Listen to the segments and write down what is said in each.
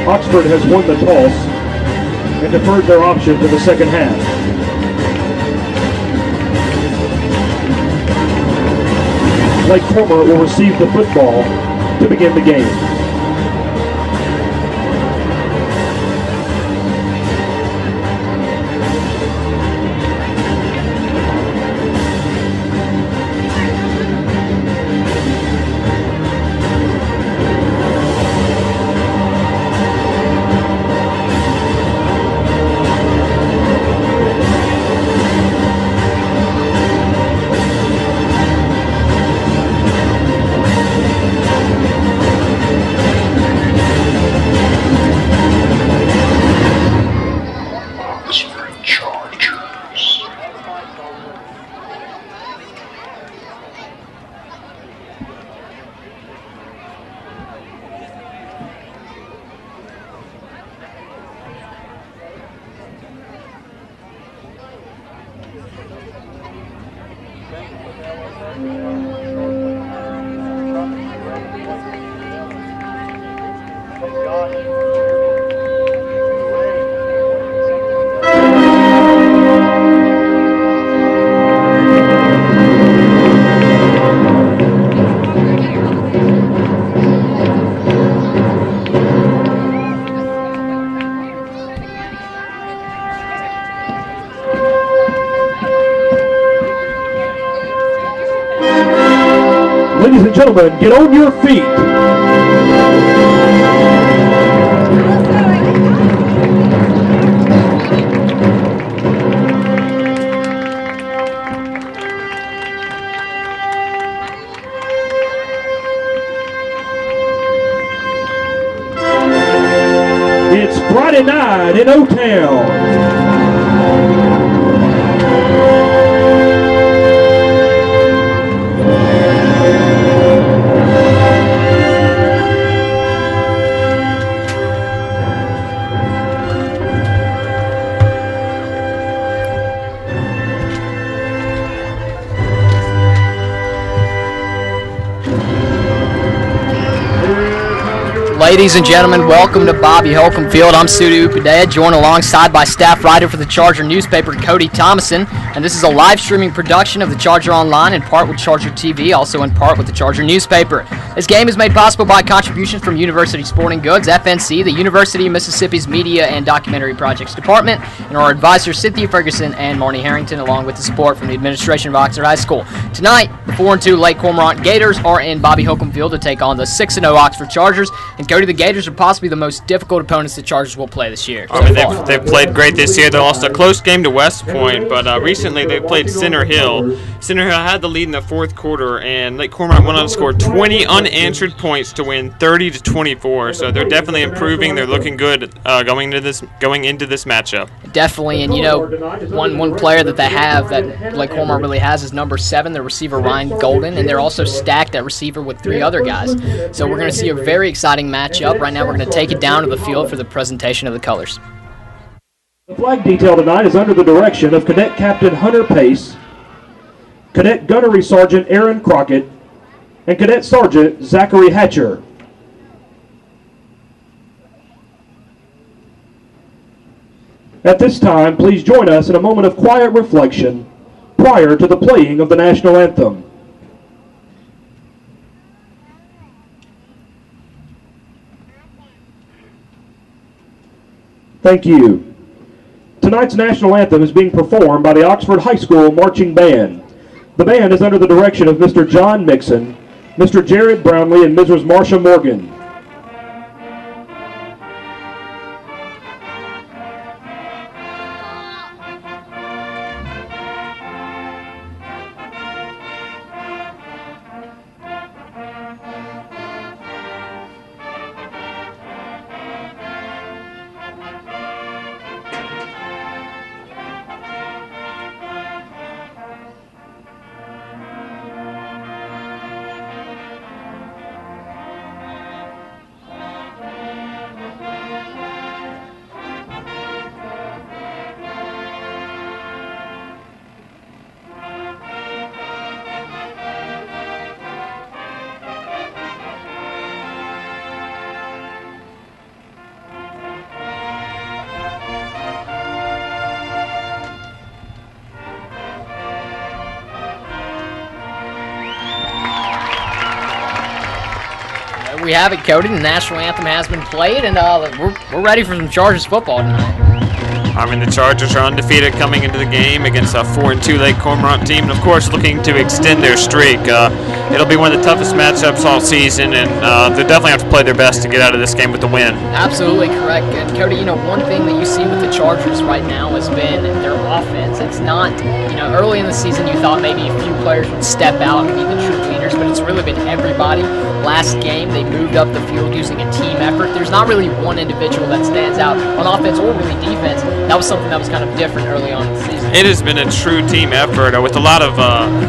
Oxford has won the toss and deferred their option to the second half. Lake Cormorant will receive the football to begin the game. Ladies and gentlemen, get on your feet. It's Friday night in O-Town. Ladies and gentlemen, welcome to Bobby Holcomb Field. I'm Sudu Upadea, joined alongside by staff writer for the Charger newspaper, Cody Thomason. And this is a live streaming production of the Charger Online, in part with Charger TV, also in part with the Charger newspaper. This game is made possible by contributions from University Sporting Goods, FNC, the University of Mississippi's Media and Documentary Projects Department, and our advisors Cynthia Ferguson and Marnie Harrington, along with the support from the administration of Oxford High School. Tonight, the 4-2 Lake Cormorant Gators are in Bobby Holcomb Field to take on the 6-0 Oxford Chargers. And Cody, the Gators are possibly the most difficult opponents the Chargers will play this year. They've played great this year. They lost a close game to West Point, but recently they played Center Hill. Center Hill had the lead in the fourth quarter, and Lake Cormorant went on to score 20 unanswered points to win 30-24. So they're definitely improving. They're looking good going into this matchup. Definitely, and you know, one player that they have that Lake Cormorant really has is number 7, the receiver Ryan Golden, and they're also stacked at receiver with 3 other guys. So we're going to see a very exciting matchup. Right now we're going to take it down to the field for the presentation of the colors. The flag detail tonight is under the direction of Cadet Captain Hunter Pace, Cadet Gunnery Sergeant Aaron Crockett, and Cadet Sergeant Zachary Hatcher. At this time, please join us in a moment of quiet reflection prior to the playing of the national anthem. Thank you. Tonight's national anthem is being performed by the Oxford High School Marching Band. The band is under the direction of Mr. John Mixon, Mr. Jared Brownlee, and Mrs. Marsha Morgan. we have it, Cody. The national anthem has been played, and we're ready for some Chargers football tonight. I mean, the Chargers are undefeated coming into the game against a 4-2 Lake Cormorant team, and of course looking to extend their streak. It'll be one of the toughest matchups all season, and they definitely have to play their best to get out of this game with the win. Absolutely correct. And Cody, one thing that you see with the Chargers right now has been their offense. It's not, early in the season you thought maybe a few players would step out and be the true leaders, but it's really been everybody. Last game they moved up the field using a team effort. There's not really one individual that stands out on offense or really defense. That was something that was kind of different early on in the season. It has been a true team effort. With a lot of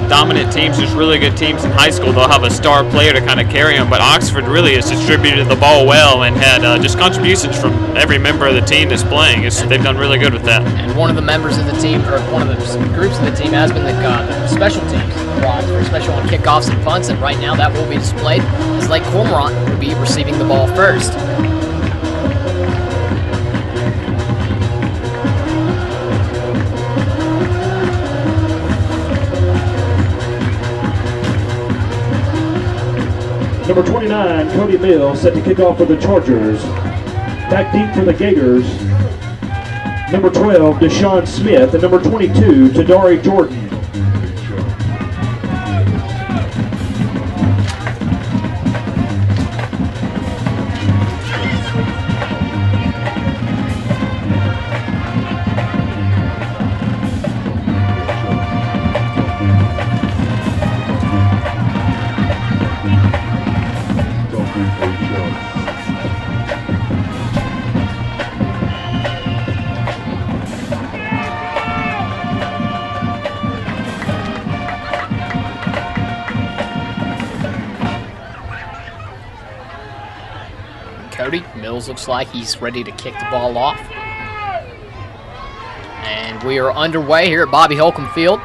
dominant teams, just really good teams in high school, they'll have a star player to kind of carry them, but Oxford really has distributed the ball well and had just contributions from every member of the team that's playing. They've done really good with that. And one of the members of the team, or one of the groups of the team, has been the special teams for Oxford, especially on kickoffs and punts, and right now that will be displayed as Lake Cormorant will be receiving the ball first. Number 29, Cody Mills, set to kick off for the Chargers. Back deep for the Gators. Number 12, Deshaun Smith, and number 22, Tadari Jordan. Cody Mills looks like he's ready to kick the ball off. And we are underway here at Bobby Holcomb Field.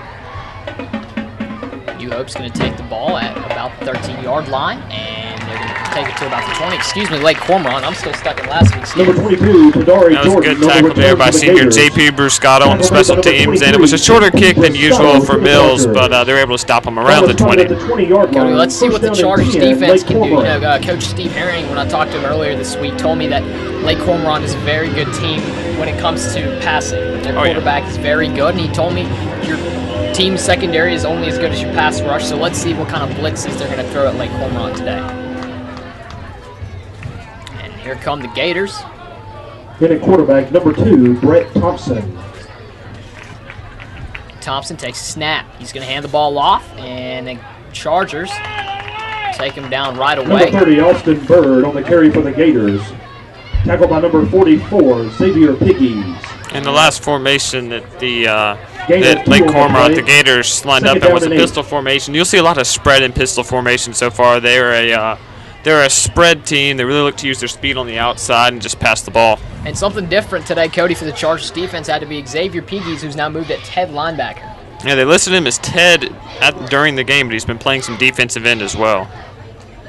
New Hope's going to take the ball at about the 13-yard line, and they're going to take it to about the 20. Excuse me, Lake Cormorant. I'm still stuck in last week's game. Number 22, Tadari Jordan. That was a good tackle there by senior JP Bruscato on the special teams, and it was a shorter kick than usual for Mills, but they were able to stop him around the 20. Cody, let's see what the Chargers defense can do. Coach Steve Herring, when I talked to him earlier this week, told me that Lake Cormorant is a very good team when it comes to passing. Their quarterback is very good, and he told me your team secondary is only as good as your pass rush, so let's see what kind of blitzes they're going to throw at Lake Cormorant today. And here come the Gators. In at quarterback, number 2, Brett Thompson. Thompson takes a snap. He's going to hand the ball off, and the Chargers take him down right away. Number 30, Austin Bird on the carry for the Gators. Tackled by number 44, Xavier Piggies. In the last formation that that Lake Cormorant, the Gators lined up in was a pistol formation. You'll see a lot of spread in pistol formation so far. They're a spread team. They really look to use their speed on the outside and just pass the ball. And something different today, Cody, for the Chargers defense had to be Xavier Piggies, who's now moved at Ted linebacker. Yeah, they listed him as Ted during the game, but he's been playing some defensive end as well.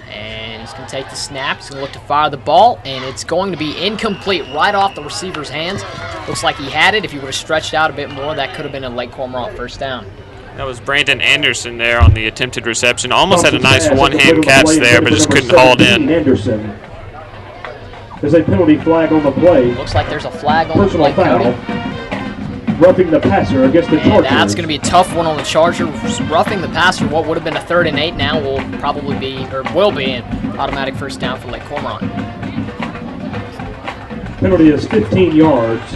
And he's going to take the snap. He's going to look to fire the ball, and it's going to be incomplete right off the receiver's hands. Looks like he had it. If he would have stretched out a bit more, that could have been a Lake Cormorant first down. That was Brandon Anderson there on the attempted reception. Almost had a nice one-hand catch there, but just couldn't haul it in. Anderson. There's a penalty flag on the play. Looks like there's a flag on the play, foul. Cody. Roughing the passer against the Chargers. That's going to be a tough one on the Chargers. Roughing the passer, what would have been a 3rd and 8 now will probably be, or will be, an automatic first down for Lake Cormorant. Penalty is 15 yards.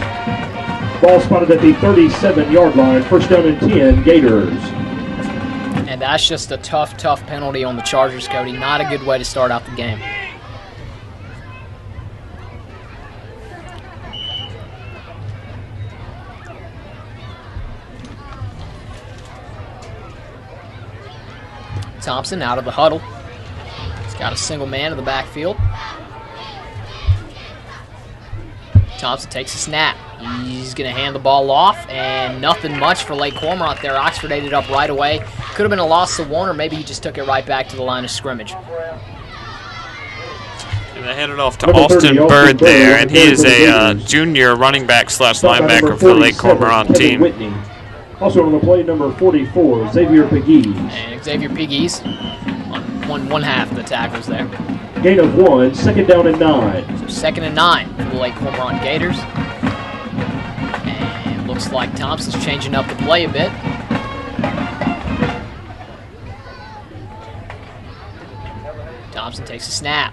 Ball spotted at the 37-yard line. First down and 10, Gators. And that's just a tough penalty on the Chargers, Cody. Not a good way to start out the game. Thompson out of the huddle. He's got a single man in the backfield. Thompson takes a snap. He's going to hand the ball off, and nothing much for Lake Cormorant there. Oxford ate it up right away. Could have been a loss to 1, or maybe he just took it right back to the line of scrimmage. And they handed off to Austin Bird there, and he is a junior running back / linebacker for the Lake Cormorant team. Also on the play, number 44, Xavier Piggies. And Xavier Piggies on one half of the tackles there. gain of 1, second down and 9. So 2nd and 9 for the Lake Cormorant Gators. And looks like Thompson's changing up the play a bit. Thompson takes a snap.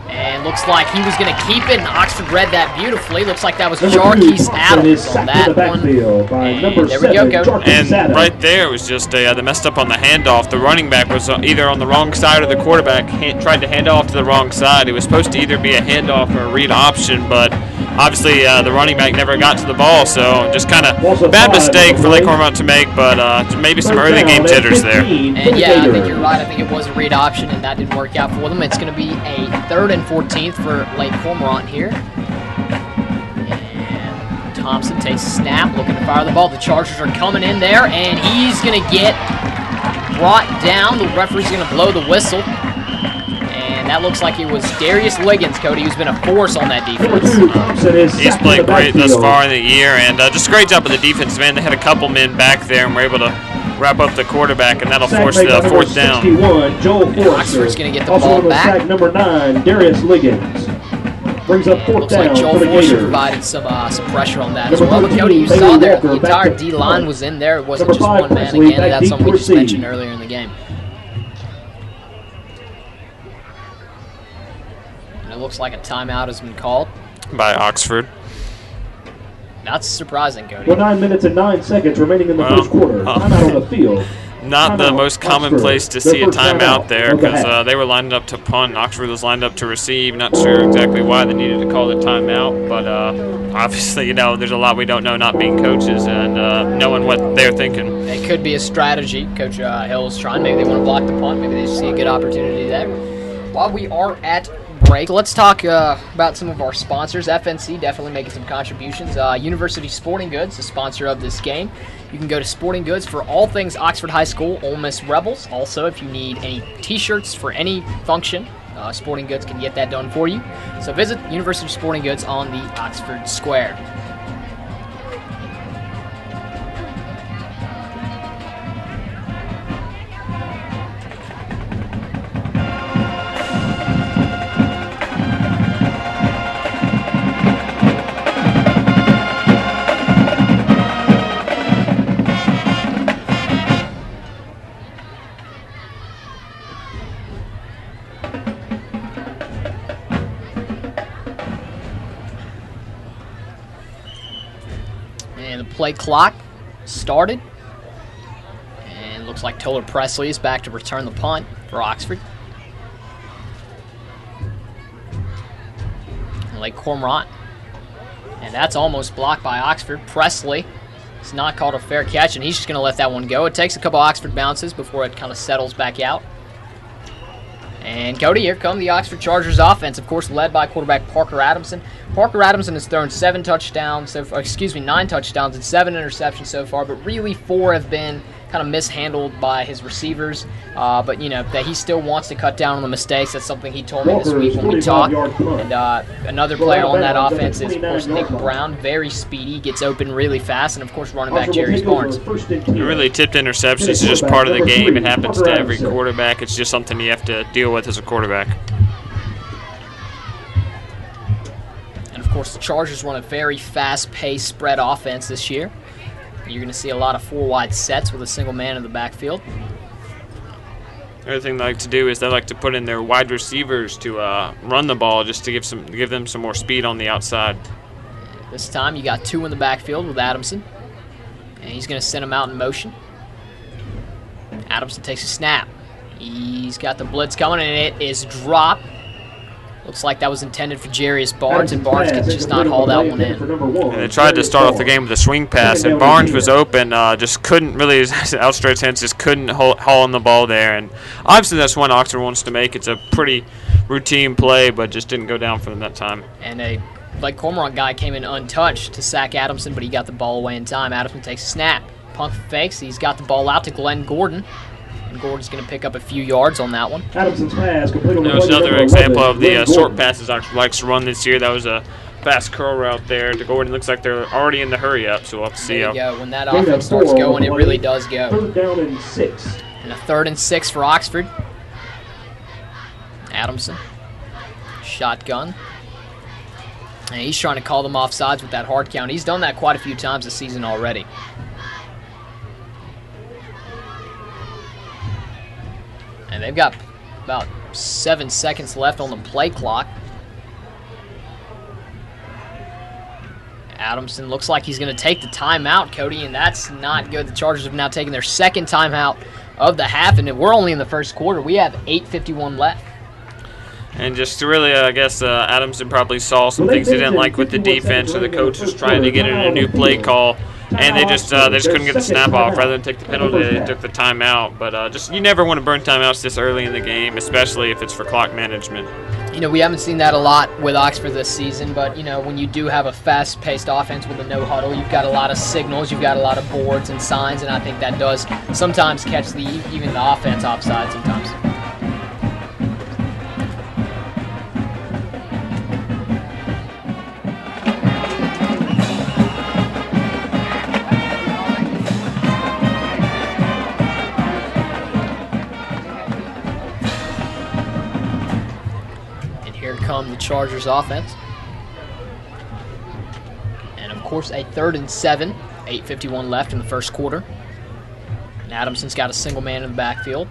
And looks like he was going to keep it, and Oxford read that beautifully. Looks like that was Jarquez Adams on that one. And there we go, Coach. And right there, it was just they messed up on the handoff. The running back was either on the wrong side, or the quarterback tried to hand off to the wrong side. It was supposed to either be a handoff or a read option, but obviously the running back never got to the ball, so just kind of bad mistake for Lake Cormorant to make, but maybe some early game jitters there. And yeah, I think you're right. I think it was a read option, and that didn't work out for them. It's going to be a 3rd and 14th for Lake Cormorant here. And Thompson takes a snap, looking to fire the ball. The Chargers are coming in there, and he's going to get brought down. The referee's going to blow the whistle. And that looks like it was Darius Liggins, Cody, who's been a force on that defense. He's played great thus far in the year, and just a great job of the defense, man. They had a couple men back there and were able to wrap up the quarterback, and that'll force the 4th down. Oxford's going to get the ball back. Sack number 9, Darius Liggins. Brings up 4th Looks down like Joel for the Forster Gators. provided some pressure on that as well. But Cody, you saw there, the entire D-line was in there. It wasn't just one man again. That's something we just mentioned earlier in the game. And it looks like a timeout has been called By Oxford. That's surprising, Cody. Well, 9 minutes and 9 seconds remaining in the first quarter. Timeout on the field. Not the most common place to see a timeout there, because they were lined up to punt. Oxford was lined up to receive. Not sure exactly why they needed to call the timeout, but obviously, there's a lot we don't know, not being coaches and knowing what they're thinking. It could be a strategy Coach Hill's trying. Maybe they want to block the punt. Maybe they just see a good opportunity there. While we are at break, let's talk about some of our sponsors. FNC definitely making some contributions. University Sporting Goods, the sponsor of this game. You can go to Sporting Goods for all things Oxford High School, Ole Miss Rebels. Also, if you need any t-shirts for any function, Sporting Goods can get that done for you. So visit University Sporting Goods on the Oxford Square. Play clock started, and looks like Toller Presley is back to return the punt for Oxford. And Lake Cormorant, and that's almost blocked by Oxford. Presley is not called a fair catch, and he's just going to let that one go. It takes a couple Oxford bounces before it kind of settles back out. And Cody, here come the Oxford Chargers offense, of course, led by quarterback Parker Adamson. Parker Adamson has thrown 9 touchdowns and 7 interceptions so far, but really 4 have been kind of mishandled by his receivers. But, that he still wants to cut down on the mistakes. That's something he told me this week when we talked. And another player on that offense is, of course, Nick Brown. Very speedy, gets open really fast, and, of course, running back Jerry Barnes. Really tipped interceptions is just part of the game. It happens to every quarterback. It's just something you have to deal with as a quarterback. Of course, the Chargers run a very fast-paced spread offense this year. You're going to see a lot of 4-wide sets with a single man in the backfield. The other thing they like to do is they like to put in their wide receivers to run the ball, just to give them some more speed on the outside. This time you got 2 in the backfield with Adamson, and he's going to send him out in motion. Adamson takes a snap. He's got the blitz coming, and it is dropped. Looks like that was intended for Jarius Barnes, and Barnes could just not haul that one in. And they tried to start off the game with a swing pass, and Barnes was open, just couldn't really, his outstretched hands just couldn't haul in the ball there. And obviously that's one Oxford wants to make. It's a pretty routine play, but just didn't go down for them that time. And a Lake Cormorant guy came in untouched to sack Adamson, but he got the ball away in time. Adamson takes a snap. Punk fakes. He's got the ball out to Glenn Gordon. And Gordon's going to pick up a few yards on that one. Adamson's pass complete on the There's another example of the short passes Oxford likes to run this year. That was a fast curl route there to Gordon. Looks like they're already in the hurry up, so we'll have to see. There you go. When that offense starts going, it really does go. 3rd down and 6. And a 3rd and 6 for Oxford. Adamson Shotgun. And he's trying to call them offsides with that hard count. He's done that quite a few times this season already. And they've got about 7 seconds left on the play clock. Adamson looks like he's going to take the timeout, Cody, and that's not good. The Chargers have now taken their second timeout of the half, and we're only in the first quarter. We have 8:51 left. And just to really, I guess, Adamson probably saw some things he didn't like with the defense, or the coach was trying to get in a new play call, and they just couldn't get the snap off. Rather than take the penalty, they took the timeout. But you never want to burn timeouts this early in the game, especially if it's for clock management. We haven't seen that a lot with Oxford this season, but, when you do have a fast-paced offense with a no-huddle, you've got a lot of signals, you've got a lot of boards and signs, and I think that does sometimes catch even the offense offside sometimes. The Chargers offense. And of course a 3rd and 7, 8:51 left in the first quarter. And Adamson's got a single man in the backfield.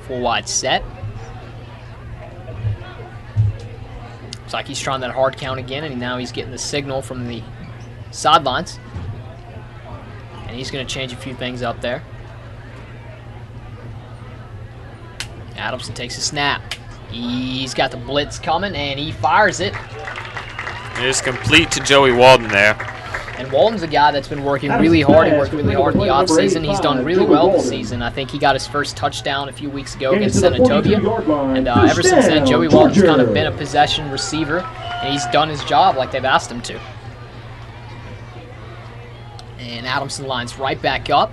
Full wide set. Looks like he's trying that hard count again, and now he's getting the signal from the sidelines. And he's going to change a few things up there. Adamson takes a snap. He's got the blitz coming, and he fires it. It is complete to Joey Walden there. And Walden's a guy that's been working really hard. He worked really hard in the offseason. He's done really well this season. I think he got his first touchdown a few weeks ago against Senatobia. And ever since then, Joey Walden's kind of been a possession receiver, and he's done his job like they've asked him to. And Adamson lines right back up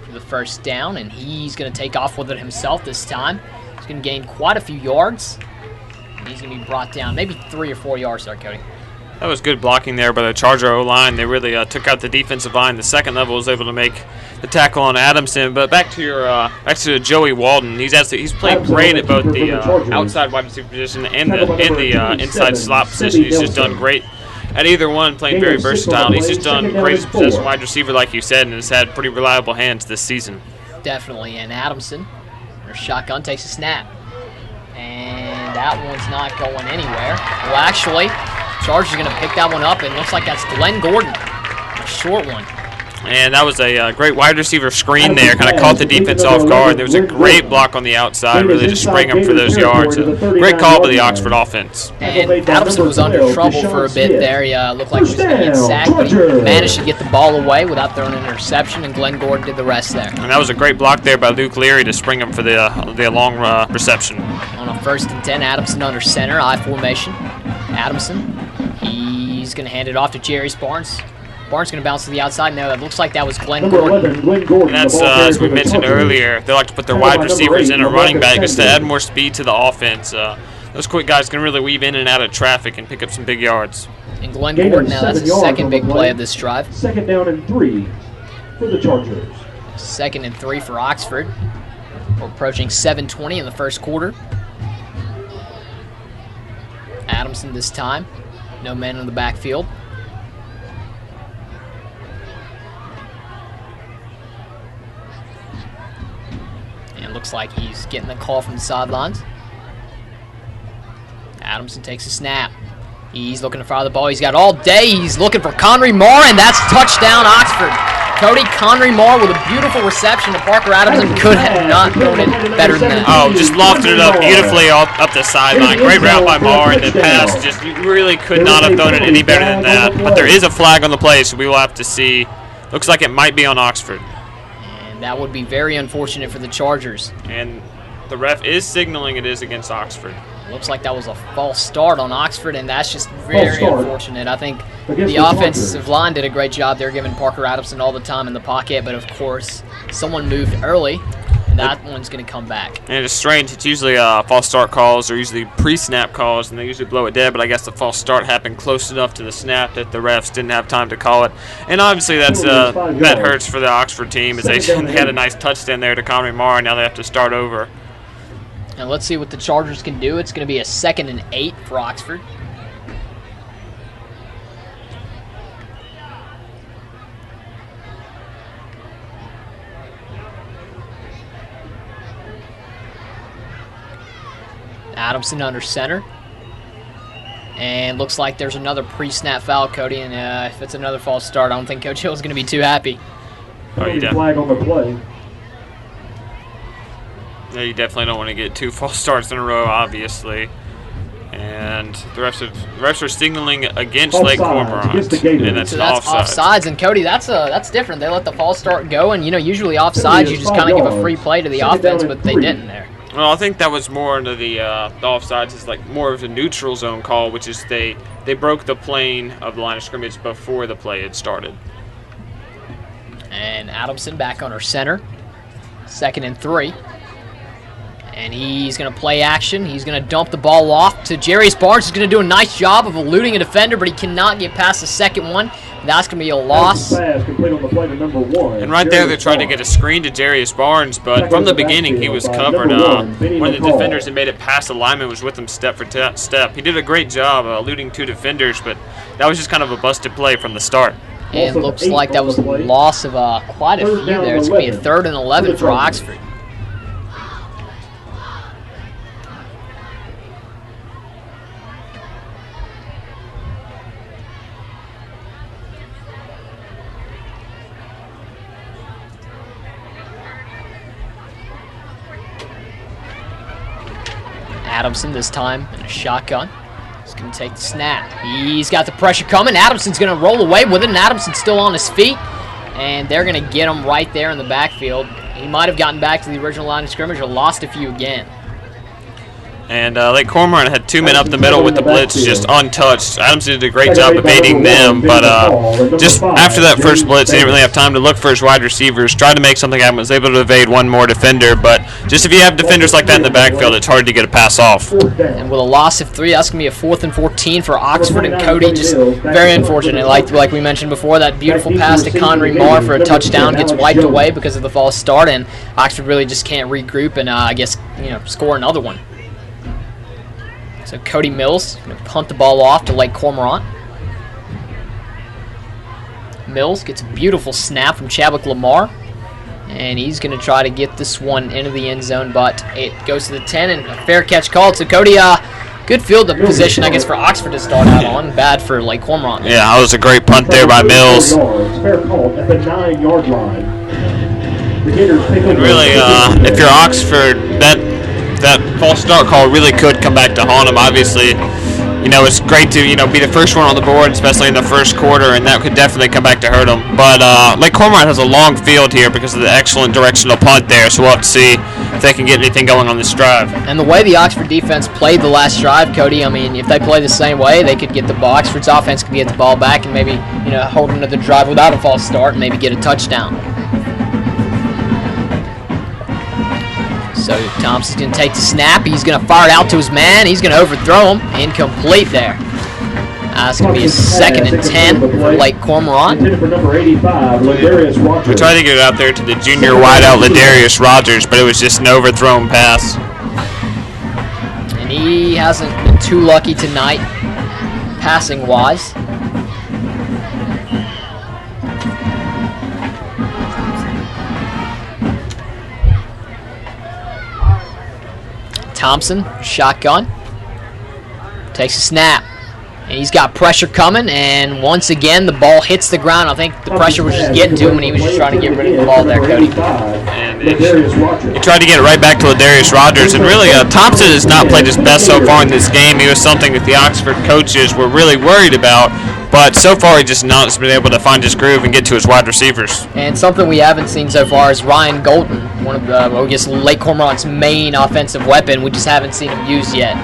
for the first down, and he's going to take off with it himself this time. He's going to gain quite a few yards. And he's going to be brought down maybe 3 or 4 yards there, Cody. That was good blocking there by the Charger O-line. They really took out the defensive line. The second level was able to make the tackle on Adamson. But back to Joey Walden. He's played great at both the outside wide receiver position and the inside slot position. He's just done great at either one, playing very versatile. He's just done great as a possession wide receiver, like you said, and has had pretty reliable hands this season. Definitely. And Adamson, their shotgun, takes a snap. And that one's not going anywhere. Well, actually, Chargers are going to pick that one up, and it looks like that's Glenn Gordon, a short one. And that was a great wide receiver screen there, kind of caught the defense off guard. There was a great block on the outside, really just sprang them for those yards. Great call by the Oxford offense. And Adamson was under trouble for a bit there. He looked like he was going to get sacked, but he managed to get the ball away without throwing an interception, and Glenn Gordon did the rest there. And that was a great block there by Luke Leary to spring him for the long reception. On a 1st and 10, Adamson under center, I formation. Adamson, he's going to hand it off to Jerry Barnes. Barnes going to bounce to the outside. No, it looks like that was Glenn Gordon. And that's, as we mentioned earlier, they like to put their wide receivers in a running back just to add more speed to the offense. Those quick guys can really weave in and out of traffic and pick up some big yards. And Glenn Gordon, now that's the second big play of this drive. 2nd down and 3 for the Chargers. 2nd and 3 for Oxford. We're approaching 7:20 in the first quarter. Adamson this time. No man in the backfield. And looks like he's getting the call from the sidelines. Adamson takes a snap. He's looking to fire the ball. He's got all day. He's looking for Conry Marr, and that's touchdown Oxford. Cody, Conry Marr with a beautiful reception to Parker Adamson. Could have not thrown it better than that. Oh, just lofted it up beautifully up the sideline. Great route by Marr, and the pass just really could not have thrown it any better than that. But there is a flag on the play, so we will have to see. Looks like it might be on Oxford. And that would be very unfortunate for the Chargers. And the ref is signaling it is against Oxford. Looks like that was a false start on Oxford, and that's just very unfortunate. I think the offensive line did a great job. They're giving Parker Adamson all the time in the pocket, but of course, someone moved early, and that one's going to come back. And it's strange. It's usually false start calls or usually pre-snap calls, and they usually blow it dead, but I guess the false start happened close enough to the snap that the refs didn't have time to call it. And obviously that hurts for the Oxford team, as they had a nice touchdown there to Conry Marr, and now they have to start over. And let's see what the Chargers can do. It's going to be a 2nd and 8 for Oxford. Adamson under center. And looks like there's another pre-snap foul, Cody. And if it's another false start, I don't think Coach Hill's going to be too happy. Flag on the play. Yeah, you definitely don't want to get 2 false starts in a row, obviously. And the refs are signaling against Lake Cormorant, and that's offsides. And Cody, that's different. They let the false start go, and usually offsides you just kind of give a free play to the offense, but they didn't there. Well, I think that was more into the offsides is like more of a neutral zone call, which is they broke the plane of the line of scrimmage before the play had started. And Adamson back on our center, 2nd and 3. And he's going to play action. He's going to dump the ball off to Jarius Barnes. He's going to do a nice job of eluding a defender, but he cannot get past the second one. That's going to be a loss. And right there, they tried to get a screen to Jarius Barnes, but from the beginning, he was covered. One of the defenders that made it past the lineman was with him step for step. He did a great job eluding 2 defenders, but that was just kind of a busted play from the start. And looks like that was a loss of quite a few there. It's going to be a 3rd and 11 for Oxford. Adamson this time in a shotgun. He's going to take the snap. He's got the pressure coming. Adamson's going to roll away with it, and Adamson's still on his feet. And they're going to get him right there in the backfield. He might have gotten back to the original line of scrimmage or lost a few again. And Lake Cormorant had 2 men up the middle with the blitz just untouched. Adamson did a great job evading them, but just after that first blitz, he didn't really have time to look for his wide receivers. Tried to make something happen, was able to evade one more defender, but just if you have defenders like that in the backfield, it's hard to get a pass off. And with a loss of 3, that's going to be a 4th and 14 for Oxford, and Cody just very unfortunate. Like we mentioned before, that beautiful pass to Conry Marr for a touchdown gets wiped away because of the false start, and Oxford really just can't regroup and I guess score another one. So Cody Mills going to punt the ball off to Lake Cormorant. Mills gets a beautiful snap from Chadwick Lamar. And he's going to try to get this one into the end zone, but it goes to the 10 and a fair catch called. So Cody, good field position, I guess, for Oxford to start out on. Bad for Lake Cormorant. Yeah, that was a great punt there by Mills. Fair call at the 9-yard line. And really, if you're Oxford, that false start call really could come back to haunt them. Obviously, it's great to be the first one on the board, especially in the first quarter, and that could definitely come back to hurt them. But Lake Cormorant has a long field here because of the excellent directional punt there, so we'll have to see if they can get anything going on this drive. And the way the Oxford defense played the last drive, Cody, if they play the same way, they could get the ball. Oxford's offense could get the ball back and maybe hold another drive without a false start and maybe get a touchdown. So Thompson's going to take the snap. He's going to fire it out to his man. He's going to overthrow him. Incomplete there. It's going to be a 2nd and 10 for Lake Cormorant. We tried to get it out there to the junior wideout Ladarius Rogers, but it was just an overthrown pass. And he hasn't been too lucky tonight, passing-wise. Thompson, shotgun, takes a snap, and he's got pressure coming, and once again the ball hits the ground. I think the pressure was just getting to him, and he was just trying to get rid of the ball there, Cody. And he tried to get it right back to Ladarius Rogers, and really Thompson has not played his best so far in this game. He was something that the Oxford coaches were really worried about, but so far he just not been able to find his groove and get to his wide receivers. And something we haven't seen so far is Ryan Golden, one of Lake Cormorant's main offensive weapon. We just haven't seen him used yet.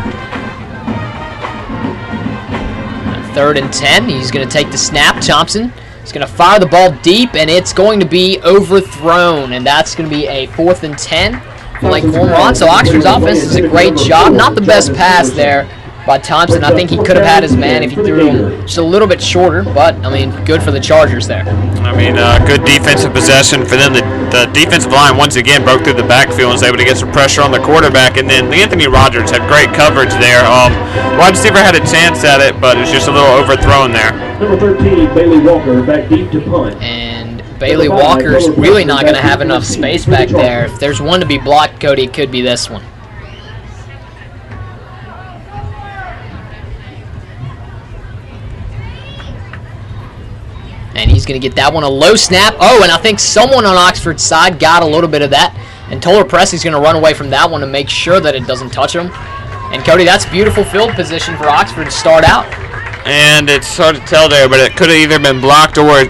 3rd and 10. He's going to take the snap. Thompson is going to fire the ball deep, and it's going to be overthrown. And that's going to be a 4th and 10 for Lake Cormorant. So Oxford's offense does a great job. Not the best pass there by Thompson. I think he could have had his man if he threw him just a little bit shorter, but, good for the Chargers there. Good defensive possession for them. The the defensive line once again broke through the backfield and was able to get some pressure on the quarterback. And then Anthony Rogers had great coverage there. Wide receiver had a chance at it, but it was just a little overthrown there. Number 13, Bailey Walker, back deep to punt. And Bailey Walker's really not going to have enough space back there. If there's one to be blocked, Cody, it could be this one. And he's going to get that one, a low snap. Oh, and I think someone on Oxford's side got a little bit of that. And Toller Presley's going to run away from that one to make sure that it doesn't touch him. And, Cody, that's beautiful field position for Oxford to start out. And it's hard to tell there, but it could have either been blocked or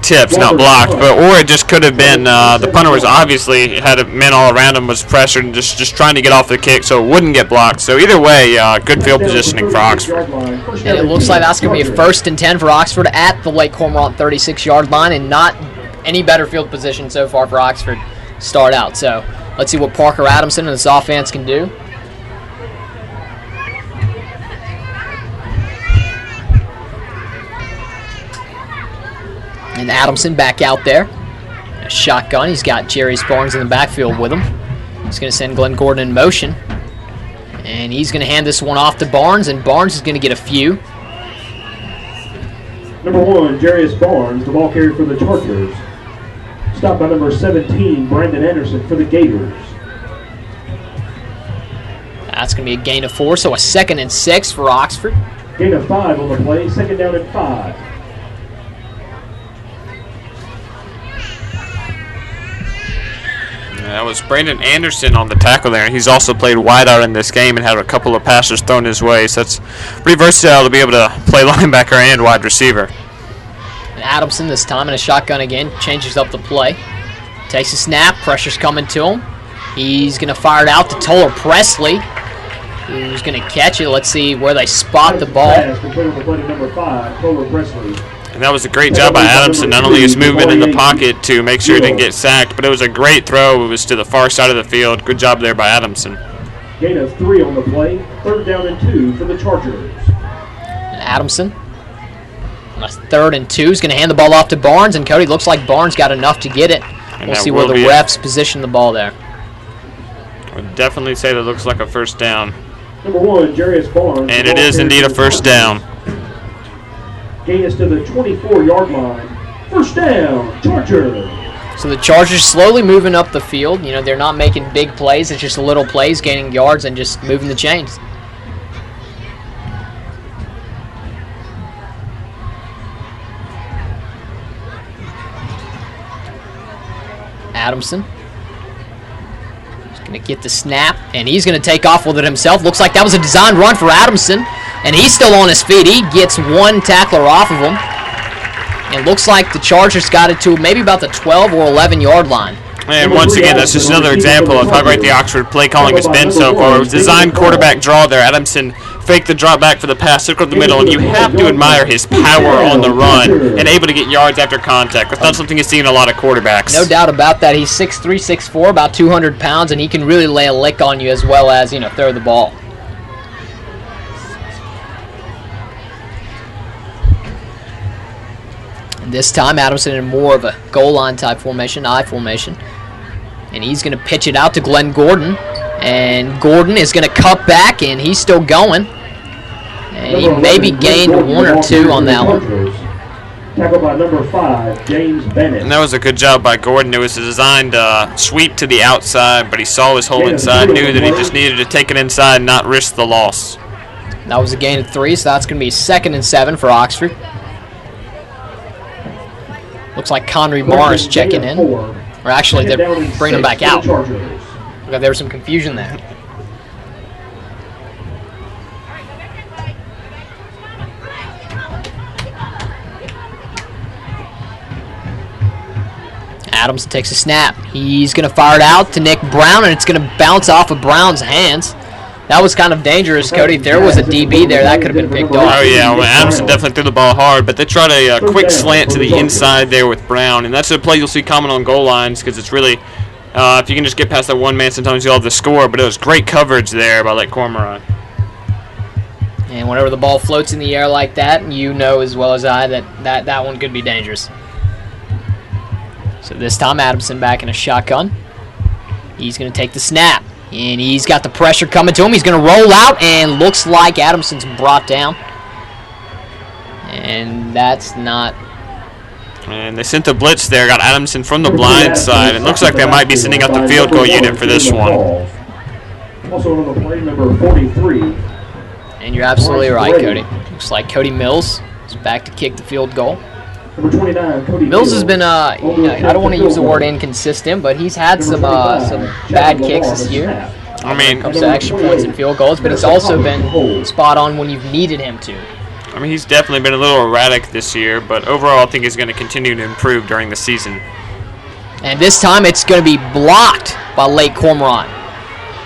tipped, not blocked, or it just could have been the punter was obviously had men all around him, was pressured and just trying to get off the kick so it wouldn't get blocked. So either way, good field positioning for Oxford. And it looks like that's going to be a 1st and 10 for Oxford at the Lake Cormorant 36-yard line, and not any better field position so far for Oxford to start out. So let's see what Parker Adamson and this offense can do. And Adamson back out there. A shotgun. He's got Jerry Barnes in the backfield with him. He's going to send Glenn Gordon in motion. And he's going to hand this one off to Barnes, and Barnes is going to get a few. Number 1, Jarius Barnes, the ball carrier for the Chargers. Stopped by number 17, Brandon Anderson for the Gators. That's going to be a gain of 4, so a 2nd and 6 for Oxford. Gain of 5 on the play, 2nd down and 5. That was Brandon Anderson on the tackle there. He's also played wide out in this game and had a couple of passes thrown his way. So that's pretty versatile to be able to play linebacker and wide receiver. And Adamson this time in a shotgun again, changes up the play. Takes a snap, pressure's coming to him. He's going to fire it out to Toller Presley, who's going to catch it. Let's see where they spot the ball. Number 5, Toller Presley. And that was a great job by Adamson, not only his movement in the pocket to make sure he didn't get sacked, but it was a great throw. It was to the far side of the field. Good job there by Adamson. Gain of 3 on the play, 3rd down and 2 for the Chargers. And Adamson, on a 3rd and 2, is going to hand the ball off to Barnes, and Cody, looks like Barnes got enough to get it. We'll see where the refs position the ball there. I would definitely say that looks like a 1st down. Number 1, Jarius Barnes. And it is indeed a 1st down. Gain is to the 24-yard line. 1st down, Chargers. So the Chargers slowly moving up the field. You know, they're not making big plays. It's just little plays, gaining yards, and just moving the chains. Adamson. He's going to get the snap, and he's going to take off with it himself. Looks like that was a designed run for Adamson. And he's still on his feet. He gets one tackler off of him. And looks like the Chargers got it to maybe about the 12 or 11-yard line. And once again, that's just another example of how great the Oxford play calling has been so far. It was designed quarterback draw there. Adamson faked the drop back for the pass, took up the middle, and you have to admire his power on the run and able to get yards after contact. That's not something you see in a lot of quarterbacks. No doubt about that. He's 6'3", 6'4", about 200 pounds, and he can really lay a lick on you as well as, throw the ball. This time, Adamson in more of a goal line type formation, I formation. And he's going to pitch it out to Glenn Gordon. And Gordon is going to cut back, and he's still going. And he maybe gained 1 or 2 on that one. Tackled by number 5, James Bennett. And that was a good job by Gordon. It was a designed sweep to the outside, but he saw his hole inside, knew that he just needed to take it inside and not risk the loss. That was a gain of 3, so that's going to be 2nd and 7 for Oxford. Looks like Conry Morris checking in. Or actually, they're bringing him back out. There was some confusion there. Adams takes a snap. He's going to fire it out to Nick Brown, and it's going to bounce off of Brown's hands. That was kind of dangerous, Cody. If there was a DB there, that could have been picked off. Oh, yeah. Well, Adamson definitely threw the ball hard, but they tried a quick slant to the inside there with Brown, and that's a play you'll see common on goal lines because it's really, if you can just get past that one man, sometimes you'll have the score, but it was great coverage there by Lake Cormorant. And whenever the ball floats in the air like that, you know as well as I that one could be dangerous. So this time Adamson back in a shotgun. He's going to take the snap. And he's got the pressure coming to him. He's going to roll out, and looks like Adamson's brought down. And that's not... And they sent the blitz there, got Adamson from the blind side. It looks like they might be sending out the field goal unit for this one. Also on the play, number 43. And you're absolutely right, Cody. Looks like Cody Mills is back to kick the field goal. Number 29, Cody Mills has been, I don't want to use the word inconsistent, but he's had some bad kicks this year. I mean, when it comes to extra points and field goals, but he's also been spot on when you've needed him to. I mean, he's definitely been a little erratic this year, but overall I think he's going to continue to improve during the season. And this time it's going to be blocked by Lake Cormorant.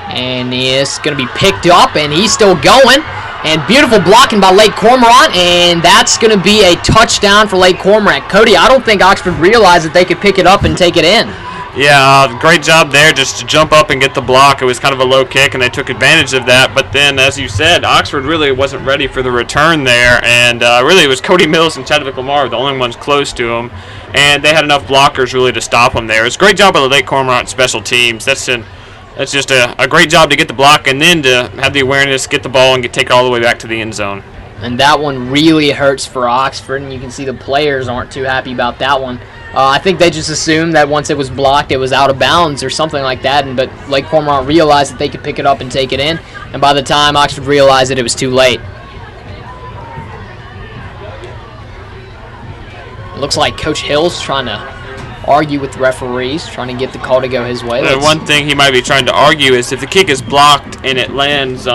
And it's going to be picked up, and he's still going. And beautiful blocking by Lake Cormorant, and that's going to be a touchdown for Lake Cormorant. Cody, I don't think Oxford realized that they could pick it up and take it in. Yeah, great job there just to jump up and get the block. It was kind of a low kick, and they took advantage of that. But then, as you said, Oxford really wasn't ready for the return there, and really it was Cody Mills and Chadwick Lamar, the only ones close to him, and they had enough blockers really to stop him there. It was a great job by the Lake Cormorant special teams. That's just a great job to get the block and then to have the awareness, get the ball, and take it all the way back to the end zone. And that one really hurts for Oxford, and you can see the players aren't too happy about that one. I think they just assumed that once it was blocked, it was out of bounds or something like that, but Lake Cormorant realized that they could pick it up and take it in, and by the time Oxford realized it was too late. It looks like Coach Hill's trying to argue with the referees, trying to get the call to go his way. The one thing he might be trying to argue is if the kick is blocked and it lands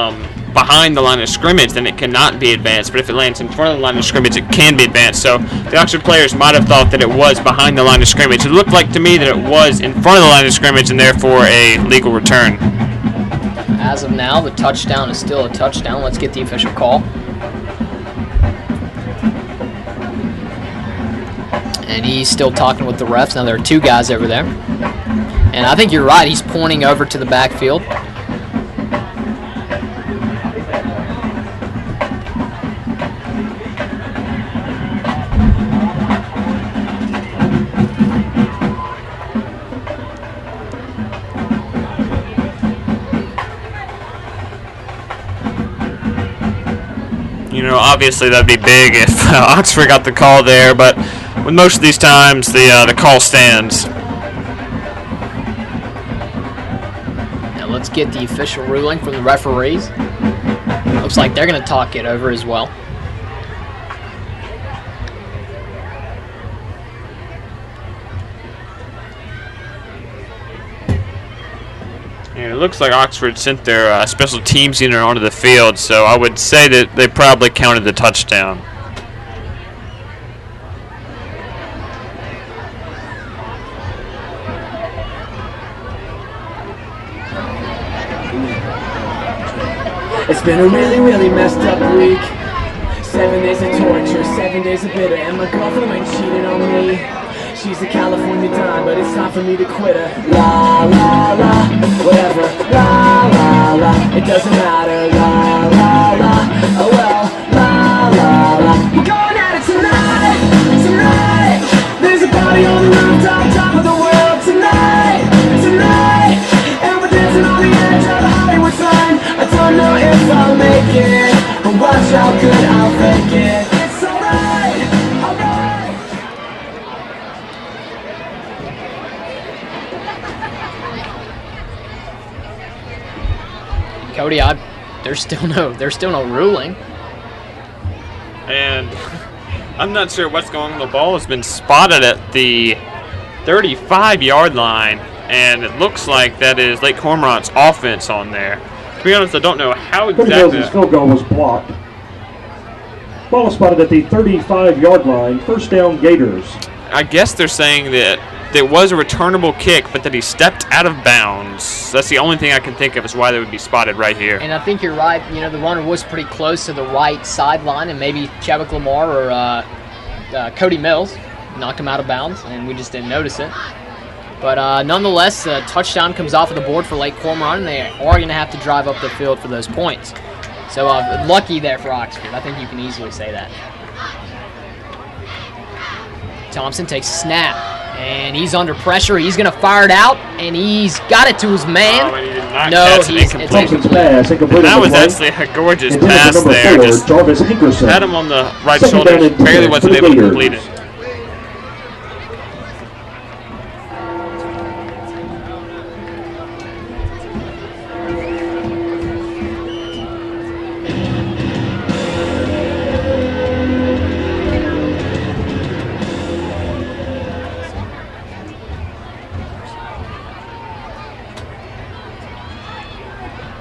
behind the line of scrimmage, then it cannot be advanced. But if it lands in front of the line of scrimmage, it can be advanced. So the Oxford players might have thought that it was behind the line of scrimmage. It looked like to me that it was in front of the line of scrimmage and therefore a legal return. As of now, the touchdown is still a touchdown. Let's get the official call. And he's still talking with the refs. Now there are two guys over there. And I think you're right. He's pointing over to the backfield. You know, obviously that'd be big if Oxford got the call there, but with most of these times the call stands. Now let's get the official ruling from the referees. Looks like they're going to talk it over as well. And it looks like Oxford sent their special teams unit onto the field, so I would say that they probably counted the touchdown. It's been a really, really messed up week. 7 days of torture, 7 days of bitter, and my girlfriend went cheated on me. She's a California dime, but it's time for me to quit her. La, la, la, whatever. La, la, la, it doesn't matter. La, la, la, oh well. La, la, la, we're going at it tonight, tonight. There's a party on the rooftop, top of the world tonight, tonight. And we're dancing on the edge of a Hollywood sign. I don't know if I'll make it, but watch how good I'll fake it. It's alright, alright. Cody, there's still no ruling. And I'm not sure what's going on. The ball has been spotted at the 35-yard line, and it looks like that is Lake Cormorant's offense on there. To be honest, I don't know how exactly. His field goal was blocked. Ball was spotted at the 35-yard line. First down, Gators. I guess they're saying that there was a returnable kick, but that he stepped out of bounds. That's the only thing I can think of is why they would be spotted right here. And I think you're right. You know, the runner was pretty close to the right sideline, and maybe Chadwick Lamar or Cody Mills knocked him out of bounds, and we just didn't notice it. But nonetheless, a touchdown comes off of the board for Lake Cormorant, and they are going to have to drive up the field for those points. So lucky there for Oxford. I think you can easily say that. Thompson takes a snap, And he's under pressure. He's going to fire it out, and he's got it to his man. Oh, and he did not No, catch it. it's Incomplete. Pass, incomplete That on was the play. actually a gorgeous Intended pass for number there. 4, Just Jarvis Hinkerson. had him on the right Second shoulder. down and 10 Barely wasn't for the able to Gators. complete it.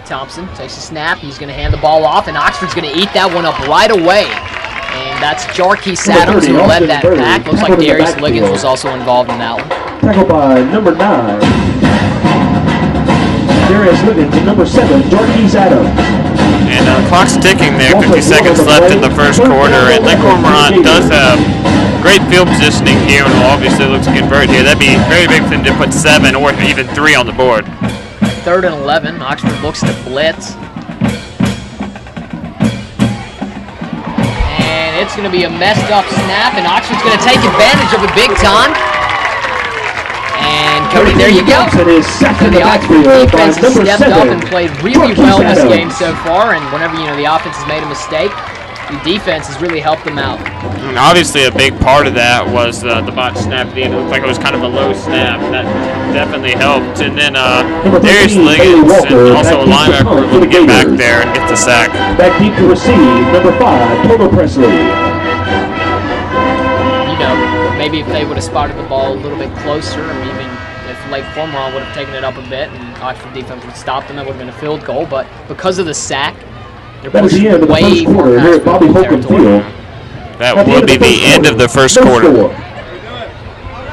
Thompson takes a snap. He's going to hand the ball off, and Oxford's going to eat that one up right away. And that's Jarquise Adams who led that pack. Looks like Darius Liggins was also involved in that one. Tackled by number 9. Darius Liggins and number 7, Jarquise Adams. And clock's ticking there. 50 seconds left in the first quarter. And Lake Cormorant does have great field positioning here and will obviously look to convert here. That'd be very big for them to put 7 or even 3 on the board. 3rd and 11. Oxford looks to blitz. And it's going to be a messed up snap, and Oxford's going to take advantage of it big time. And Cody, there you go. So the Oxford defense has stepped up and played really well this game so far, and whenever the offense has made a mistake, the defense has really helped them out. And obviously a big part of that was the botch snap at the end. It looked like it was kind of a low snap. That definitely helped. And then Darius Liggins and also a linebacker were able to get back there and get the sack. Back deep to receive, number 5, Toto Presley. Maybe if they would have spotted the ball a little bit closer, or even if Lake Cormorant would have taken it up a bit and Oxford defense would have stopped them, that would have been a field goal. But because of the sack, they're that is the end of the way first quarter here at Bobby Holcomb Field. That will be the end of the first quarter.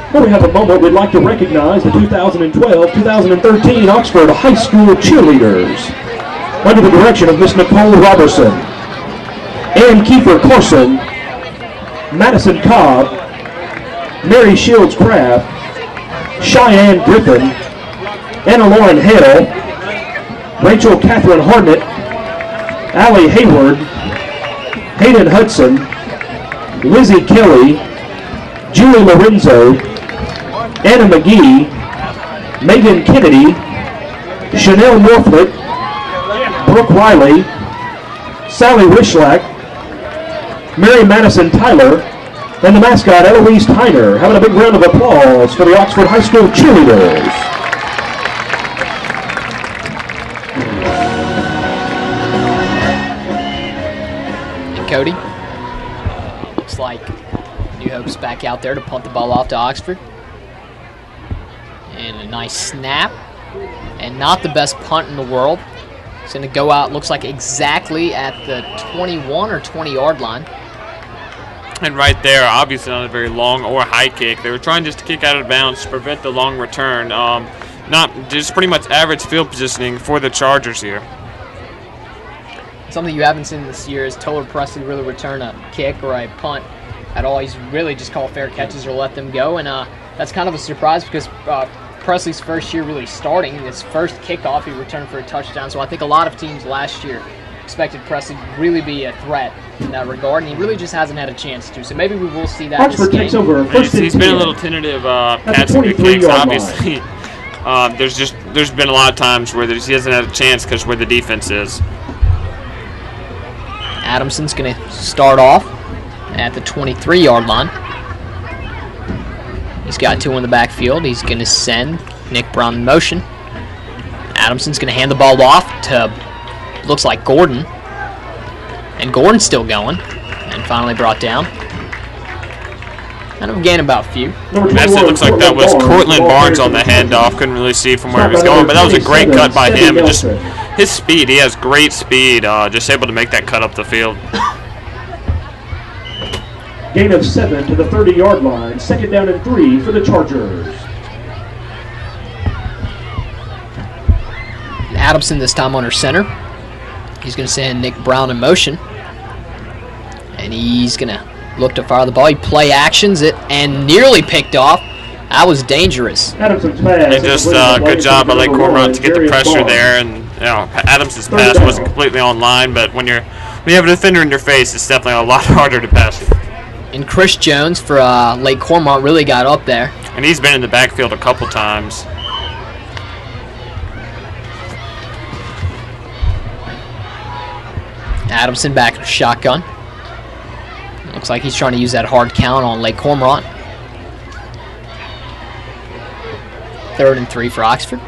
When we have a moment, we'd like to recognize the 2012-2013 Oxford High School cheerleaders under the direction of Miss Nicole Robertson, Ann Kiefer Corson, Madison Cobb, Mary Shields Craft, Cheyenne Griffin, Anna Lauren Hale, Rachel Catherine Harnett, Allie Hayward, Hayden Hudson, Lizzie Kelly, Julie Lorenzo, Anna McGee, Megan Kennedy, Chanel Norflet, Brooke Riley, Sally Wishlack, Mary Madison Tyler, and the mascot Eloise Tyner. Having a big round of applause for the Oxford High School cheerleaders. And Cody, looks like New Hope's back out there to punt the ball off to Oxford. And a nice snap. And not the best punt in the world. It's going to go out, looks like exactly at the 21 or 20-yard line. And right there, obviously not a very long or high kick. They were trying just to kick out of bounds to prevent the long return. Not just pretty much average field positioning for the Chargers here. Something you haven't seen this year is Toller Presley really return a kick or a punt at all. He's really just called fair catches or let them go. And that's kind of a surprise because Presley's first year really starting. His first kickoff, he returned for a touchdown. So I think a lot of teams last year expected Presley to really be a threat in that regard, and he really just hasn't had a chance to. So maybe we will see that Oxford this game. takes over. He's been a little tentative catching the kicks, obviously. There's been a lot of times where he hasn't had a chance because where the defense is. Adamson's going to start off at the 23-yard line. He's got 2 in the backfield. He's going to send Nick Brown in motion. Adamson's going to hand the ball off to, looks like, Gordon. And Gordon's still going. And finally brought down. Kind of gain about a few. It looks like that was Cortland Barnes on the handoff. Couldn't really see from where he was going, but that was a great cut by him. And just his speed, he has great speed. Just able to make that cut up the field. Gain of 7 to the 30-yard line. 2nd down and 3 for the Chargers. Adamson this time under center. He's going to send Nick Brown in motion. And he's going to look to fire the ball. He play actions it and nearly picked off. That was dangerous. Adamson's pass. And just good job by Lake Cormorant to get the pressure there. And Adamson's pass wasn't completely on line, but when you have a defender in your face, it's definitely a lot harder to pass. And Chris Jones for Lake Cormorant really got up there. And he's been in the backfield a couple times. Adamson back in a shotgun. Looks like he's trying to use that hard count on Lake Cormorant. 3rd and 3 for Oxford.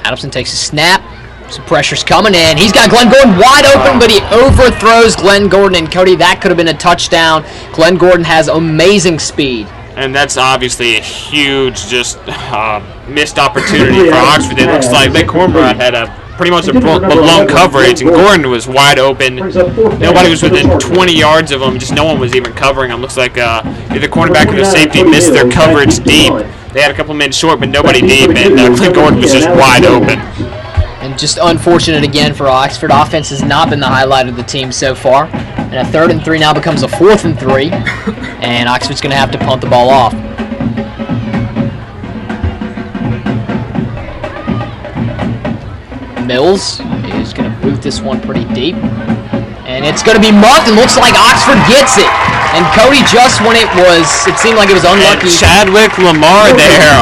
Adamson takes a snap. Some pressure's coming in. He's got Glenn Gordon wide open, but he overthrows Glenn Gordon. And Cody, that could have been a touchdown. Glenn Gordon has amazing speed. And that's obviously a huge missed opportunity for Oxford. It looks like Lake Cormorant had pretty much a blown coverage, and Gordon was wide open. Nobody was within 20 yards of him. Just no one was even covering him. Looks like either cornerback or the safety missed their coverage deep. They had a couple men short, but nobody deep, and Glenn Gordon was just wide open. And just unfortunate again for Oxford. Offense has not been the highlight of the team so far. And a 3rd and 3 now becomes a 4th and 3. And Oxford's going to have to punt the ball off. Mills is going to boot this one pretty deep. And it's going to be muffed, and looks like Oxford gets it. And Cody, just when it seemed like it was unlucky. And Chadwick Lamar there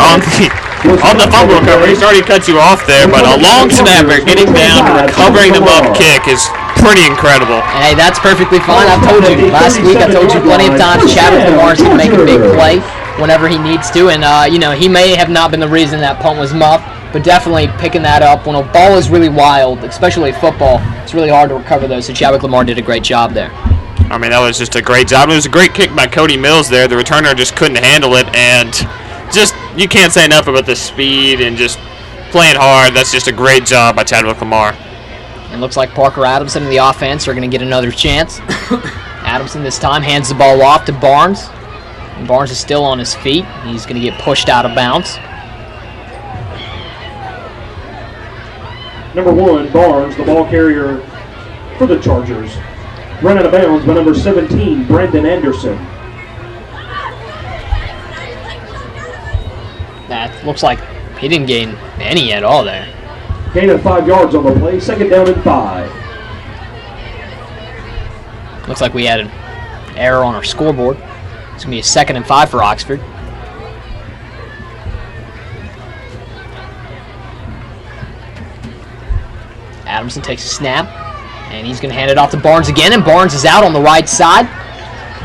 on the fumble recovery. He's already cut you off there, but a long snapper getting down, recovering the muff kick is pretty incredible. And hey, that's perfectly fine. I've told you last week. I told you plenty of times. Chadwick Lamar's going to make a big play whenever he needs to, and he may have not been the reason that punt was muffed, but definitely picking that up when a ball is really wild, especially football. It's really hard to recover those. So Chadwick Lamar did a great job there. I mean, that was just a great job. It was a great kick by Cody Mills there. The returner just couldn't handle it, and just you can't say enough about the speed and just playing hard. That's just a great job by Chadwick Lamar. And looks like Parker Adamson and the offense are going to get another chance. Adamson this time hands the ball off to Barnes. And Barnes is still on his feet. He's going to get pushed out of bounds. Number 1, Barnes, the ball carrier for the Chargers. Run out of bounds by number 17, Brandon Anderson. That looks like he didn't gain any at all there. Gain of 5 yards on the play, 2nd down and 5. Looks like we had an error on our scoreboard. It's going to be a 2nd and 5 for Oxford. Adamson takes a snap, and he's going to hand it off to Barnes again, and Barnes is out on the right side,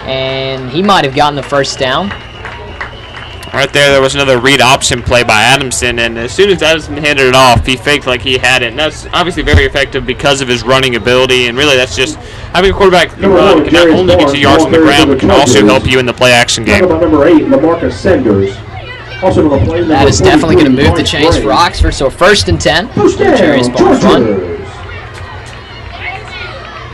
and he might have gotten the first down. Right there was another read option play by Adamson, and as soon as Adamson handed it off, he faked like he had it. And that's obviously very effective because of his running ability, and really that's just having a quarterback who can not only get you yards on the ground, but can also help you in the play-action game. Number 8, LaMarcus Sanders. Also to the play, that is definitely going to move the chains for Oxford, so 1st and 10. Jarius Barnes run.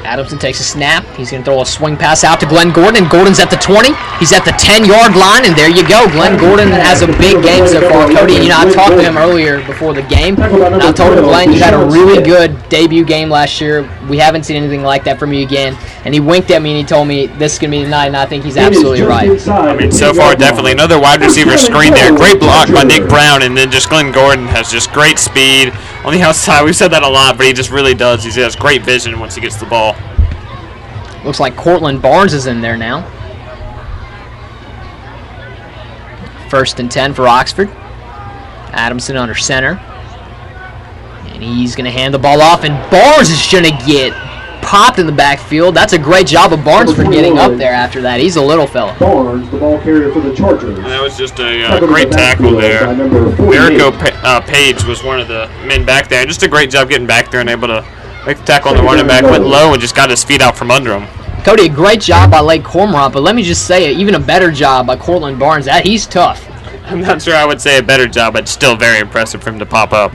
Adamson takes a snap. He's going to throw a swing pass out to Glenn Gordon, and Gordon's at the 20. He's at the 10-yard line, and there you go. Glenn Gordon has a big game so far. Cody, I talked to him earlier before the game, and I told him, Glenn, you had a really good debut game last year. We haven't seen anything like that from you again. And he winked at me, and he told me this is going to be the night, and I think he's absolutely right. I mean, so far, definitely another wide receiver screen there. Great block by Nick Brown, and then just Glenn Gordon has just great speed on the outside. We've said that a lot, but he just really does. He has great vision once he gets the ball. Looks like Cortland Barnes is in there now. 1st and 10 for Oxford. Adamson under center. And he's going to hand the ball off, and Barnes is going to get popped in the backfield. That's a great job of Barnes for getting up there after that. He's a little fella. Barnes, the ball carrier for the Chargers. And that was just a great tackle there. Erico Page was one of the men back there. Just a great job getting back there and able to make the tackle on the running back, went low and just got his feet out from under him. Cody, a great job by Lake Cormorant, but let me just say, even a better job by Cortland Barnes. He's tough. I'm not sure I would say a better job, but still very impressive for him to pop up.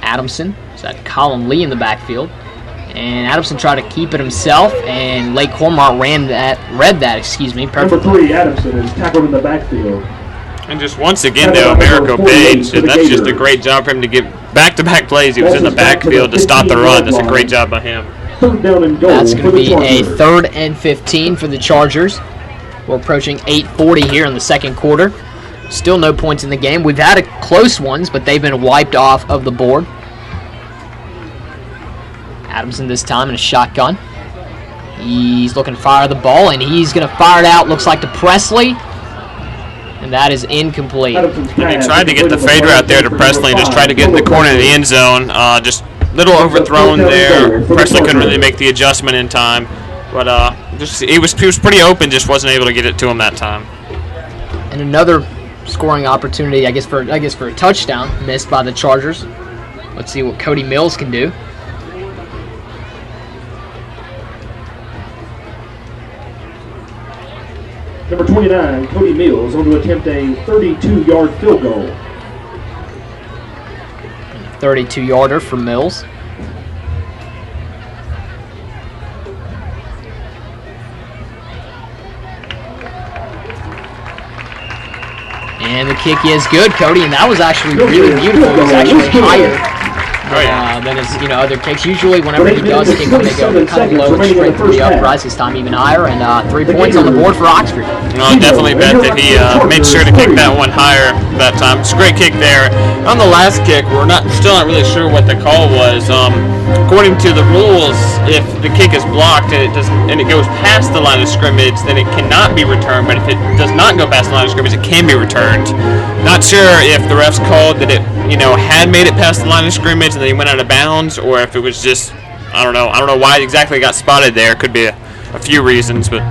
Adamson, so that Colin Lee in the backfield. And Adamson tried to keep it himself, and Lake Cormorant read that perfectly. Number 3, Adamson is tackled in the backfield. And just once again, though, Americo Page, that's just a great job for him to get back-to-back plays. He was in the backfield to stop the run. That's a great job by him. That's going to be a 3rd and 15 for the Chargers. We're approaching 8:40 here in the 2nd quarter. Still no points in the game. We've had close ones, but they've been wiped off of the board. Adamson this time in a shotgun. He's looking to fire the ball, and he's going to fire it out, looks like to Presley. And that is incomplete. And he tried to get the fader out there to Presley, just tried to get in the corner of the end zone. Just little overthrown there. Presley couldn't really make the adjustment in time. But he was pretty open, just wasn't able to get it to him that time. And another scoring opportunity, I guess for a touchdown, missed by the Chargers. Let's see what Cody Mills can do. Number 29, Cody Mills, on to attempt a 32-yard field goal. 32-yarder for Mills. And the kick is good, Cody, and that was actually really beautiful. It was actually higher than his other kicks. Usually, whenever he does kick them, they go kind of low and straight through the uprights. This time, even higher, and 3 points on the board for Oxford. Well, definitely bet that he made sure to kick that one higher that time. It's a great kick there. On the last kick, we're still not really sure what the call was. According to the rules, if the kick is blocked and it goes past the line of scrimmage, then it cannot be returned. But if it does not go past the line of scrimmage, it can be returned. Not sure if the refs called that it had made it past the line of scrimmage and then he went out of bounds, or if it was just I don't know why exactly it got spotted there. Could be a few reasons, but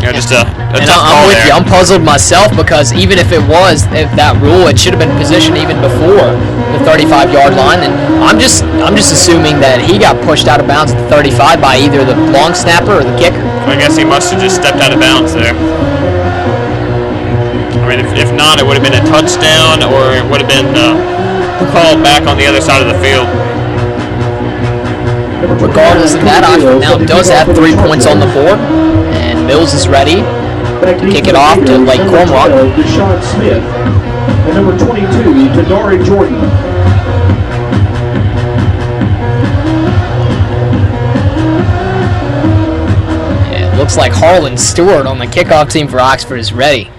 just a tough call I'm with there. you. I'm puzzled myself because even if that rule, it should have been positioned even before the 35-yard line, and I'm just assuming that he got pushed out of bounds at the 35 by either the long snapper or the kicker. I guess he must have just stepped out of bounds there. I mean, if not, it would have been a touchdown, or it would have been called back on the other side of the field. Regardless of that, Oxford now does have 3 points on the board, and Mills is ready to kick it off to Lake Cormorant. Deshaun Smith, and number 22, Tadari Jordan. It looks like Harlan Stewart on the kickoff team for Oxford is ready.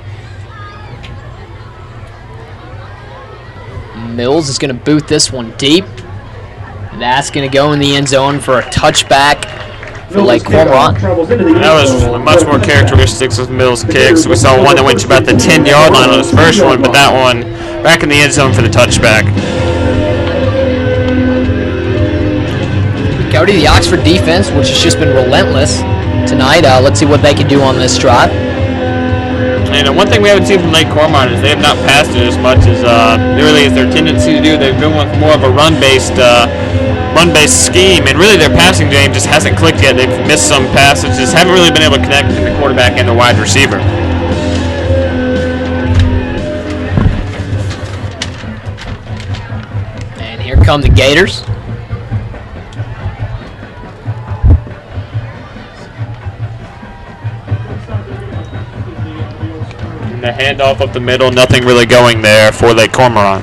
Mills is going to boot this one deep. That's going to go in the end zone for a touchback for Lake Cormorant. That was much more characteristics of Mills' kicks. We saw one that went to about the 10-yard line on his first one, but that one back in the end zone for the touchback. Cody, the Oxford defense, which has just been relentless tonight. Let's see what they can do on this drive. And one thing we haven't seen from Lake Cormorant is they have not passed it as much as really is their tendency to do. They've been with more of a run-based scheme, and really their passing game just hasn't clicked yet. They've missed some passes, just haven't really been able to connect between the quarterback and the wide receiver. And here come the Gators. The handoff up the middle, nothing really going there for Lake Cormorant.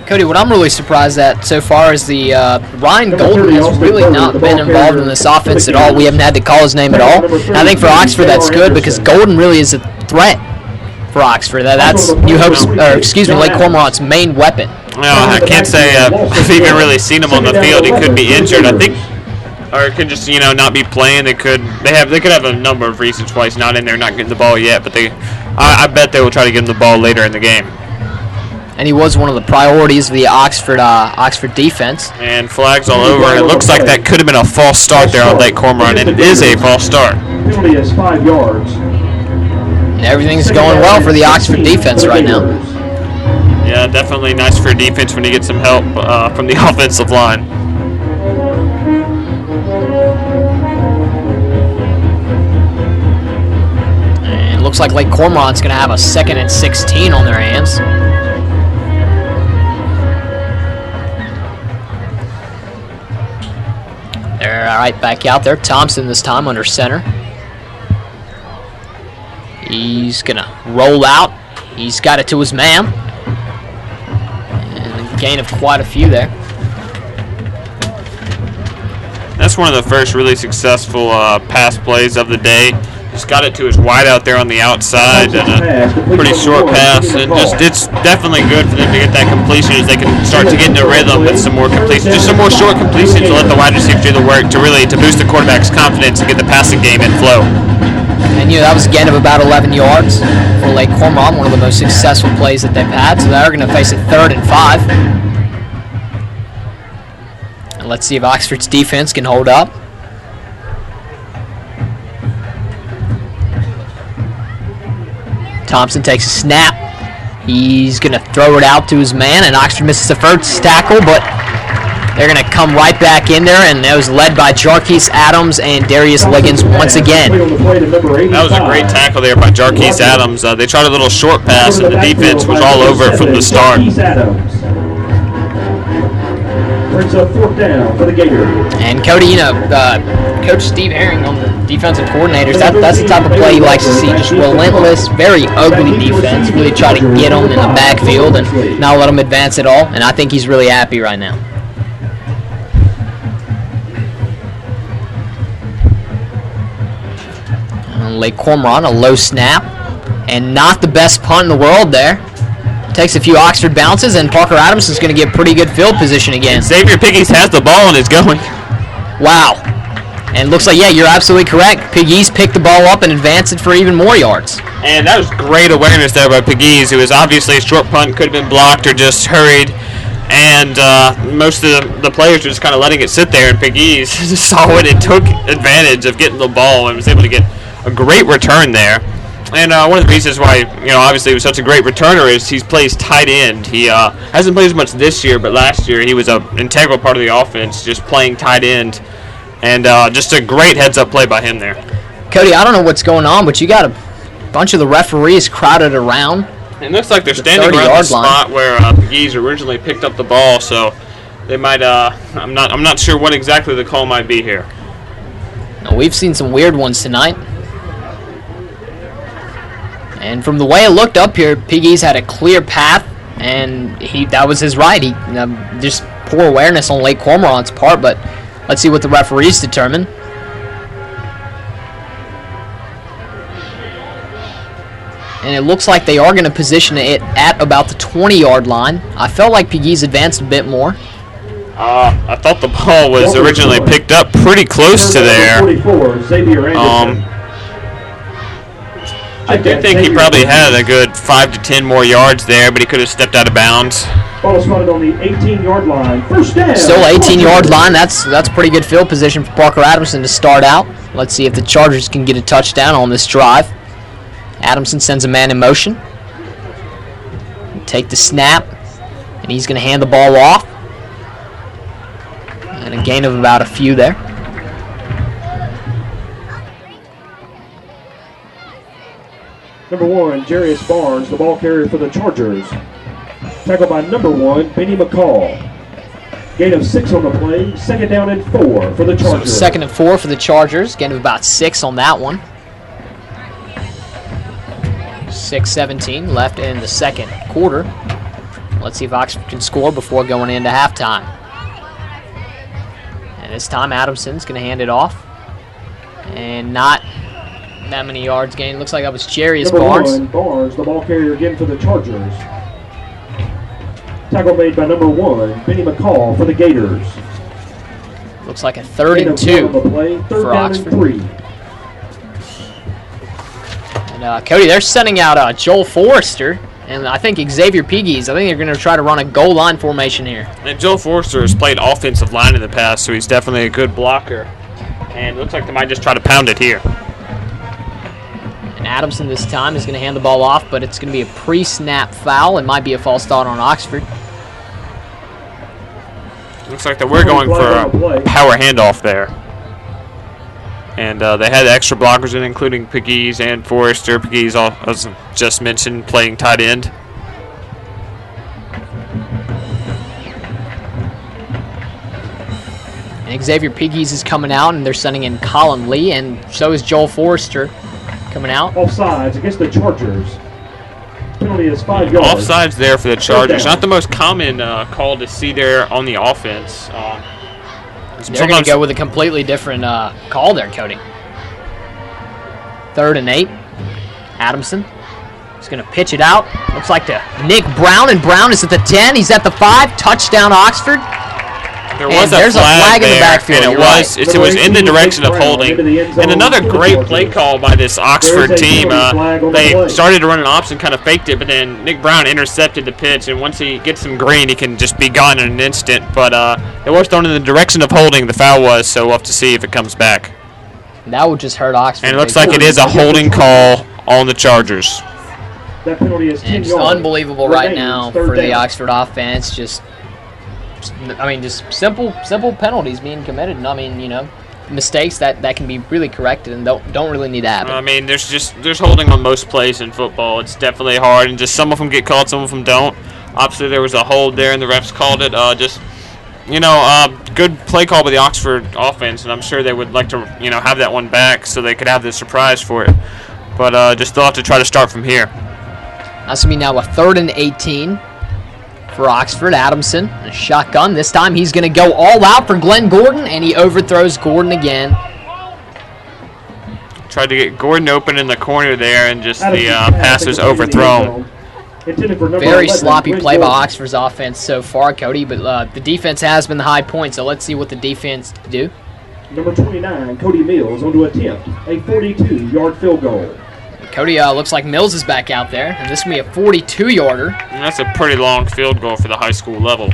Cody, what I'm really surprised at so far is the Ryan Golden has really not been involved in this offense at all. We haven't had to call his name at all. And I think for Oxford that's good because Golden really is a threat for Oxford. That's Lake Cormorant's main weapon. No, I can't say I've even really seen him on the field. He could be injured, I think, or it could just not be playing. They could have a number of reasons why he's not in there, not getting the ball yet. But I bet they will try to get him the ball later in the game. And he was one of the priorities of the Oxford defense. And flags all over. And it looks like that could have been a false start there on Lake Cormorant, and it is a false start. Penalty is 5 yards. And everything's going well for the Oxford defense right now. Yeah, definitely nice for defense when you get some help from the offensive line. And it looks like Lake Cormorant's going to have a 2nd and 16 on their hands. They're all right back out there. Thompson this time under center. He's going to roll out. He's got it to his man. And a gain of quite a few there. That's one of the first really successful pass plays of the day. Just got it to his wide out there on the outside, and a pretty short pass, and just it's definitely good for them to get that completion as they can start to get into rhythm with some more completions, just some more short completions to let the wide receiver do the work to boost the quarterback's confidence and get the passing game in flow. And that was a gain of about 11 yards for Lake Cormorant, one of the most successful plays that they've had. So they're going to face a 3rd and 5. And let's see if Oxford's defense can hold up. Thompson takes a snap. He's going to throw it out to his man, and Oxford misses the first tackle, but they're going to come right back in there, and that was led by Jarquise Adams and Darius Liggins once again. That was a great tackle there by Jarquise Adams. They tried a little short pass, and the defense was all over it from the start. Brings up 4th down for the Gators. And Cody, Coach Steve Herring on the defensive coordinators, that's the type of play he likes to see. Just relentless, very ugly defense. Really try to get them in the backfield and not let them advance at all. And I think he's really happy right now. Lake Cormorant, a low snap, and not the best punt in the world there. Takes a few Oxford bounces, and Parker Adams is going to get pretty good field position again. Xavier Piggies has the ball and is going. Wow. And looks like, you're absolutely correct. Piggies picked the ball up and advanced it for even more yards. And that was great awareness there by Piggies. It was obviously a short punt, could have been blocked or just hurried. And most of the players were just kind of letting it sit there, and Piggies saw it and took advantage of getting the ball and was able to get a great return there. And one of the reasons why, obviously he was such a great returner is he plays tight end. He hasn't played as much this year, but last year he was an integral part of the offense, just playing tight end. And just a great heads-up play by him there. Cody, I don't know what's going on, but you got a bunch of the referees crowded around. It looks like they're standing around the spot where Piggies originally picked up the ball, so they might. I'm not sure what exactly the call might be here. Now, we've seen some weird ones tonight. And from the way it looked up here, Piggies had a clear path, and that was his right. He just poor awareness on Lake Cormorant's part, but let's see what the referees determine. And it looks like they are going to position it at about the 20-yard line. I felt like Piggies advanced a bit more. I thought the ball was originally picked up pretty close to there. I do think he probably had a good 5 to 10 more yards there, but he could have stepped out of bounds. Ball is spotted on the 18-yard line. First down. Still 18-yard line. That's pretty good field position for Parker Adamson to start out. Let's see if the Chargers can get a touchdown on this drive. Adamson sends a man in motion. Take the snap, and he's going to hand the ball off. And a gain of about a few there. Number 1, Jarius Barnes, the ball carrier for the Chargers. Tackled by number 1, Benny McCall. Gain of 6 on the play. 2nd down and 4 for the Chargers. So 2nd and 4 for the Chargers. Gain of about 6 on that one. 6:17 left in the second quarter. Let's see if Oxford can score before going into halftime. And this time Adamson's going to hand it off. And not that many yards gained. Looks like that was Jarius Barnes. Number 1, Barnes, the ball carrier again for the Chargers. Tackle made by number 1, Benny McCall for the Gators. Looks like a 3rd and 2 for Oxford. 3. And Cody, they're sending out Joel Forrester, and I think Xavier Piggies. I think they're going to try to run a goal line formation here. And Joel Forrester has played offensive line in the past, so he's definitely a good blocker. And it looks like they might just try to pound it here. And Adamson this time is going to hand the ball off, but it's going to be a pre-snap foul. It might be a false start on Oxford. Looks like that we're going for a power handoff there. And they had extra blockers in, including Piggies and Forrester. Piggies, as just mentioned, playing tight end. And Xavier Piggies is coming out, and they're sending in Colin Lee, and so is Joel Forrester coming out. Offsides against the Chargers. Penalty is 5 yards. Offsides there for the Chargers. Not the most common call to see there on the offense. They're going to go with a completely different call there, Cody. 3rd and 8. Adamson is going to pitch it out. Looks like to Nick Brown, and Brown is at the 10. He's at the 5. Touchdown, Oxford. There's a flag in the backfield. And it was in the direction of holding. And another great play call by this Oxford team. They started to run an option, kind of faked it, but then Nick Brown intercepted the pitch, and once he gets some green, he can just be gone in an instant. But it was thrown in the direction of holding, the foul was, so we'll have to see if it comes back. That would just hurt Oxford. And it looks like it is a holding call on the Chargers. That penalty is 10 And just yards. unbelievable right now for the Oxford offense. Just simple penalties being committed. And I mean, you know, mistakes that can be really corrected and don't really need to happen. I mean, there's holding on most plays in football. It's definitely hard, and just some of them get called, some of them don't. Obviously, there was a hold there, and the refs called it. Good play call by the Oxford offense, and I'm sure they would like to, have that one back so they could have the surprise for it. But just they'll have to try to start from here. That's going to be now a 3rd and 18 for Oxford. Adamson, a shotgun. This time he's going to go all out for Glenn Gordon, and he overthrows Gordon again. Tried to get Gordon open in the corner there, and just the pass was overthrown. Very sloppy play by Oxford's offense so far, Cody, but the defense has been the high point, so let's see what the defense do. Number 29, Cody Mills, on to attempt a 42-yard field goal. Cody, looks like Mills is back out there, and this is going to be a 42-yarder. And that's a pretty long field goal for the high school level.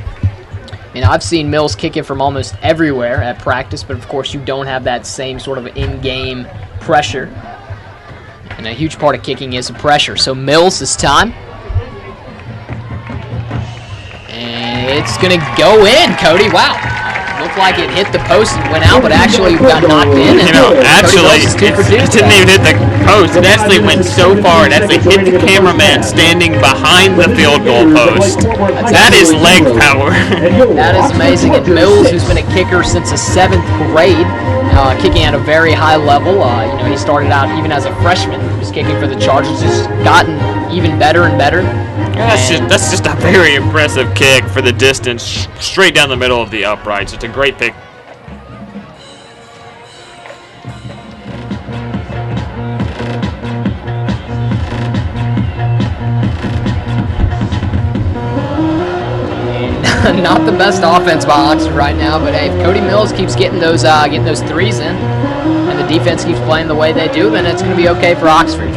I've seen Mills kick it from almost everywhere at practice, but of course you don't have that same sort of in-game pressure. And a huge part of kicking is the pressure. So Mills this time. And it's going to go in, Cody. Wow. Looked like it hit the post and went out, but actually got knocked in. And it didn't even hit the post. It actually went so far, it actually hit the cameraman standing behind the field goal post. That is leg power. That is amazing. And Mills, who's been a kicker since the 7th grade, kicking at a very high level. He started out even as a freshman. He was kicking for the Chargers. Just gotten even better and better. That's just a very impressive kick for the distance, straight down the middle of the uprights. It's a great pick. Not the best offense by Oxford right now, but hey, if Cody Mills keeps getting those threes in, and the defense keeps playing the way they do, then it's going to be okay for Oxford.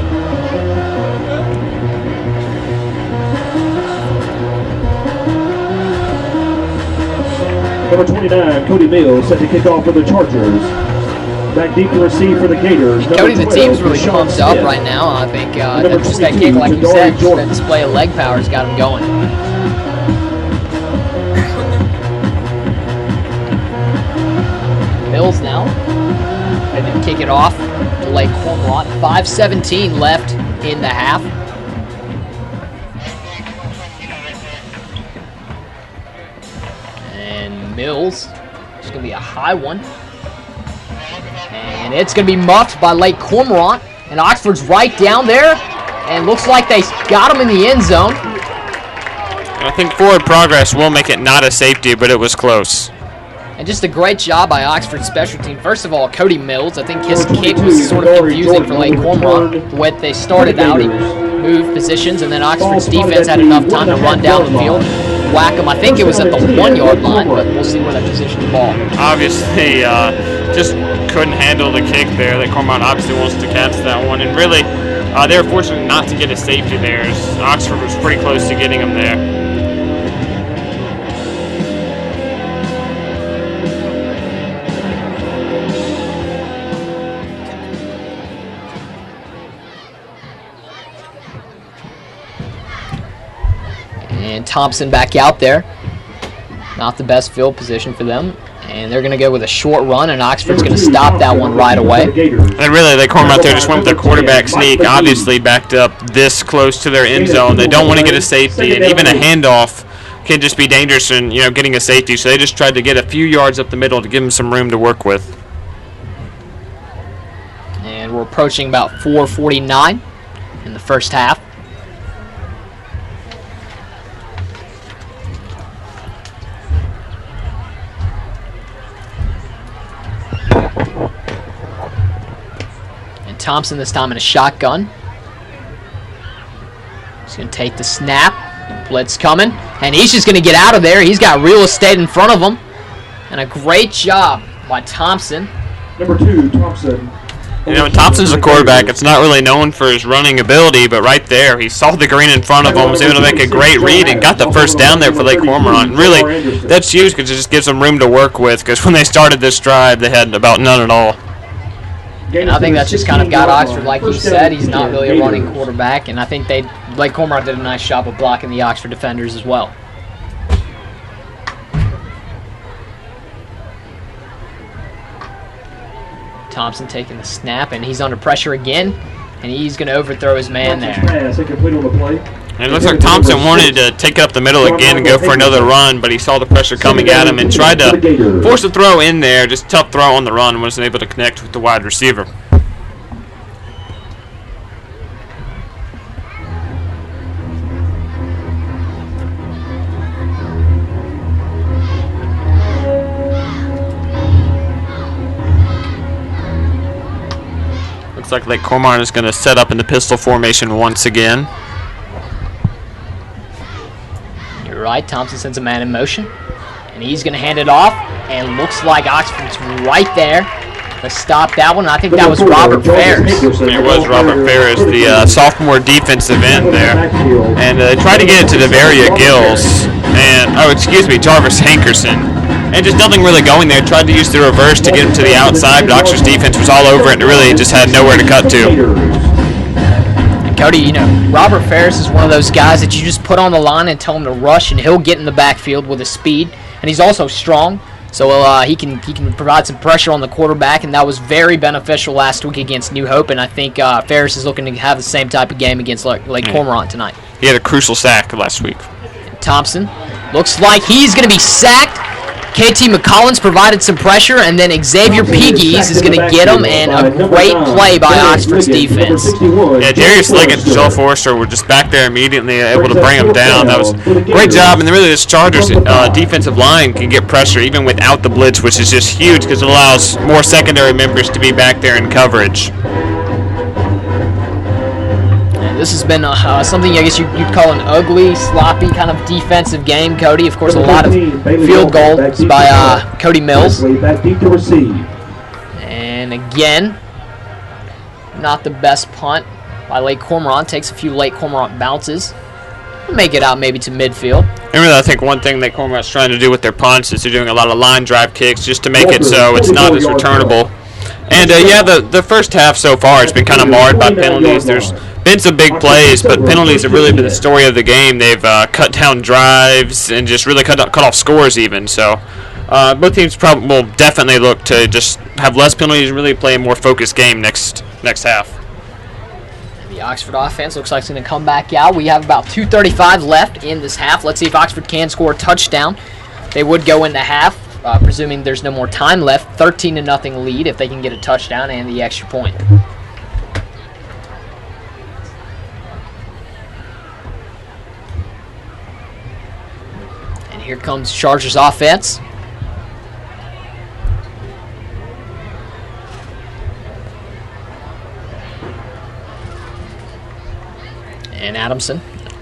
Number 29, Cody Mills, set to kick off for the Chargers. Back deep to receive for the Gators. Cody, the team's really pumped up right now. I think just that kick, like you said, just that display of leg power has got him going. Mills now. Ready to kick it off to Lake Cormorant. 5:17 left in the half. And Mills, it's going to be a high one. And it's going to be muffed by Lake Cormorant. And Oxford's right down there. And looks like they got him in the end zone. I think forward progress will make it not a safety, but it was close. And just a great job by Oxford's special team. First of all, Cody Mills. I think his kick was sort of confusing for Lake Cormorant. The way they started out, he moved positions, and then Oxford's defense had enough time to run down the field, whack him. I think it was at the 1-yard line, but we'll see where they position the ball. Obviously, just couldn't handle the kick there. Lake Cormorant obviously wants to catch that one, and really, they were fortunate not to get a safety there. Oxford was pretty close to getting him there. And Thompson back out there. Not the best field position for them. And they're going to go with a short run, and Oxford's going to stop that one right away. And really, they Cormorant there just went with their quarterback sneak, obviously backed up this close to their end zone. They don't want to get a safety, and even a handoff can just be dangerous in getting a safety. So they just tried to get a few yards up the middle to give them some room to work with. And we're approaching about 4:49 in the first half. Thompson this time in a shotgun. He's going to take the snap. Blitz coming. And he's just going to get out of there. He's got real estate in front of him. And a great job by Thompson. Number 2, Thompson. You know, Thompson's a quarterback. It's not really known for his running ability, but right there, he saw the green in front of him, was able to make a great read, and got the first down there for Lake Cormorant. And really, that's huge because it just gives them room to work with, because when they started this drive, they had about none at all. And I think that's just kind of got Oxford, like he said. He's not really a running quarterback, and I think Lake Cormorant did a nice job of blocking the Oxford defenders as well. Thompson taking the snap, and he's under pressure again, and he's going to overthrow his man there. And it looks like Thompson wanted to take it up the middle again and go for another run, but he saw the pressure coming at him and tried to force a throw in there, just tough throw on the run, and wasn't able to connect with the wide receiver. Looks like Lake Cormorant is going to set up in the pistol formation once again. You're right. Thompson sends a man in motion, and he's going to hand it off, and looks like Oxford's right there to stop that one. I think that was Robert Ferris. It was Robert Ferris, the sophomore defensive end there. And they tried to get it to Devaria Gills, and, Jarvis Hankerson. And just nothing really going there. Tried to use the reverse to get him to the outside, but Oxford's defense was all over it and really just had nowhere to cut to. And Cody, you know, Robert Ferris is one of those guys that you just put on the line and tell him to rush, and he'll get in the backfield with his speed. And he's also strong, so he can provide some pressure on the quarterback, and that was very beneficial last week against New Hope. And I think Ferris is looking to have the same type of game against Lake Cormorant tonight. He had a crucial sack last week. And Thompson looks like he's going to be sacked. KT McCollins provided some pressure, and then Xavier Pegues is going to get him, and a great play by Oxford's defense. Yeah, Darius Liggett and Joel Forrester were just back there immediately able to bring him down. That was a great job, and really this Chargers defensive line can get pressure even without the blitz, which is just huge because it allows more secondary members to be back there in coverage. This has been something I guess you'd call an ugly, sloppy kind of defensive game, Cody. Of course, a lot of field goals by Cody Mills. And again, not the best punt by Lake Cormorant. Takes a few Lake Cormorant bounces. Make it out maybe to midfield. And really, I think one thing Lake Cormorant's trying to do with their punts is they're doing a lot of line drive kicks just to make it so it's not as returnable. And the first half so far has been kind of marred by penalties. There's been some big plays, but penalties have really been the story of the game. They've cut down drives and just really cut off scores even. So both teams probably will definitely look to just have less penalties and really play a more focused game next half. The Oxford offense looks like it's going to come back out. We have about 2:35 left in this half. Let's see if Oxford can score a touchdown. They would go into half, presuming there's no more time left. 13-0 lead if they can get a touchdown and the extra point. Here comes Chargers offense. And Adamson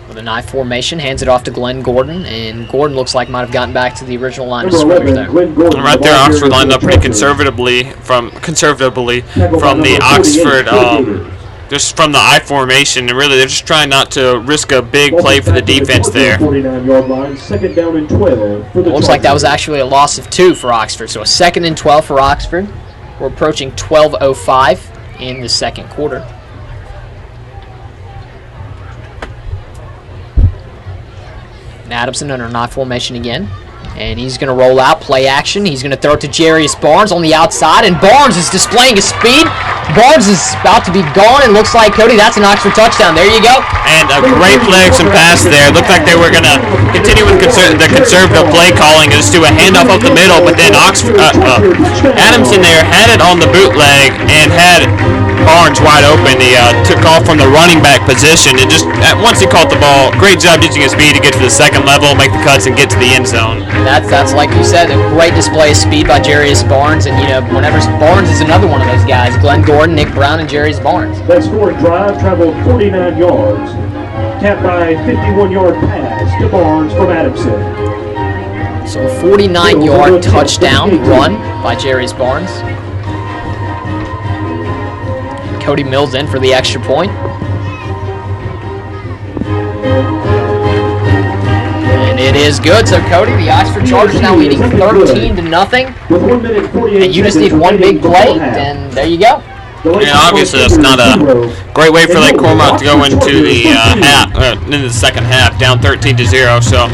with a knife formation hands it off to Glenn Gordon, and Gordon looks like might have gotten back to the original line of scrimmage there. And right there, Oxford lined up pretty conservatively from the Oxford. Just from the I formation, and really they're just trying not to risk a big play for the defense there. Looks like that was actually a loss of 2 for Oxford, so a 2nd and 12 for Oxford. We're approaching 12:05 in the second quarter. And Adamson under knife formation again. And he's going to roll out, play action. He's going to throw it to Jarius Barnes on the outside, and Barnes is displaying his speed. Barnes is about to be gone, and looks like, Cody, that's an Oxford touchdown. There you go. And a great play action pass there. Looked like they were going to continue with the conservative play calling and just do a handoff up the middle, but then Adamson there had it on the bootleg and had Barnes wide open. He took off from the running back position, and just once he caught the ball, great job using his speed to get to the second level, make the cuts, and get to the end zone. That's like you said, a great display of speed by Jarius Barnes, and whenever Barnes is another one of those guys, Glenn Gordon, Nick Brown, and Jarius Barnes. That scoring drive traveled 49 yards, capped by a 51-yard pass to Barnes from Adamson. So a 49-yard touchdown run by Jarius Barnes. Cody Mills in for the extra point. And it is good. So Cody, the Oxford Chargers now leading 13-0. And you just need one big play, and there you go. And obviously that's not a great way for Lake Cormorant to go into the second half, down 13-0. So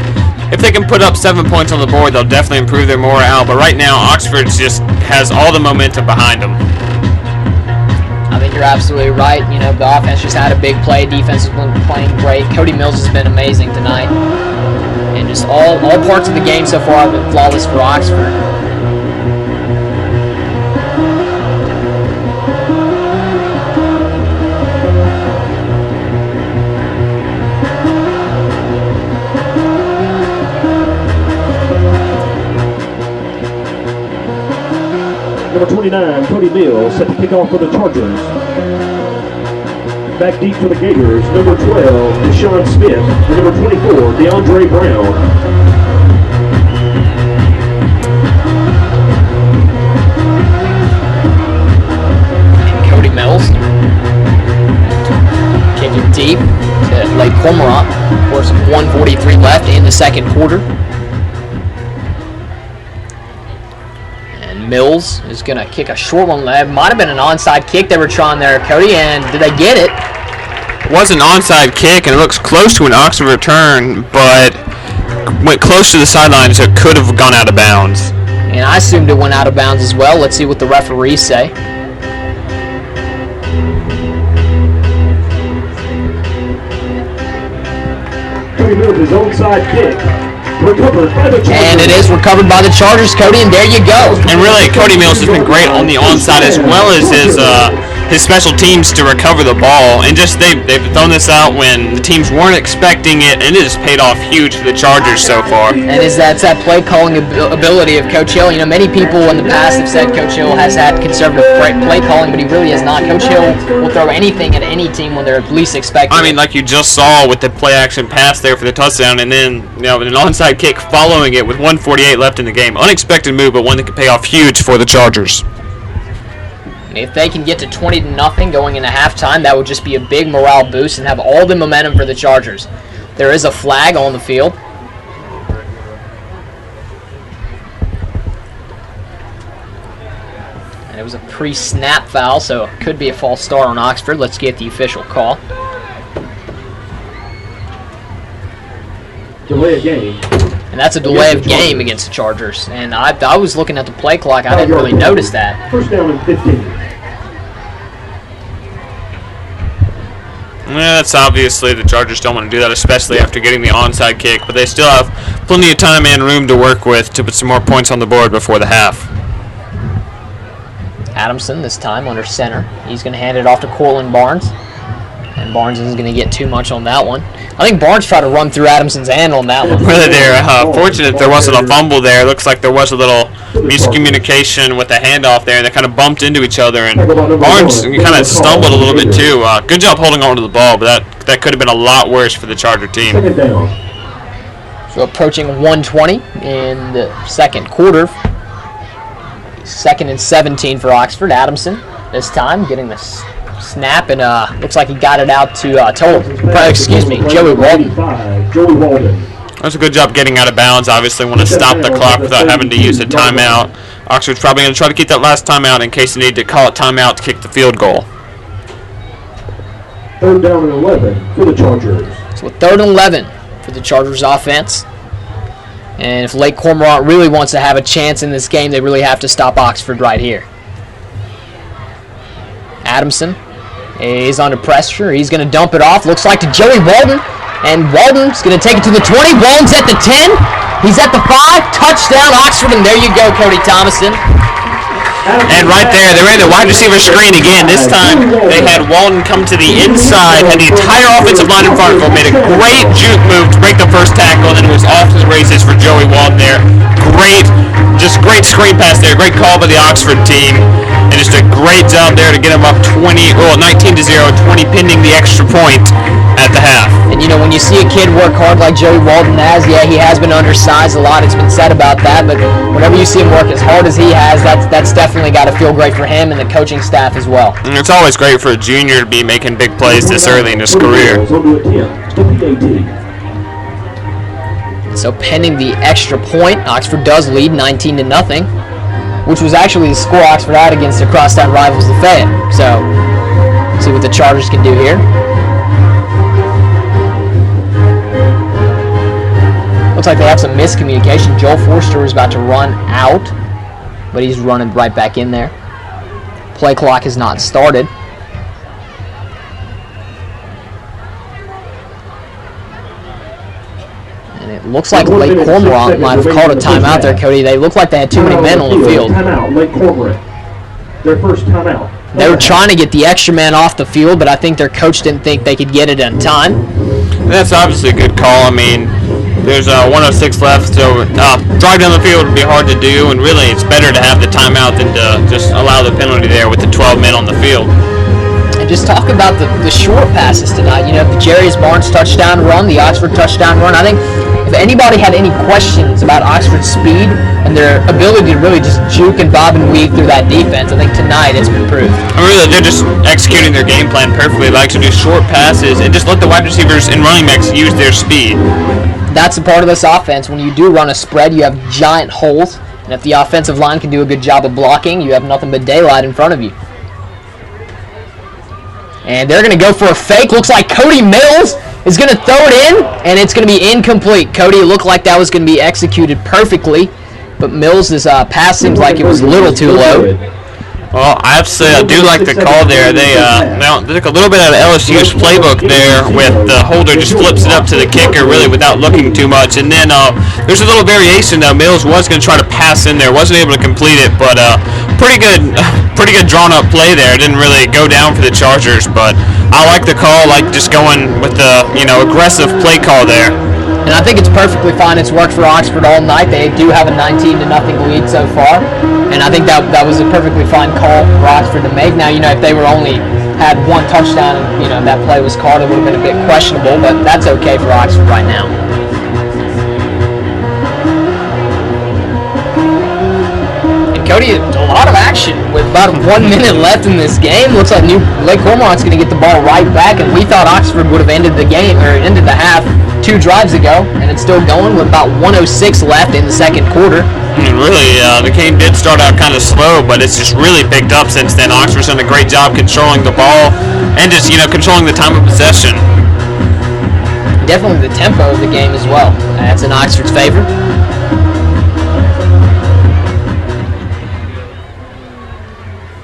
if they can put up 7 points on the board, they'll definitely improve their morale. But right now, Oxford just has all the momentum behind them. I think you're absolutely right. The offense just had a big play. Defense has been playing great. Cody Mills has been amazing tonight. And just all parts of the game so far have been flawless for Oxford. Number 29, Cody Mills, set to kick off for the Chargers. Back deep for the Gators, number 12, Deshaun Smith, and number 24, DeAndre Brown. And Cody Mills kicking deep to Lake Cormorant. Of course, 1:43 left in the second quarter. Mills is going to kick a short one. That might have been an onside kick they were trying there, Cody, and did they get it? It was an onside kick, and it looks close to an Oxford return, but went close to the sideline, so it could have gone out of bounds. And I assumed it went out of bounds as well. Let's see what the referees say. Cody Mills, his onside kick. Recovered by the Chargers. And it is recovered by the Chargers, Cody, and there you go. And really, Cody Mills has been great on the onside as well as his special teams to recover the ball. And just they've thrown this out when the teams weren't expecting it, and it has paid off huge for the Chargers so far. And that's that play calling ability of Coach Hill. Many people in the past have said Coach Hill has had conservative play calling, but he really has not. Coach Hill will throw anything at any team when they're least expecting it. Like you just saw with the play action pass there for the touchdown, and then an onside kick following it with 1:48 left in the game. Unexpected move, but one that could pay off huge for the Chargers. And if they can get to 20-0 going into halftime, that would just be a big morale boost and have all the momentum for the Chargers. There is a flag on the field. And it was a pre-snap foul, so it could be a false start on Oxford. Let's get the official call. Delay of game. And that's a delay of game against the Chargers. And I was looking at the play clock. I didn't really notice that. First down and 15. That's obviously the Chargers don't want to do that, especially after getting the onside kick. But they still have plenty of time and room to work with to put some more points on the board before the half. Adamson this time under center. He's going to hand it off to Cortland Barnes. And Barnes isn't going to get too much on that one. I think Barnes tried to run through Adamson's hand on that one. Really, they're fortunate there wasn't a fumble there. It looks like there was a little miscommunication with the handoff there, and they kind of bumped into each other. And Barnes kind of stumbled a little bit too. Good job holding on to the ball, but that could have been a lot worse for the Charger team. So approaching 1:20 in the second quarter. 2nd and 17 for Oxford. Adamson this time getting this snap, and looks like he got it out to Joey Walden. That's a good job getting out of bounds. Obviously want to stop the clock without having to use a timeout. Oxford's probably going to try to keep that last timeout in case they need to call a timeout to kick the field goal. 3rd down and 11 for the Chargers. So 3rd and 11 for the Chargers offense. And if Lake Cormorant really wants to have a chance in this game, they really have to stop Oxford right here. Adamson is under pressure. He's going to dump it off. Looks like to Joey Walden. And Walden's going to take it to the 20. Walden's at the 10. He's at the 5. Touchdown, Oxford. And there you go, Cody Thomason. And right there, they ran the wide receiver screen again. This time, they had Walton come to the inside, had the entire offensive line in front of him, made a great juke move to break the first tackle, and then it was off to the races for Joey Walton there. Great screen pass there. Great call by the Oxford team. And just a great job there to get them up 19-0, 20 pending the extra point at the half. And you know, when you see a kid work hard like Joey Walton has, yeah, he has been undersized a lot. It's been said about that, but whenever you see him work as hard as he has, that's definitely got to feel great for him and the coaching staff as well. And it's always great for a junior to be making big plays this early in his career. So pending the extra point, Oxford does lead 19-0, which was actually the score Oxford had against their crosstown rivals, the Fayette. So, see what the Chargers can do here. Looks like they have some miscommunication. Joel Forster is about to run out, but he's running right back in there. Play clock has not started. And it looks like Lake Cormorant might have called a timeout there, Cody. They look like they had too many men on the field. Timeout, Lake Cormorant. Their first timeout. They were trying to get the extra man off the field, but I think their coach didn't think they could get it in time. That's obviously a good call. I mean, there's 1:06 left, so drive down the field would be hard to do, and really it's better to have the timeout than to just allow the penalty there with the 12 men on the field. And just talk about the short passes tonight. You know, the Jarius Barnes touchdown run, the Oxford touchdown run. I think if anybody had any questions about Oxford's speed and their ability to really just juke and bob and weave through that defense, I think tonight it's been proved. I mean, really, they're just executing their game plan perfectly. They like to do short passes and just let the wide receivers and running backs use their speed. That's a part of this offense. When you do run a spread, you have giant holes, and if the offensive line can do a good job of blocking, you have nothing but daylight in front of you. And they're going to go for a fake. Looks like Cody Mills is going to throw it in, and it's going to be incomplete. Cody, it looked like that was going to be executed perfectly, but Mills' pass seems like it was a little too low. Well, I have to say I do like the call there. They took a little bit out of LSU's playbook there with the holder just flips it up to the kicker really without looking too much. And then there's a little variation though. Mills was going to try to pass in there, wasn't able to complete it, but pretty good drawn up play there. It didn't really go down for the Chargers, but I like the call, like just going with the aggressive play call there. And I think it's perfectly fine. It's worked for Oxford all night. They do have a 19-0 lead so far. And I think that was a perfectly fine call for Oxford to make. Now, if they were only had one touchdown and, that play was called, it would have been a bit questionable, but that's okay for Oxford right now. And Cody, a lot of action with about 1 minute left in this game. Looks like Lake Cormorant's going to get the ball right back, and we thought Oxford would have ended the game, or ended the half 2 drives ago, and it's still going with about 1:06 left in the second quarter. And really, the game did start out kind of slow, but it's just really picked up since then. Oxford's done a great job controlling the ball and just, controlling the time of possession. Definitely the tempo of the game as well. That's in Oxford's favor.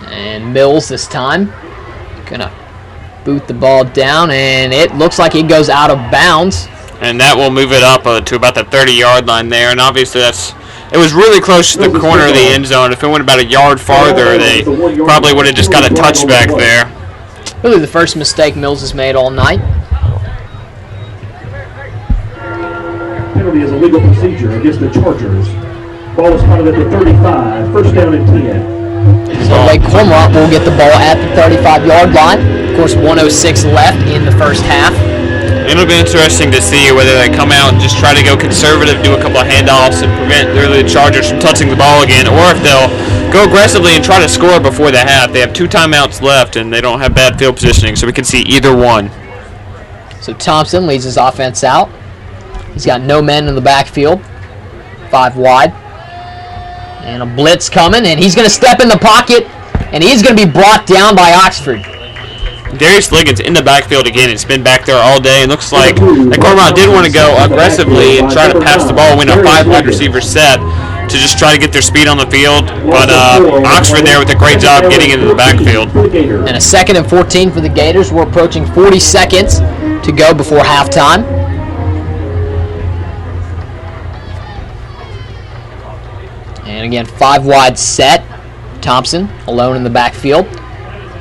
And Mills this time. Gonna boot the ball down, and it looks like it goes out of bounds. And that will move it up to about the 30-yard line there. And obviously it was really close to the corner of the end zone. If it went about a yard farther, they probably would have just got a touchback there. Really the first mistake Mills has made all night. Penalty is a legal procedure against the Chargers. Ball was spotted at the 35, first down and 10. So Lake Cormorant will get the ball at the 35-yard line. Of course, 1:06 left in the first half. It'll be interesting to see whether they come out and just try to go conservative, do a couple of handoffs, and prevent the Chargers from touching the ball again, or if they'll go aggressively and try to score before the half. They have 2 timeouts left, and they don't have bad field positioning, so we can see either one. So Thompson leads his offense out. He's got no men in the backfield, 5 wide. And a blitz coming, and he's going to step in the pocket, and he's going to be brought down by Oxford. Darius Liggins in the backfield again. It's been back there all day. It looks like Cormorant did want to go aggressively and try to pass the ball, win a 5 wide receiver set to just try to get their speed on the field. But Oxford there with a great job getting into the backfield. And a 2nd and 14 for the Gators. We're approaching 40 seconds to go before halftime. And again, 5 wide set. Thompson alone in the backfield.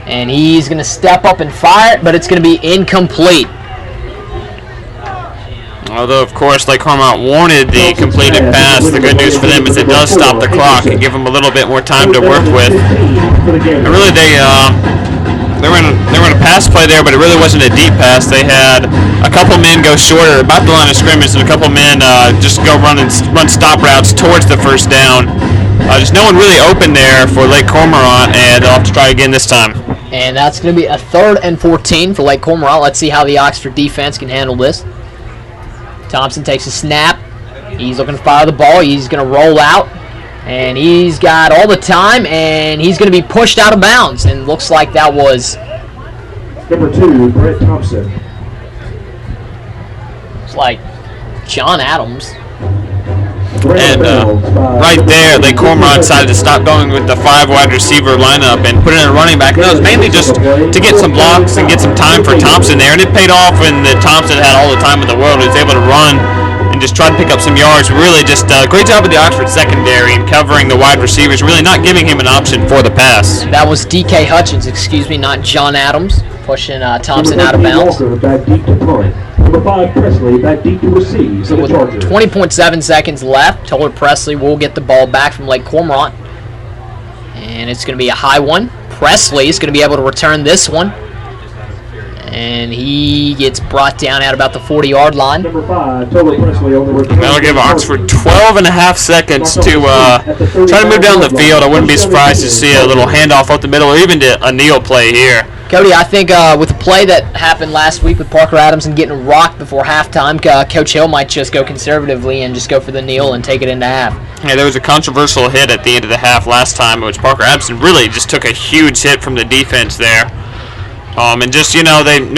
And he's going to step up and fire it, but it's going to be incomplete. Although, of course, like Cormorant wanted the completed pass, the good news for them is it does stop the clock and give them a little bit more time to work with. And really, they were in a pass play there, but it really wasn't a deep pass. They had a couple men go shorter about the line of scrimmage, and a couple men just go run stop routes towards the first down. Just no one really open there for Lake Cormorant, and they'll have to try again this time. And that's going to be a 3rd and 14 for Lake Cormorant. Let's see how the Oxford defense can handle this. Thompson takes a snap. He's looking to fire the ball. He's going to roll out. And he's got all the time, and he's going to be pushed out of bounds. And looks like that was number 2, Brett Thompson. It's like John Adams. And right there, Lake Cormorant decided to stop going with the 5 wide receiver lineup and put in a running back. And that was mainly just to get some blocks and get some time for Thompson there. And it paid off when Thompson had all the time in the world. He was able to run and just try to pick up some yards. Really just a great job of the Oxford secondary and covering the wide receivers, really not giving him an option for the pass. That was D.K. Hutchins, not John Adams, pushing Thompson out of bounds. Walker back deep to punt. Number 5, Presley, back deep to receive. So with 20.7 seconds left, Toller Presley will get the ball back from Lake Cormorant. And it's going to be a high one. Presley is going to be able to return this one. And he gets brought down at about the 40-yard line. Number 5, Toller Presley on the return. That'll give Oxford 12 and a half seconds to try to move down the field. I wouldn't be surprised to see a little handoff up the middle or even a kneel play here. Cody, I think with the play that happened last week with Parker Adams and getting rocked before halftime, Coach Hill might just go conservatively and just go for the kneel and take it into half. Yeah, there was a controversial hit at the end of the half last time, which Parker Adamson really just took a huge hit from the defense there. And just, they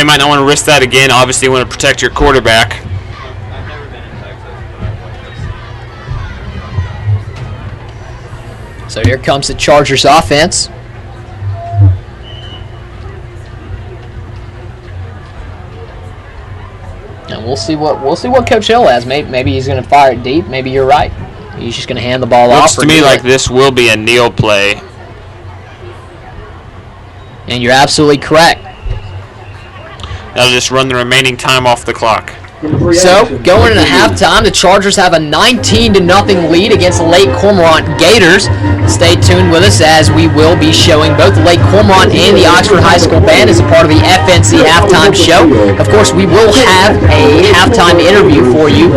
might not want to risk that again. Obviously, you want to protect your quarterback. So here comes the Chargers offense. And we'll see what Coach Hill has. Maybe he's going to fire it deep. Maybe you're right. He's just going to hand the ball off. Looks to me like this will be a kneel play. And you're absolutely correct. That'll just run the remaining time off the clock. So, going into halftime, the Chargers have a 19-0 lead against the Lake Cormorant Gators. Stay tuned with us as we will be showing both Lake Cormorant and the Oxford High School Band as a part of the FNC halftime show. Of course, we will have a halftime interview for you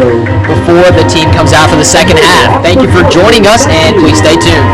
before the team comes out for the second half. Thank you for joining us, and please stay tuned.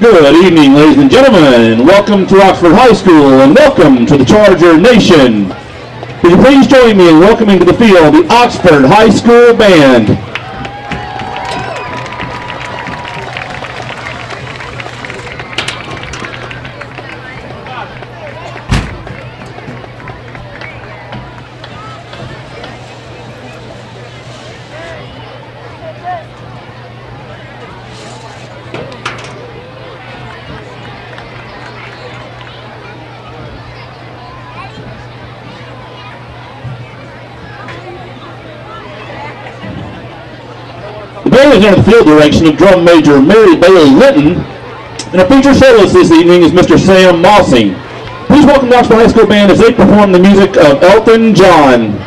Good evening, ladies and gentlemen. Welcome to Oxford High School and welcome to the Charger Nation. Would you please join me in welcoming to the field the Oxford High School Band. The band is under the field direction of drum major Mary Bailey Linton, and our feature soloist this evening is Mr. Sam Mossing. Please welcome the Oxford High School Band as they perform the music of Elton John.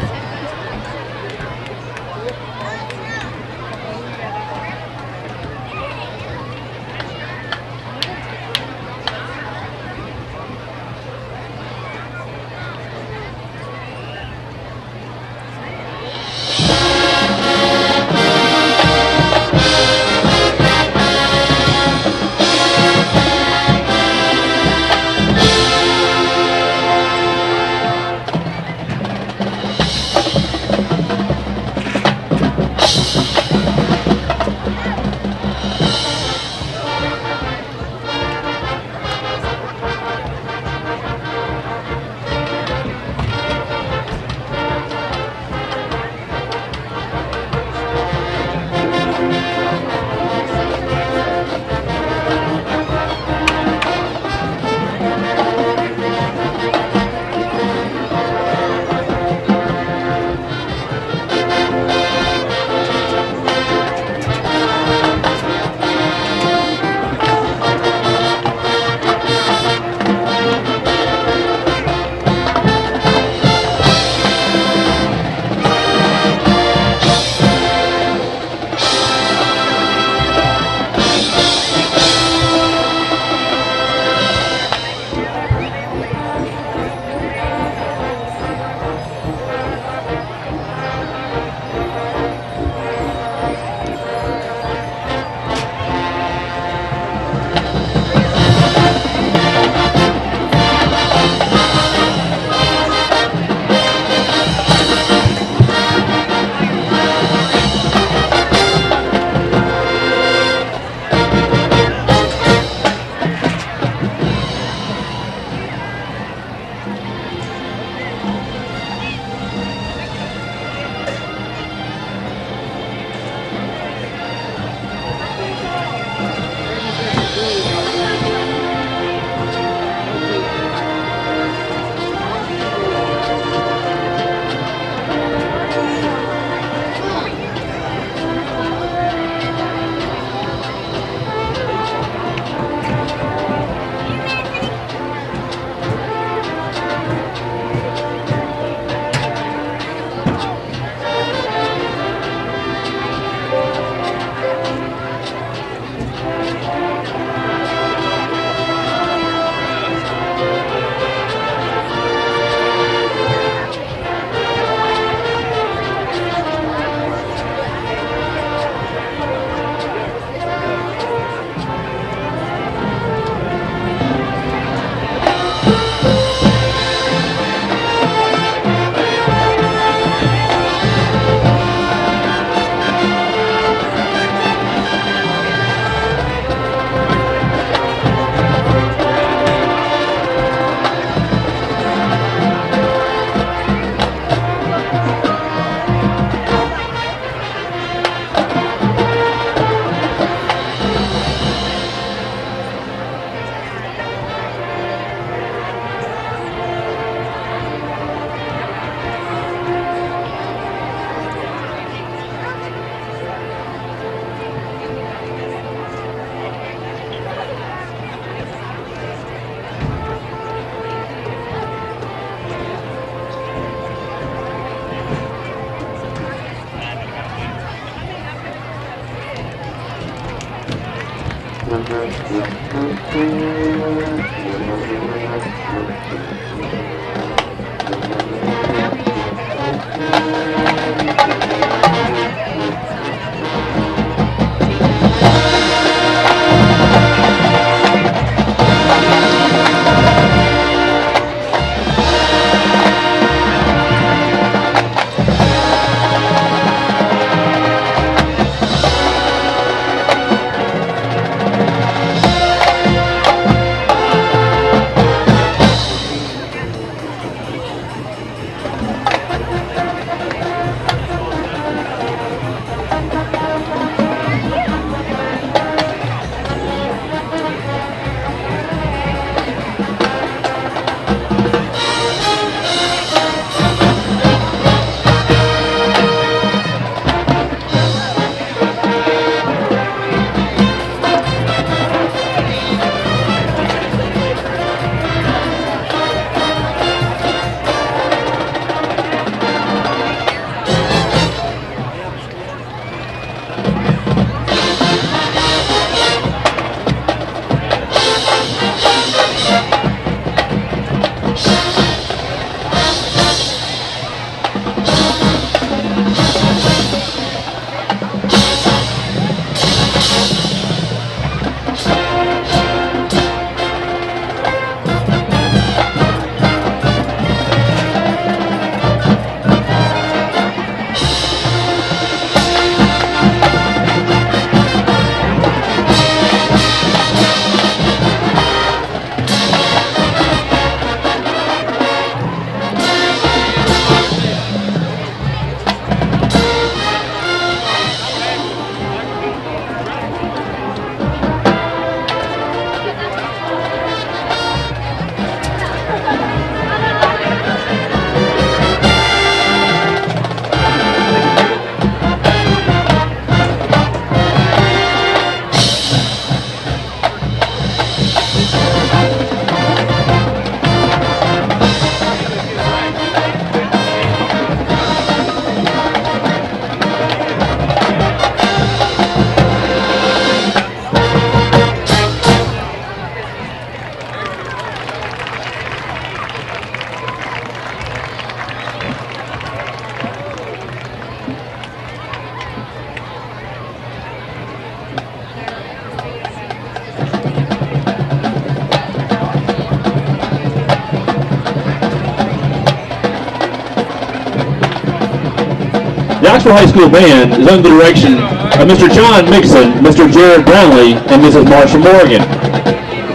The Oxford High School Band is under the direction of Mr. John Mixon, Mr. Jared Brownlee, and Mrs. Marsha Morgan.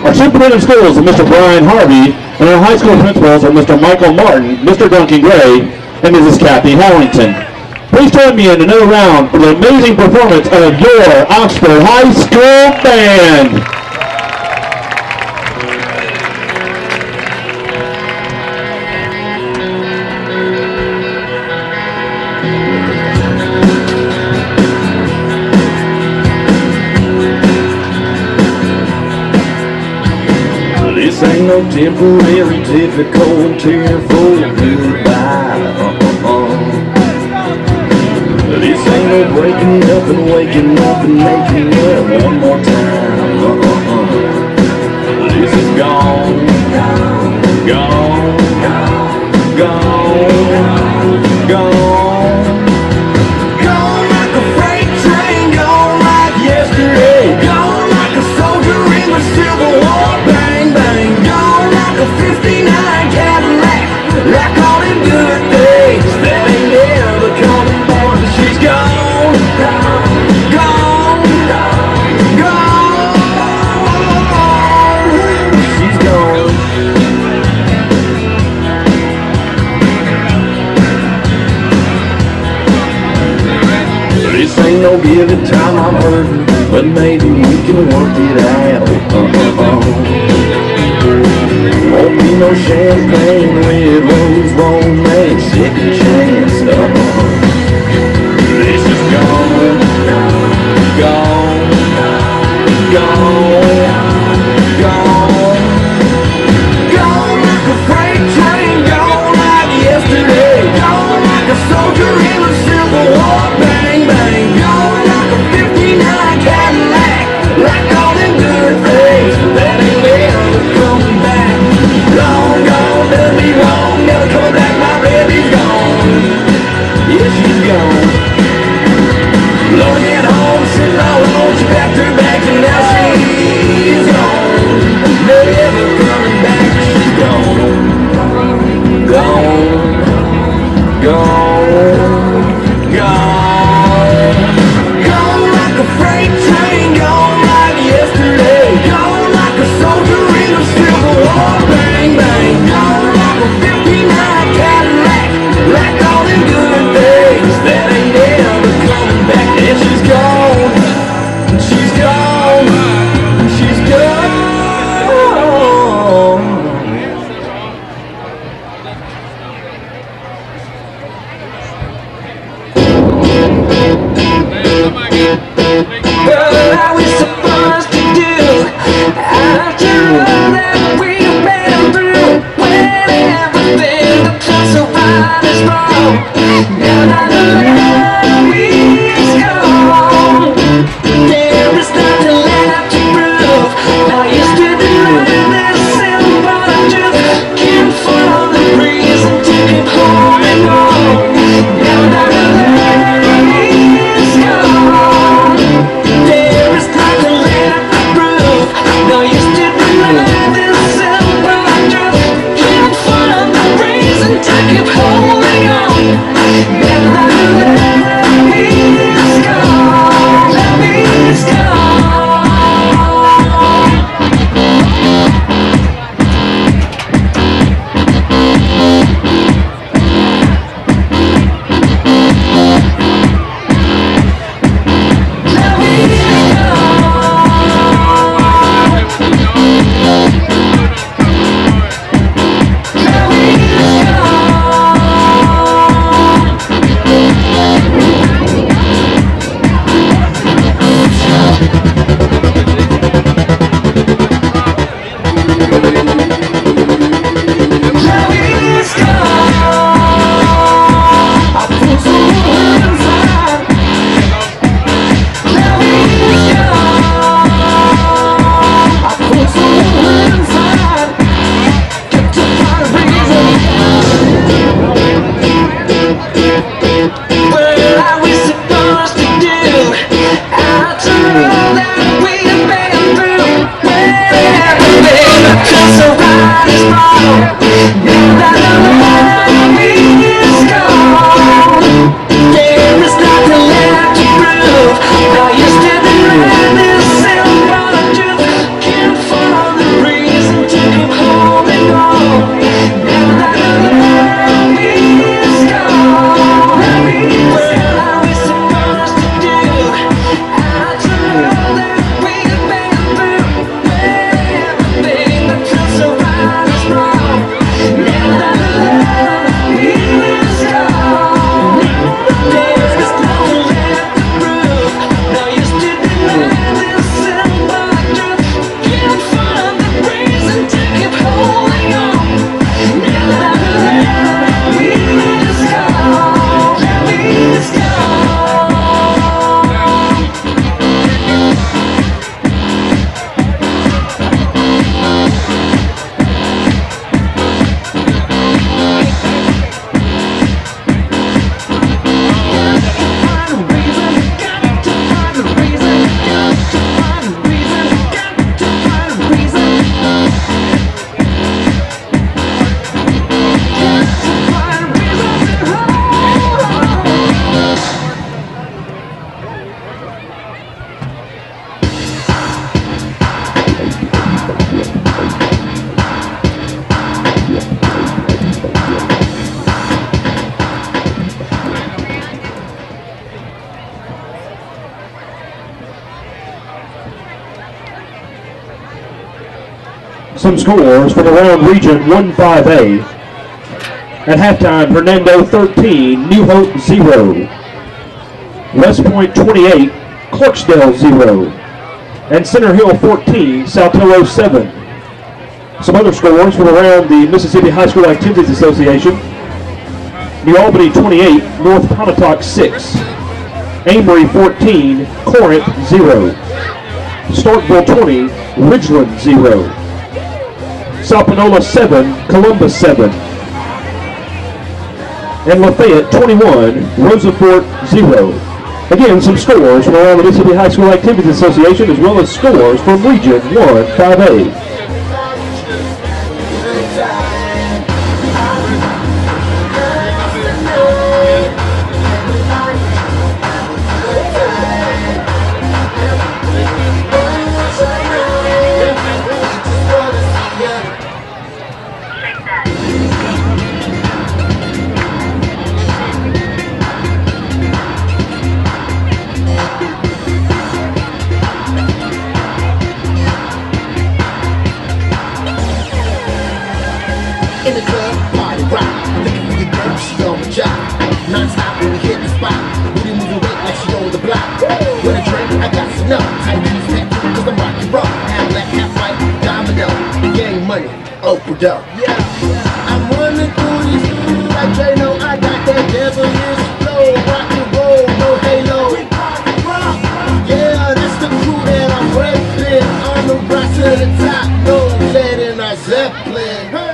Our superintendent of schools is Mr. Brian Harvey, and our high school principals are Mr. Michael Martin, Mr. Duncan Gray, and Mrs. Kathy Hallington. Please join me in another round for the amazing performance of your Oxford High School Band. This ain't no temporary, difficult, tearful goodbye. This ain't no breaking up and waking up and making up one more time. This is gone, gone, gone, gone, gone. Gone like a freight train, gone like yesterday. Gone like a soldier in the Civil War. Bang, bang, gone like a 59 Cadillac. Like all them good things that ain't never coming back. She's gone, gone, gone, gone. She's gone. This ain't no given time, I'm hurting, but maybe we can work it out. Won't be no champagne, red rose, romance, second chance. This is gone, gone, gone, gone. Gone like a freight train, gone like yesterday. Gone like a soldier in the Civil War. Bang, bang, gone like a 59 Cadillac. Like all them good things that ain't never coming back. Long gone, done me wrong, never coming back, my baby's gone. Yeah, Some scores from around Region 1-5A. At halftime, Hernando 13, New Hope 0. West Point 28, Clarksdale 0. And Center Hill 14, Saltillo 7. Some other scores from around the Mississippi High School Activities Association. New Albany 28, North Pontotoc 6. Amory 14, Corinth 0. Starkville 20, Ridgeland 0. South Panola 7, Columbus 7. And Lafayette 21, Rosafort 0. Again, some scores from around the Mississippi High School Activities Association as well as scores from Region 1-5A. In the club, party rock. Looking for your girl, she on the job. Non-stop when we hit the spot. Booty moving weight like she on the block. With a drink, I got some nuts. I use that cause I'm rockin' roll. Half black, half white, domino. Gang money, Oprah dough. Yeah, I'm running through these streets like J-Lo. I got that devilish flow. Rock and roll, no halo. Yeah, that's the crew that I'm reppin'. On the rise to the top, no lead in our Zeppelin.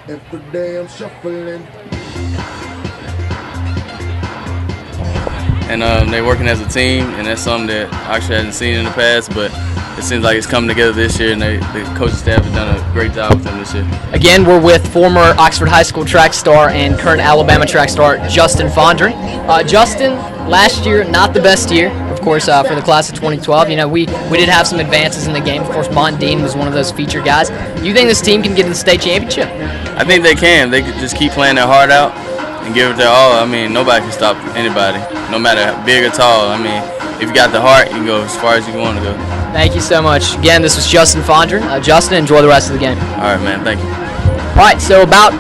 Every day I'm shuffling. And they're working as a team, and that's something that I actually hadn't seen in the past, but it seems like it's coming together this year, and the coaching staff has done a great job with them this year. Again, we're with former Oxford High School track star and current Alabama track star Justin Fondren. Justin, last year, not the best year, of course, for the class of 2012. You know, we did have some advances in the game. Of course, Mondine was one of those featured guys. You think this team can get to the state championship? I think they can. They could just keep playing their heart out and give it their all. I mean, nobody can stop anybody, no matter how big or tall. I mean, if you got the heart, you can go as far as you want to go. Thank you so much. Again, this was Justin Fondren. Justin, enjoy the rest of the game. All right, man. Thank you. All right, so about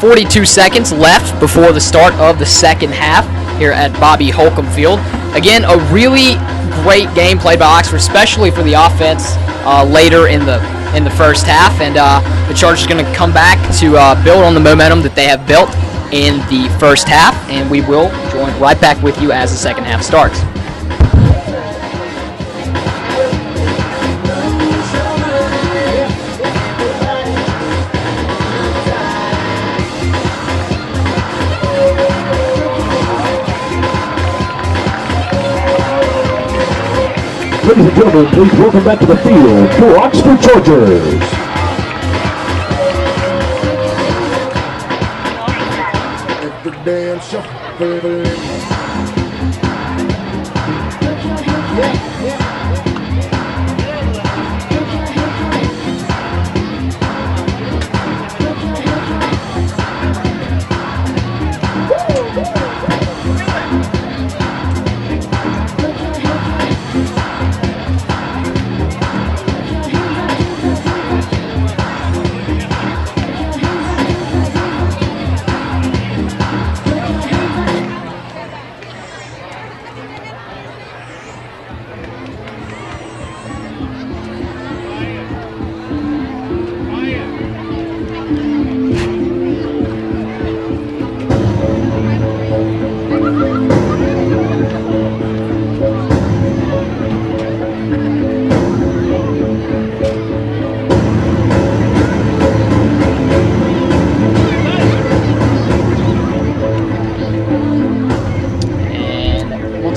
42 seconds left before the start of the second half here at Bobby Holcomb Field. Again, a really great game played by Oxford, especially for the offense later in the first half, and the Chargers are going to come back to build on the momentum that they have built in the first half, and we will join right back with you as the second half starts. Ladies and gentlemen, please welcome back to the field for Oxford Chargers. Every day I'm shuffling.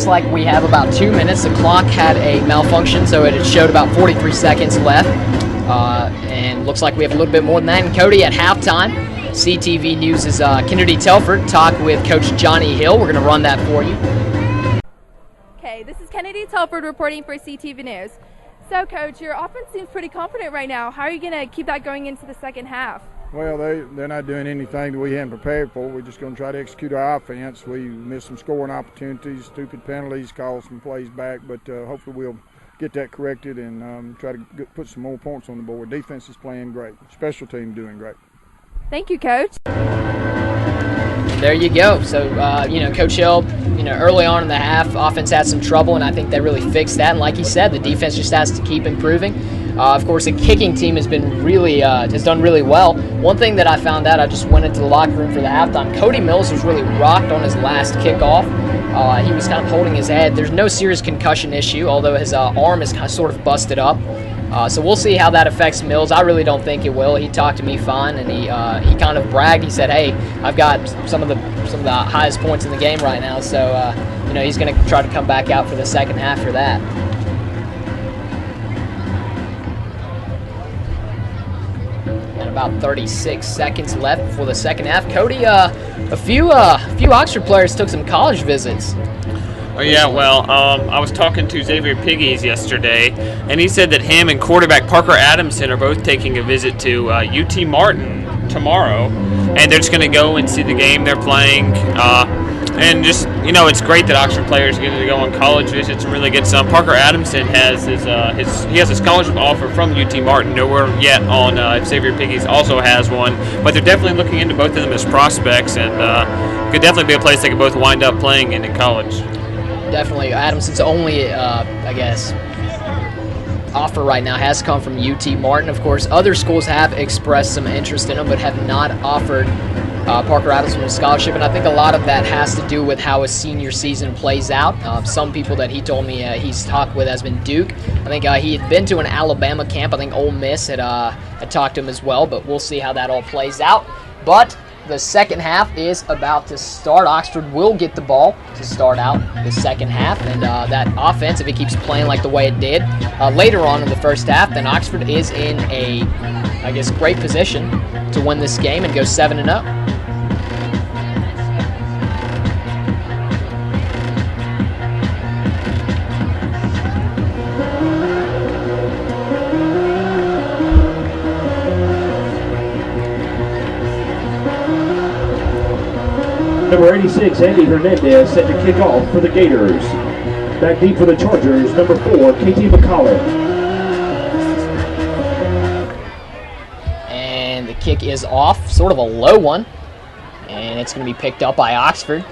Like we have about 2 minutes. The clock had a malfunction, so it showed about 43 seconds left. And looks like we have a little bit more than that. And Cody, at halftime, CTV News' Kennedy Telford talked with Coach Johnny Hill. We're going to run that for you. Okay, this is Kennedy Telford reporting for CTV News. So, Coach, your offense seems pretty confident right now. How are you going to keep that going into the second half? Well, they're not doing anything that we hadn't prepared for. We're just going to try to execute our offense. We missed some scoring opportunities, stupid penalties, called some plays back, but hopefully we'll get that corrected and try to put some more points on the board. Defense is playing great. Special team doing great. Thank you, Coach. There you go. So, Coach Hill, early on in the half, offense had some trouble, and I think they really fixed that. And like he said, the defense just has to keep improving. Of course, the kicking team has been has done really well. One thing that I found out, I just went into the locker room for the halftime. Cody Mills was really rocked on his last kickoff. He was kind of holding his head. There's no serious concussion issue, although his arm is kind of sort of busted up. So we'll see how that affects Mills. I really don't think it will. He talked to me fine, and he kind of bragged. He said, "Hey, I've got some of the highest points in the game right now." So he's going to try to come back out for the second half for that. And about 36 seconds left before the second half. Cody, a few Oxford players took some college visits. Oh, yeah, well, I was talking to Xavier Piggies yesterday, and he said that him and quarterback Parker Adamson are both taking a visit to UT Martin tomorrow, and they're just going to go and see the game they're playing. And just, it's great that Oxford players get to go on college visits and really get some. Parker Adamson has he has a scholarship offer from UT Martin. Nowhere yet on if Xavier Piggies also has one, but they're definitely looking into both of them as prospects, and could definitely be a place they could both wind up playing in college. Definitely, Adamson's only, offer right now has come from UT Martin. Of course, other schools have expressed some interest in him, but have not offered Parker Adamson a scholarship, and I think a lot of that has to do with how his senior season plays out. Some people that he told me he's talked with has been Duke. I think he had been to an Alabama camp. I think Ole Miss had talked to him as well, but we'll see how that all plays out. But the second half is about to start. Oxford will get the ball to start out the second half, and that offense, if it keeps playing like the way it did later on in the first half, then Oxford is in a, great position to win this game and go 7-0. Number 86, Andy Hernandez, set to kick off for the Gators. Back deep for the Chargers, number 4, KT McCollum. And the kick is off, sort of a low one. And it's going to be picked up by Oxford.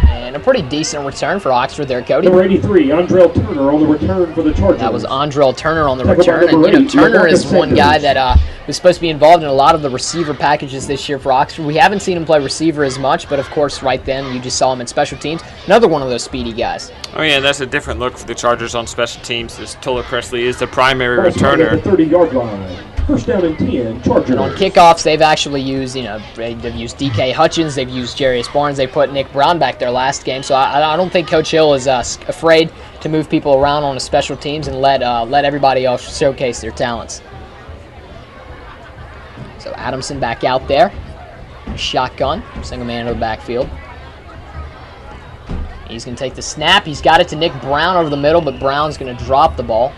And a pretty decent return for Oxford there, Cody. Number 83, Andrell Turner on the return for the Chargers. That was Andrell Turner on the return. And, Turner is one guy that was supposed to be involved in a lot of the receiver packages this year for Oxford. We haven't seen him play receiver as much, but, of course, right then you just saw him in special teams. Another one of those speedy guys. Oh, yeah, that's a different look for the Chargers on special teams, as Toller Presley is the primary returner. At the 30-yard line. First down and 10, Chargers. And on kickoffs, they've actually used, they've used D.K. Hutchins, they've used Jarius Barnes, they put Nick Brown back there last game. So I don't think Coach Hill is afraid to move people around on the special teams and let everybody else showcase their talents. So Adamson back out there, shotgun, single man into the backfield. He's going to take the snap. He's got it to Nick Brown over the middle, but Brown's going to drop the ball.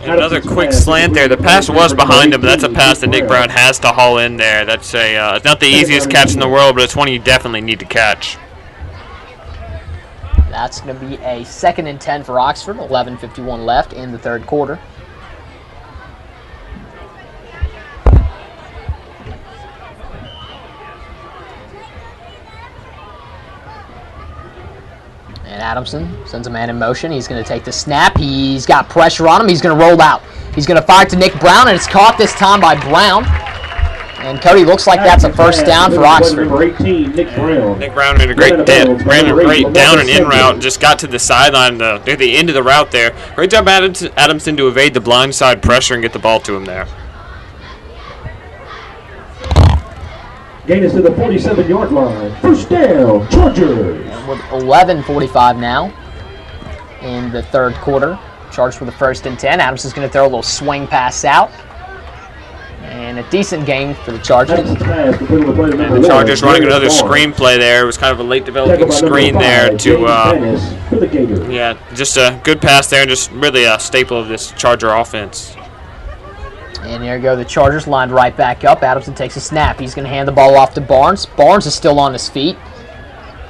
Another quick slant there. The pass was behind him, but that's a pass that Nick Brown has to haul in there. That's it's not the easiest catch in the world, but it's one you definitely need to catch. That's going to be a 2nd and 10 for Oxford. 11:51 left in the third quarter. And Adamson sends a man in motion. He's going to take the snap. He's got pressure on him. He's going to roll out. He's going to fire to Nick Brown, and it's caught this time by Brown. And Cody, looks like that's a first down for Oxford. Number 18, Nick Brown. Nick Brown ran a great down and in route and just got to the sideline near the end of the route there. Great job, Adamson, to evade the blindside pressure and get the ball to him there. Gain is to the 47-yard line. First down, Chargers. And with 11:45 now in the third quarter, Chargers with a 1st and 10. Adamson's going to throw a little swing pass out. And a decent game for the Chargers. And the Chargers running another screen play there. It was kind of a late developing screen there to, yeah, just a good pass there and just really a staple of this Charger offense. And here we go, the Chargers lined right back up. Adamson takes a snap. He's going to hand the ball off to Barnes. Barnes is still on his feet.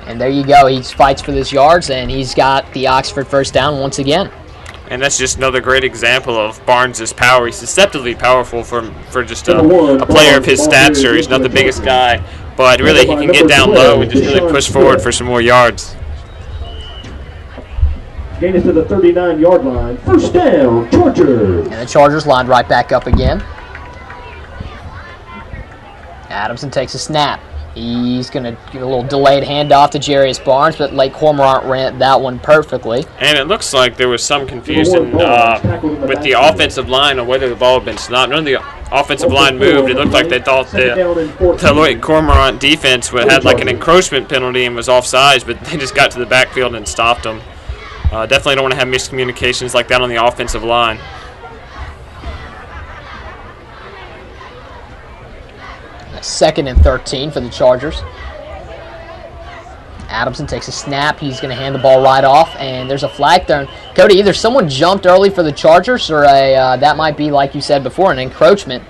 And there you go. He fights for those yards, and he's got the Oxford 1st down once again. And that's just another great example of Barnes' power. He's deceptively powerful for just a player of his stature. He's not the biggest guy, but really he can get down low and just really push forward for some more yards. Gain is to the 39-yard line. 1st down, Chargers. And the Chargers lined right back up again. Adamson takes a snap. He's going to give a little delayed handoff to Jarius Barnes, but Lake Cormorant ran that one perfectly. And it looks like there was some confusion with the offensive line on whether the ball had been snapped. None of the offensive line moved. It looked like they thought the Lake Cormorant defense had like an encroachment penalty and was offsides, but they just got to the backfield and stopped them. Definitely don't want to have miscommunications like that on the offensive line. Second and 13 for the Chargers. Adamson takes a snap. He's going to hand the ball right off, and there's a flag thrown. Cody, either someone jumped early for the Chargers, or that might be, like you said before, an encroachment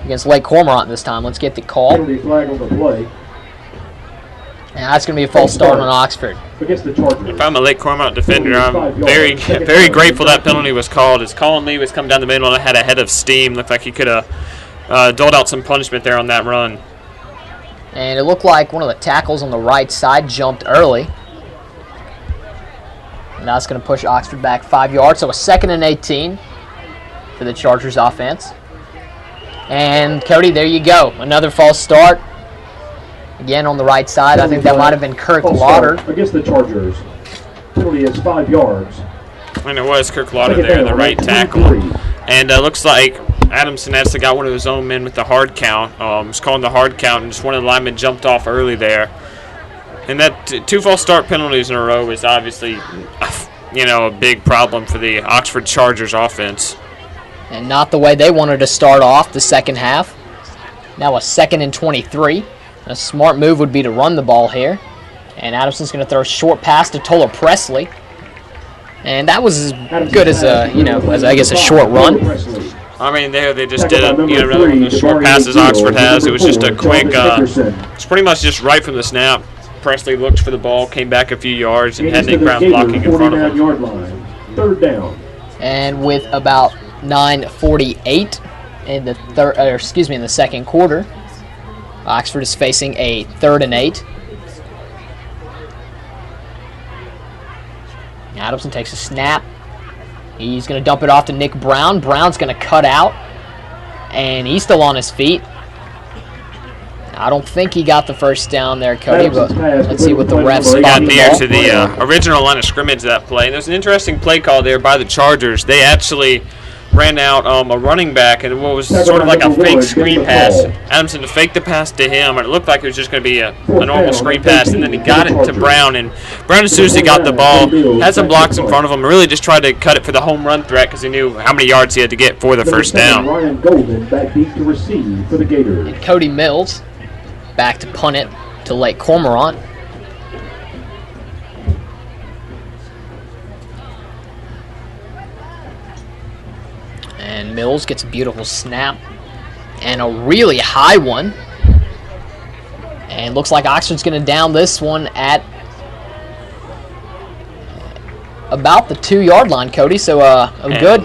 against Lake Cormorant this time. Let's get the call. Penalty flag on the play. And that's going to be a false start on Oxford. Against the Chargers. If I'm a Lake Cormorant defender, I'm very grateful that penalty was called. As Colin Lee was coming down the middle and had a head of steam, looked like he could have doled out some punishment there on that run. And it looked like one of the tackles on the right side jumped early. And that's going to push Oxford back 5 yards. So a 2nd and 18 for the Chargers offense. And Cody, there you go. Another false start. Again on the right side. I think that might have been Kirk Lauder. Against the Chargers. Penalty is 5 yards. And it was Kirk Lauder there, the right tackle. And looks like Adamson actually got one of his own men with the hard count. Was calling the hard count, and just one of the linemen jumped off early there. And that 2 false start penalties in a row is obviously, a big problem for the Oxford Chargers offense. And not the way they wanted to start off the second half. Now a 2nd and 23. A smart move would be to run the ball here. And Adamson's going to throw a short pass to Tola Presley. And that was as good as a short run. I mean, they just did another one of the short passes Oxford has. It was just a quick, it's pretty much just right from the snap. Presley looked for the ball, came back a few yards, and had Nick Brown blocking in front of him. 3rd down. And with about 9:48 in the second quarter, Oxford is facing a 3rd and 8. Adamson takes a snap. He's going to dump it off to Nick Brown. Brown's going to cut out, and he's still on his feet. I don't think he got the 1st down there, Cody, but let's see what the refs spot. He got near to the original line of scrimmage that play. And there's an interesting play call there by the Chargers. They actually ran out a running back, and what was sort of like a fake screen pass. Adamson to fake the pass to him, and it looked like it was just going to be a normal screen pass, and then he got it to Brown, and Brown, as soon as he got the ball, had some blocks in front of him, and really just tried to cut it for the home run threat because he knew how many yards he had to get for the 1st down. Ryan Golden back deep to receive for the Gators. And Cody Mills back to punt it to Lake Cormorant. And Mills gets a beautiful snap and a really high one. And looks like Oxford's going to down this one at about the 2-yard line, Cody. So a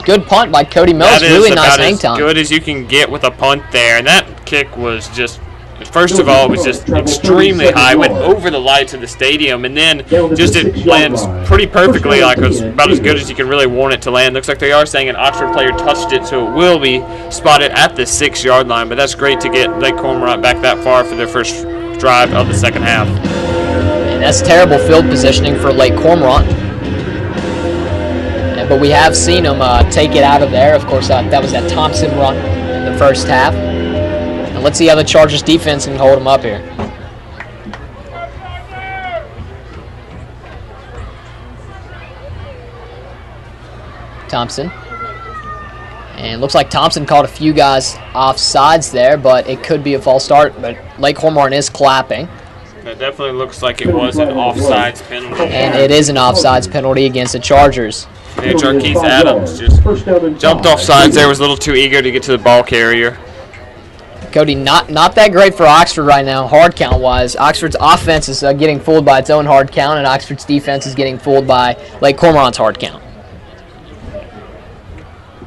good punt by Cody Mills. Really nice hang time. As good as you can get with a punt there. And that kick was just, first of all, it was just extremely high. Went over the lights of the stadium, and then just it lands pretty perfectly, like it was about as good as you can really want it to land. Looks like they are saying an Oxford player touched it, so it will be spotted at the 6-yard line. But that's great to get Lake Cormorant back that far for their first drive of the second half. And that's terrible field positioning for Lake Cormorant. But we have seen them take it out of there. Of course, that was that Thompson run in the first half. And let's see how the Chargers defense can hold them up here. Thompson. And looks like Thompson caught a few guys offsides there, but it could be a false start. But Lake Cormorant is clapping. That definitely looks like it was an offsides penalty. And it is an offsides penalty against the Chargers. Yeah, Jarquez Adams just jumped off sides there, was a little too eager to get to the ball carrier. Cody, not that great for Oxford right now, hard count-wise. Oxford's offense is getting fooled by its own hard count, and Oxford's defense is getting fooled by Lake Cormorant's hard count.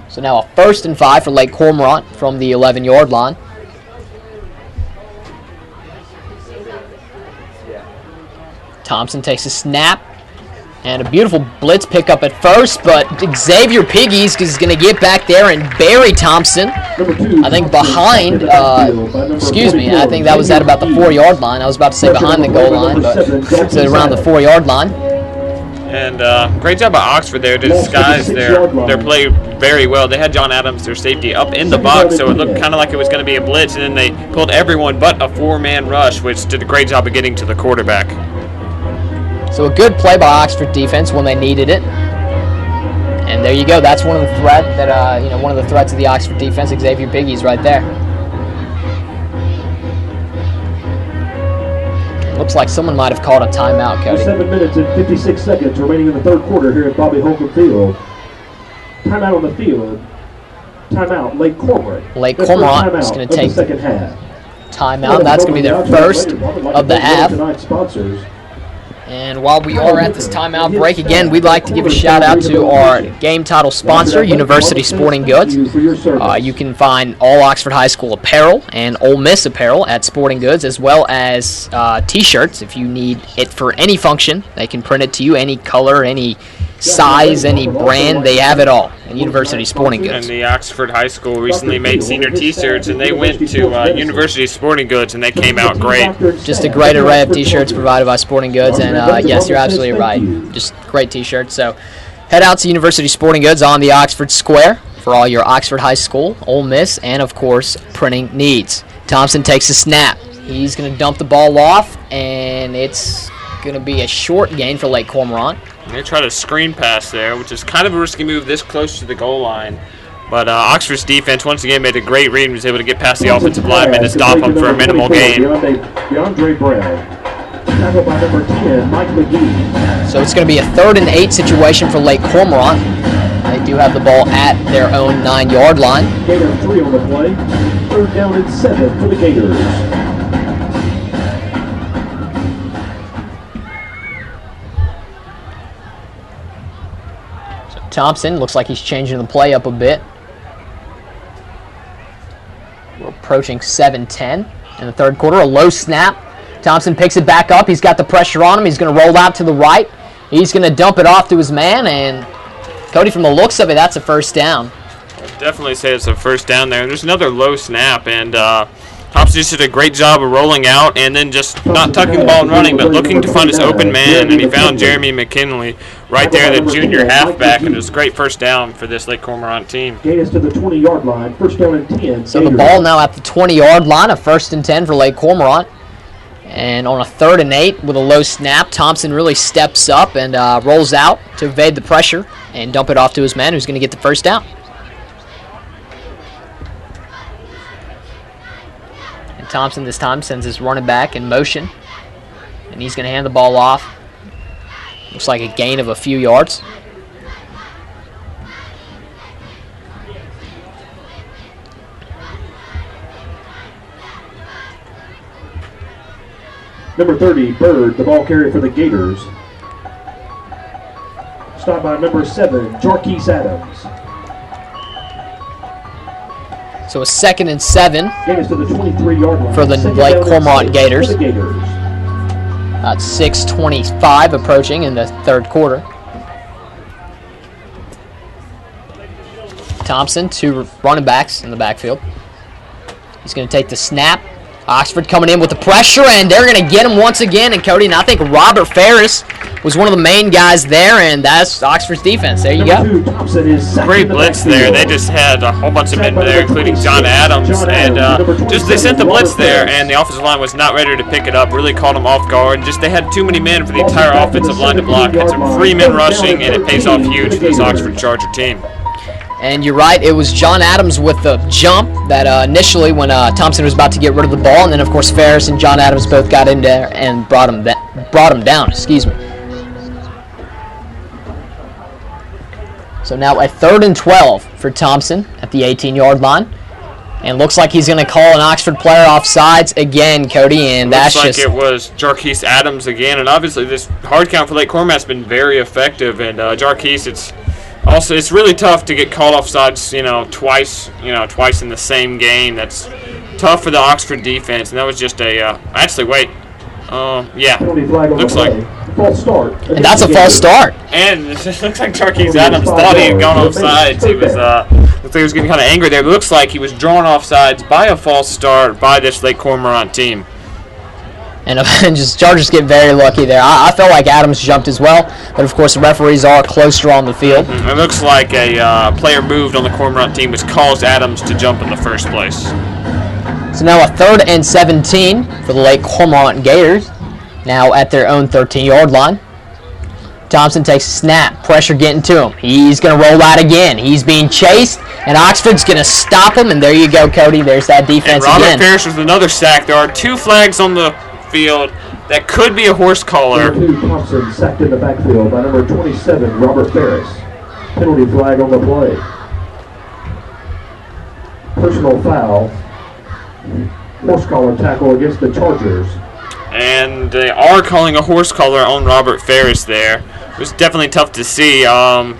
So now a 1st and 5 for Lake Cormorant from the 11-yard line. Thompson takes a snap. And a beautiful blitz pickup at first, but Xavier Piggies is going to get back there and bury Thompson. I think behind, I think that was at about the 4-yard line. I was about to say behind the goal line, but it's around the 4-yard line. And great job by Oxford there to disguise their play very well. They had John Adams, their safety, up in the box, so it looked kind of like it was going to be a blitz, and then they pulled everyone but a 4-man rush, which did a great job of getting to the quarterback. So a good play by Oxford defense when they needed it. And there you go. That's one of the threats of the Oxford defense, Xavier Piggies right there. Looks like someone might have called a timeout, Cody. 7 minutes and 56 seconds remaining in the third quarter here at Bobby Holcomb Field. Timeout on the field. Timeout, Lake Cormorant. Lake Cormorant is going to take the second half. Timeout. That's going to be their first of the half. And while we are at this timeout break, again, we'd like to give a shout-out to our game title sponsor, University Sporting Goods. You can find all Oxford High School apparel and Ole Miss apparel at Sporting Goods, as well as T-shirts. If you need it for any function, they can print it to you, any color, any size, any brand. They have it all at University Sporting Goods. And the Oxford High School recently made senior T-shirts, and they went to University Sporting Goods, and they came out great. Just a great array of T-shirts provided by Sporting Goods, and yes, you're absolutely right. Just great T-shirts. So head out to University Sporting Goods on the Oxford Square for all your Oxford High School, Ole Miss, and, of course, printing needs. Thompson takes a snap. He's going to dump the ball off, and it's going to be a short gain for Lake Cormorant. They tried a screen pass there, which is kind of a risky move this close to the goal line. But Oxford's defense, once again, made a great read and was able to get past the offensive lineman to stop him for a minimal gain. DeAndre Brown. Tackled by number 10, Mike McGee. So it's going to be a 3rd and 8 situation for Lake Cormorant. They do have the ball at their own 9-yard line. Gator 3 on the play. 3rd down and 7 for the Gators. Thompson looks like he's changing the play up a bit. We're approaching 7:10 in the third quarter. A low snap. Thompson picks it back up. He's got the pressure on him. He's going to roll out to the right. He's going to dump it off to his man. And, Cody, from the looks of it, that's a first down. I'd definitely say it's a first down there. There's another low snap, and Thompson just did a great job of rolling out and then just not tucking the ball and running, but looking to find his open man, and he found Jeremy McKinley right there, the junior halfback, and it was a great first down for this Lake Cormorant team. Gain us to the 20-yard line, 1st down and 10. So the ball now at the 20-yard line, a 1st and 10 for Lake Cormorant. And on a 3rd and 8 with a low snap, Thompson really steps up and rolls out to evade the pressure and dump it off to his man, who's going to get the first down. And Thompson this time sends his running back in motion, and he's going to hand the ball off. Looks like a gain of a few yards. Number 30, Bird, the ball carrier for the Gators. Stopped by number 7, Jarquez Adams. So a 2nd and 7 Gain us to the 23-yard line for the Lake Cormorant Gators. About 6:25 approaching in the third quarter. Thompson, 2 running backs in the backfield. He's going to take the snap. Oxford coming in with the pressure, and they're going to get him once again. And Cody, and I think Robert Ferris was one of the main guys there, and that's Oxford's defense. There you go. Great blitz there. They just had a whole bunch of men there, including John Adams, and just they sent the blitz there, and the offensive line was not ready to pick it up. Really caught them off guard. Just they had too many men for the entire offensive line to block. Had some free men rushing, and it pays off huge for this Oxford Charger team. And you're right, it was John Adams with the jump that initially when Thompson was about to get rid of the ball, and then of course Ferris and John Adams both got in there and brought him down. Excuse me. So now a 3rd and 12 for Thompson at the 18-yard line. And looks like he's going to call an Oxford player offsides again, Cody, and that's just... Looks like it was Jarquise Adams again, and obviously this hard count for Lake Cormorant's been very effective, and Jarquise, it's really tough to get called offsides, twice in the same game. That's tough for the Oxford defense, and that was just a, looks like. False start. And that's a false start. And it looks like Jarquise Adams thought he had gone offsides. He was, looks like he was getting kind of angry there. It looks like he was drawn offsides by a false start by this Lake Cormorant team. And Chargers get very lucky there. I felt like Adams jumped as well, but of course the referees are closer on the field. Mm-hmm. It looks like a player moved on the Cormorant team, which caused Adams to jump in the first place. So now a 3rd and 17 for the Lake Cormorant Gators. Now at their own 13-yard line. Thompson takes a snap. Pressure getting to him. He's going to roll out again. He's being chased, and Oxford's going to stop him. And there you go, Cody. There's that defense again. Robert Ferris with another sack. There are 2 flags on the field. That could be a horse collar. Thompson sacked in the backfield by number 27, Robert Ferris. Penalty flag on the play. Personal foul. Horse collar tackle against the Chargers. And they are calling a horse collar on Robert Ferris there. It was definitely tough to see. Tough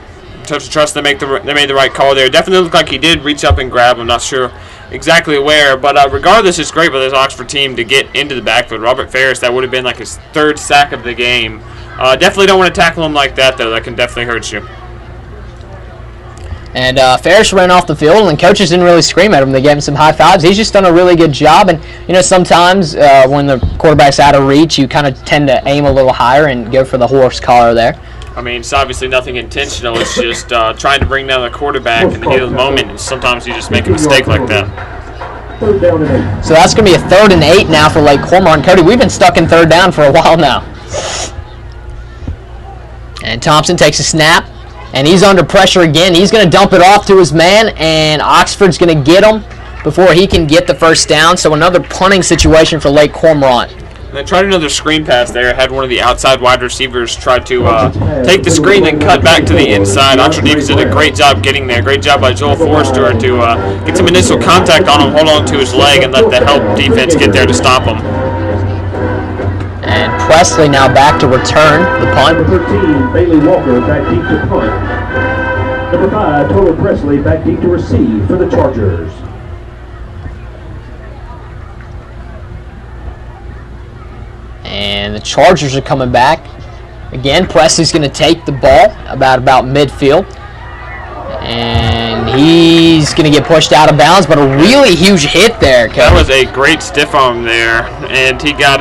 to trust they made the right call there. Definitely looked like he did reach up and grab him. Not sure exactly where, but regardless, it's great for this Oxford team to get into the backfield. Robert Ferris, that would have been like his 3rd sack of the game. Definitely don't want to tackle him like that, though. That can definitely hurt you. And Ferris ran off the field, and coaches didn't really scream at him. They gave him some high fives. He's just done a really good job. And, sometimes when the quarterback's out of reach, you kind of tend to aim a little higher and go for the horse collar there. I mean, it's obviously nothing intentional. It's just trying to bring down the quarterback in the heat of the moment. And sometimes you just make a mistake like that. So that's going to be a 3rd and 8 now for Lake Cormorant. Cody, we've been stuck in 3rd down for a while now. And Thompson takes a snap. And he's under pressure again. He's going to dump it off to his man, and Oxford's going to get him before he can get the first down. So another punting situation for Lake Cormorant. They tried another screen pass there. Had one of the outside wide receivers try to take the screen and cut back to the inside. Oxford defense did a great job getting there. Great job by Joel Forrester to get some initial contact on him, hold on to his leg, and let the help defense get there to stop him. And Presley now back to return the punt. Number 13, Bailey Walker back deep to punt. Number 5, Total Presley back deep to receive for the Chargers. And the Chargers are coming back. Again, Presley's going to take the ball about midfield. And he's going to get pushed out of bounds, but a really huge hit there, Kevin. That was a great stiff arm there. And he got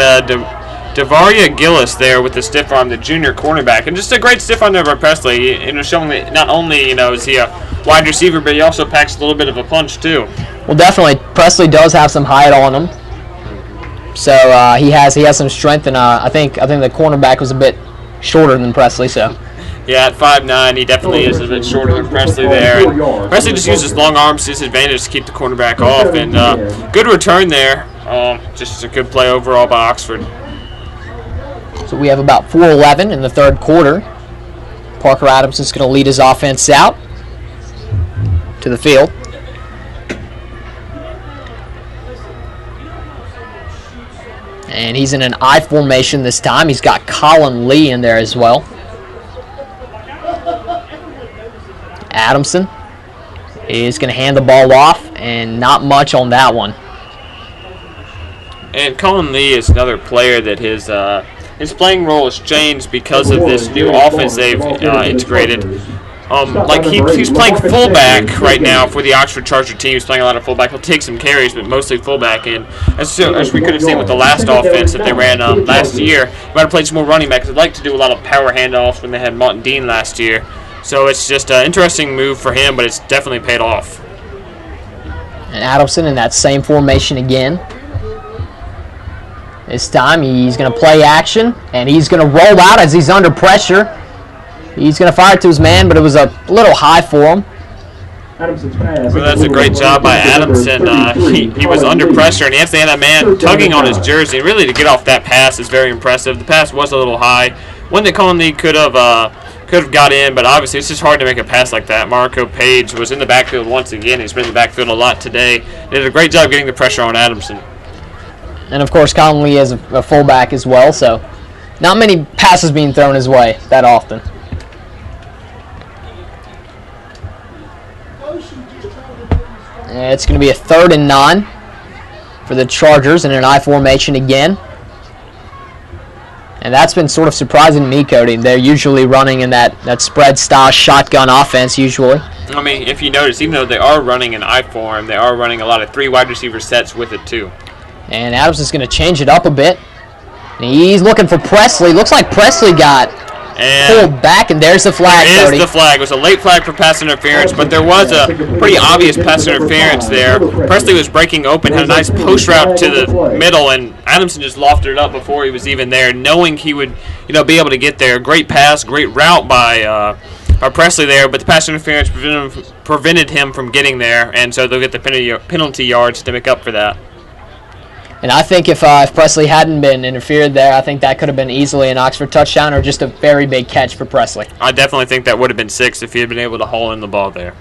Devaria Gillis there with the stiff arm, the junior cornerback. And just a great stiff arm there by Presley. Showing that not only, is he a wide receiver, but he also packs a little bit of a punch, too. Well, definitely. Presley does have some height on him. So he has some strength, and I think the cornerback was a bit shorter than Presley. So yeah, at 5'9", he definitely is a bit shorter than Presley there. And Presley just uses long arms to his advantage to keep the cornerback off, and good return there. Just a good play overall by Oxford. So we have about 4:11 in the 3rd quarter. Parker Adams is going to lead his offense out to the field. And he's in an I formation this time. He's got Colin Lee in there as well. Adamson is going to hand the ball off, and not much on that one. And Colin Lee is another player that his playing role has changed because of this new offense they've integrated. He's playing fullback right now for the Oxford Charger team. He's playing a lot of fullback. He'll take some carries, but mostly fullback. And as we could have seen with the last offense that they ran last year, he might have played some more running back. They'd like to do a lot of power handoffs when they had Martin Dean last year. So it's just an interesting move for him, but it's definitely paid off. And Adamson in that same formation again. This time he's going to play action, and he's going to roll out as he's under pressure. He's going to fire it to his man, but it was a little high for him. Adamson's pass. Well, that's a great job by Adamson. He was under pressure, and Anthony had that man tugging on his jersey. Really, to get off that pass is very impressive. The pass was a little high. One that Conley could have got in, but obviously it's just hard to make a pass like that. Marco Page was in the backfield once again. He's been in the backfield a lot today. They did a great job getting the pressure on Adamson. And, of course, Conley is a fullback as well, so not many passes being thrown his way that often. It's going to be a 3rd and 9 for the Chargers in an I formation again. And that's been sort of surprising to me, Cody. They're usually running in that spread-style shotgun offense usually. I mean, if you notice, even though they are running an I form, they are running a lot of 3 wide receiver sets with it too. And Adams is going to change it up a bit. And he's looking for Presley. Looks like Presley got pulled back, and there's the flag, There Cody. is the flag. It was a late flag for pass interference, but there was a pretty obvious pass interference there. Presley was breaking open, had a nice post route to the middle, and Adamson just lofted it up before he was even there, knowing he would, be able to get there. Great pass, great route by Presley there, but the pass interference prevented him from getting there, and so they'll get the penalty yards to make up for that. And I think if Presley hadn't been interfered there, I think that could have been easily an Oxford touchdown or just a very big catch for Presley. I definitely think that would have been 6 if he had been able to haul in the ball there.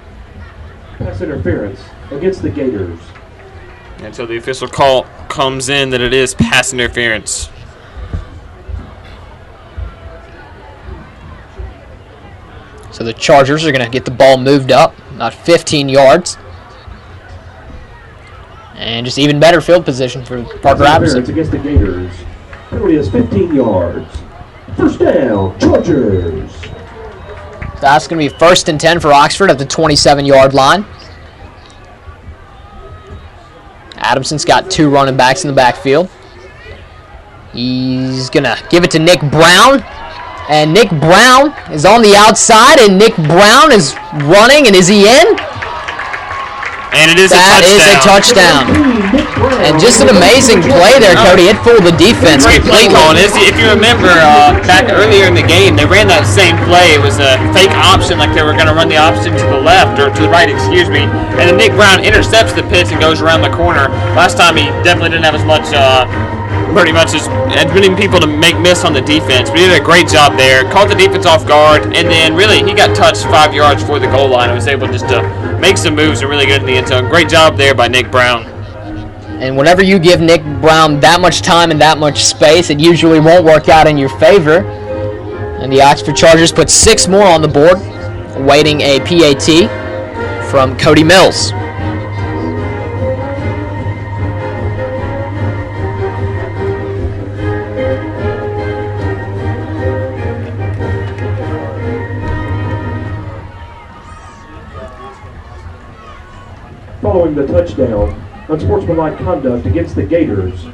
Pass interference against the Gators. And so the official call comes in that it is pass interference. So the Chargers are going to get the ball moved up about 15 yards. And just even better field position for Parker Adamson. Against the Gators. Penalty is 15 yards. First down, Chargers. So that's going to be 1st and 10 for Oxford at the 27-yard line. Adamson's got 2 running backs in the backfield. He's going to give it to Nick Brown. And Nick Brown is on the outside, and Nick Brown is running, and is he in? And it is That is a touchdown. And just an amazing play there, Cody. It fooled the defense Great play completely. calling. If you remember, back earlier in the game, they ran that same play. It was a fake option, like they were going to run the option to the left, or to the right, excuse me. And then Nick Brown intercepts the pitch and goes around the corner. Last time he definitely didn't have as much, pretty much as many people to make miss on the defense. But he did a great job there. Caught the defense off guard, and then really he got touched 5 yards before the goal line and was able just to make some moves and really get in the end zone. Great job there by Nick Brown. And whenever you give Nick Brown that much time and that much space, it usually won't work out in your favor. And the Oxford Chargers put 6 more on the board, awaiting a PAT from Cody Mills. Following the touchdown, unsportsmanlike conduct against the Gators.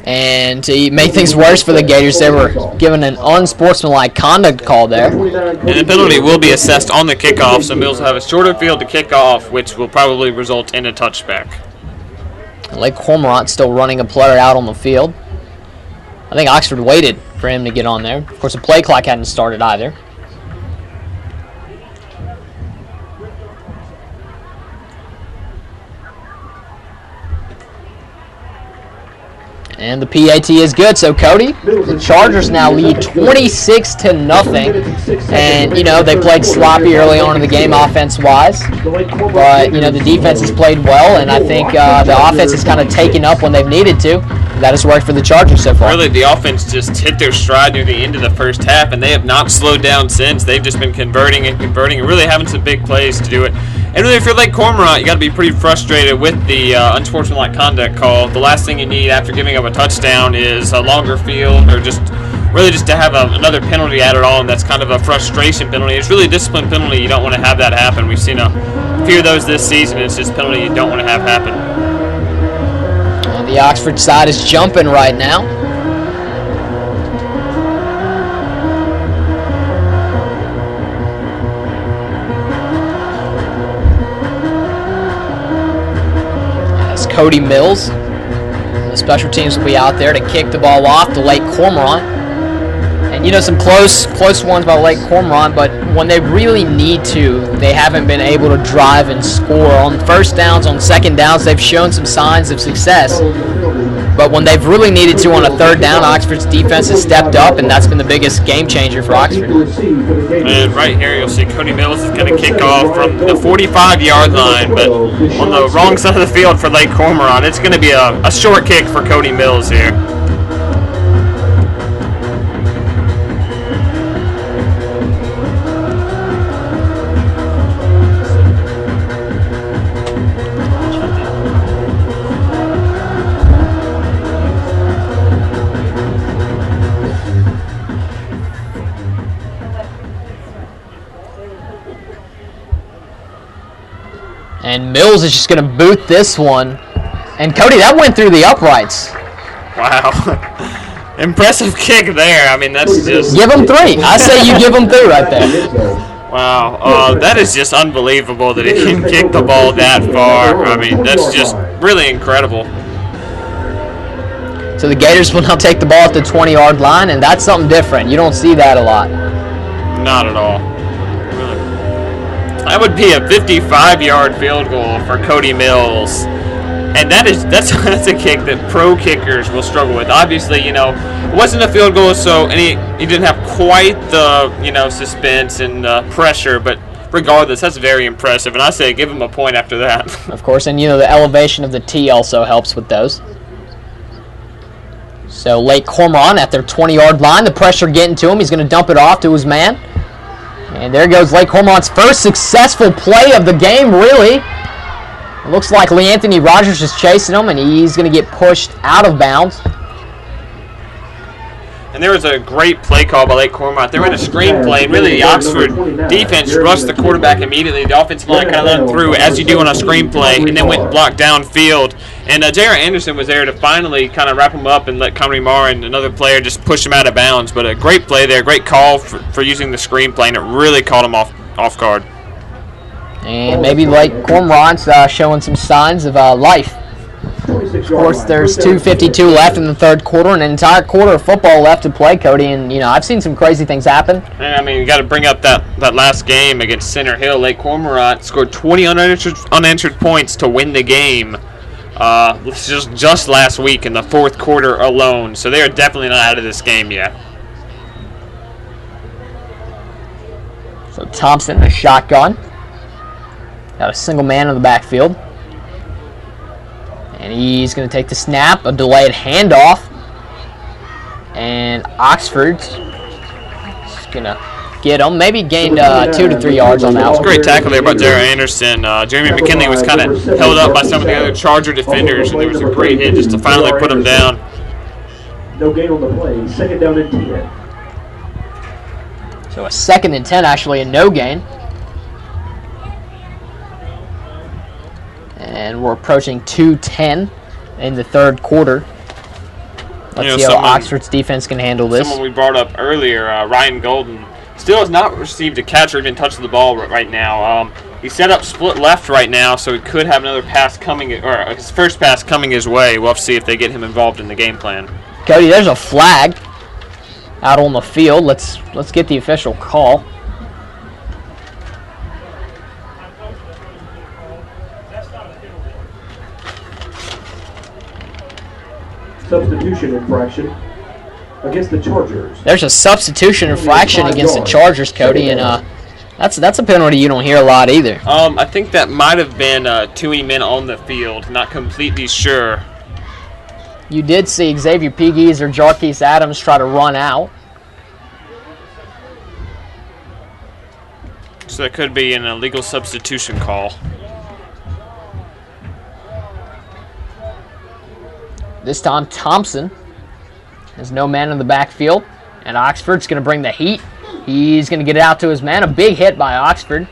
And to make things worse for the Gators, they were given an unsportsmanlike conduct call there. And the penalty will be assessed on the kickoff, so Mills will have a shorter field to kick off, which will probably result in a touchback. Lake Cormorant still running a player out on the field. I think Oxford waited for him to get on there. Of course, the play clock hadn't started either. And the PAT is good. So, Cody, the Chargers now lead 26-0. And, they played sloppy early on in the game offense-wise. But, the defense has played well, and I think the offense has kind of taken up when they've needed to. That has worked for the Chargers so far. Really, the offense just hit their stride near the end of the first half, and they have not slowed down since. They've just been converting and really having some big plays to do it. And really, if you're Lake Cormorant, you got to be pretty frustrated with the unsportsmanlike conduct call. The last thing you need after giving up a touchdown is a longer field, or just to have another penalty added on. That's kind of a frustration penalty. It's really a discipline penalty. You don't want to have that happen. We've seen a few of those this season. It's just a penalty you don't want to have happen. And the Oxford side is jumping right now. Cody Mills. The special teams will be out there to kick the ball off to Lake Cormorant. And some close ones by Lake Cormorant, but when they really need to, they haven't been able to drive and score. On first downs, on second downs, they've shown some signs of success. But when they've really needed to on a third down, Oxford's defense has stepped up, and that's been the biggest game changer for Oxford. And right here, you'll see Cody Mills is going to kick off from the 45-yard line, but on the wrong side of the field for Lake Cormorant. It's going to be a short kick for Cody Mills here. And Mills is just going to boot this one. And Cody, that went through the uprights. Wow. Impressive kick there. I mean, that's just... Give him 3. I say you give him 3 right there. Wow. That is just unbelievable that he can kick the ball that far. I mean, that's just really incredible. So the Gators will now take the ball at the 20-yard line, and that's something different. You don't see that a lot. Not at all. Really. That would be a 55-yard field goal for Cody Mills. And that's a kick that pro kickers will struggle with. Obviously, it wasn't a field goal, so he didn't have quite the suspense and pressure, but regardless, that's very impressive. And I say give him a point after that. Of course, and the elevation of the tee also helps with those. So Lake Cormorant at their 20-yard line, the pressure getting to him. He's going to dump it off to his man. And there goes Lake Cormorant's first successful play of the game, really. It looks like Lee Anthony Rogers is chasing him, and he's going to get pushed out of bounds. And there was a great play call by Lake Cormorant. They ran a screen play, and really the Oxford defense rushed the quarterback immediately. The offensive line kind of let him through, as you do on a screen play, and then went and blocked downfield. And J.R. Anderson was there to finally kind of wrap him up and let Connery Marr and another player just push him out of bounds. But a great play there, great call for using the screen play, and it really caught him off guard. And maybe Lake Cormorant's showing some signs of life. Of course, there's 2:52 left in the third quarter, and an entire quarter of football left to play, Cody. And, I've seen some crazy things happen. And, I mean, you got to bring up that last game against Center Hill. Lake Cormorant scored 20 unanswered points to win the game just last week in the fourth quarter alone. So they are definitely not out of this game yet. So Thompson, the shotgun. Got a single man in the backfield. And he's going to take the snap, a delayed handoff. And Oxford's going to get him. Maybe gained 2 to 3 yards on that one. It's a great tackle there by J.R. Anderson. Jeremy McKinley was kind of held up by some of the other Charger defenders, and there was a great hit just to finally put him down. No gain on the play. Second down and 10. So a 2nd and 10, actually, and no gain. And we're approaching 2:10 in the third quarter. Let's see how Oxford's defense can handle this. Someone we brought up earlier, Ryan Golden, still has not received a catch or even touched the ball right now. He's set up split left right now, so he could have another pass coming, or his first pass coming his way. We'll have to see if they get him involved in the game plan. Cody, there's a flag out on the field. Let's get the official call. Substitution infraction against the Chargers. There's a substitution infraction against the Chargers, Cody, and that's a penalty you don't hear a lot either. I think that might have been 2 men on the field. Not completely sure. You did see Xavier Pegues or Jarquez Adams try to run out. So that could be an illegal substitution call. This time Thompson has no man in the backfield, and Oxford's going to bring the heat. He's going to get it out to his man. A big hit by Oxford,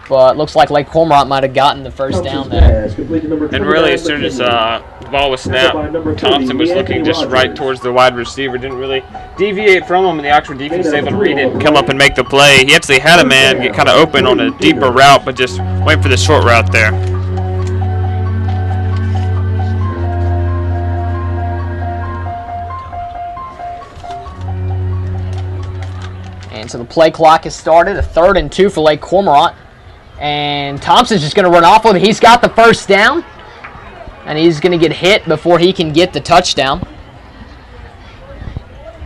but looks like Lake Cormorant might have gotten the first down there. And really, as soon as the ball was snapped, Thompson was looking just right towards the wide receiver. Didn't really deviate from him, and the Oxford defense was able to read it and come up and make the play. He actually had a man get kind of open on a deeper route, but just went for the short route there. And so the play clock has started. A 3rd and 2 for Lake Cormorant. And Thompson's just going to run off with it. He's got the first down. And he's going to get hit before he can get the touchdown.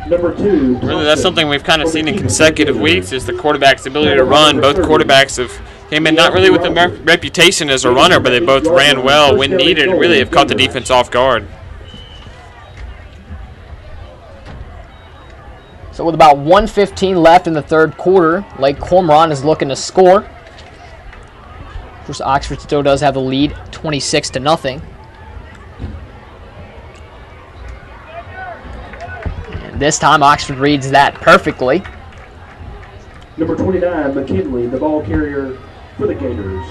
Number 2. Really, that's something we've kind of seen in consecutive weeks is the quarterback's ability to run. Both quarterbacks have came in not really with a reputation as a runner, but they both ran well when needed and really have caught the defense off guard. So with about 1:15 left in the 3rd quarter, Lake Cormorant is looking to score. Of course, Oxford still does have the lead, 26-0. And this time, Oxford reads that perfectly. Number 29, McKinley, the ball carrier for the Gators.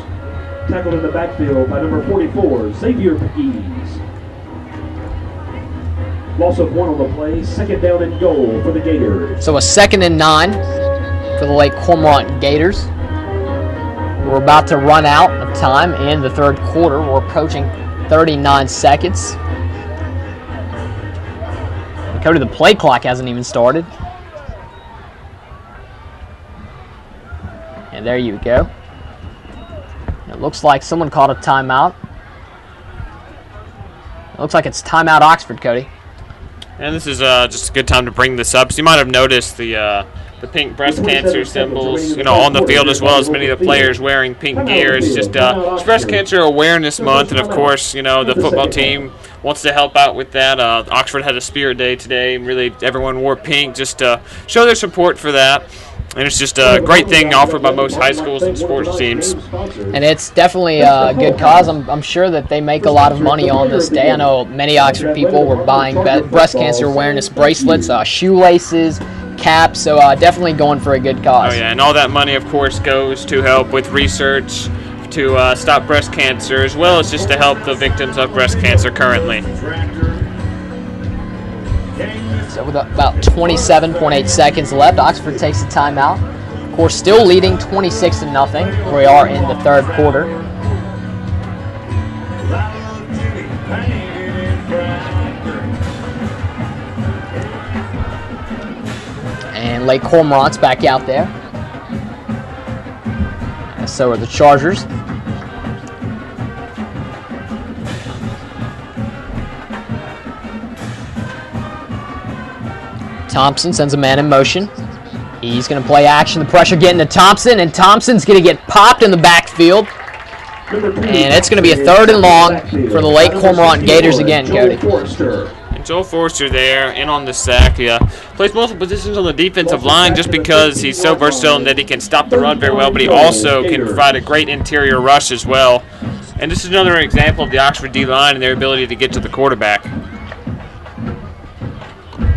Tackled in the backfield by number 44, Xavier Pease. Loss of 1 on the play, 2nd down and goal for the Gators. So a 2nd and 9 for the Lake Cormorant Gators. We're about to run out of time in the 3rd quarter. We're approaching 39 seconds. Cody, the play clock hasn't even started. And there you go. It looks like someone called a timeout. It looks like it's timeout Oxford, Cody. And this is just a good time to bring this up. So you might have noticed the pink breast cancer symbols, on the field, as well as many of the players wearing pink gear. It's just it's Breast Cancer Awareness Month, and of course, the football team wants to help out with that. Oxford had a Spirit Day today, and really everyone wore pink just to show their support for that. And it's just a great thing offered by most high schools and sports teams. And it's definitely a good cause. I'm sure that they make a lot of money on this day. I know many Oxford people were buying breast cancer awareness bracelets, shoelaces, caps, so definitely going for a good cause. Oh, yeah, and all that money, of course, goes to help with research to stop breast cancer, as well as just to help the victims of breast cancer currently. So with about 27.8 seconds left, Oxford takes a timeout. Of course, still leading 26-0. We are in the 3rd quarter. And Lake Cormorant's back out there. And so are the Chargers. Thompson sends a man in motion. He's going to play action. The pressure getting to Thompson, and Thompson's going to get popped in the backfield. And it's going to be a 3rd and long for the Lake Cormorant Gators again, Cody. And Joel Forster there, in on the sack. He plays multiple positions on the defensive line just because he's so versatile and that he can stop the run very well, but he also can provide a great interior rush as well. And this is another example of the Oxford D-line and their ability to get to the quarterback.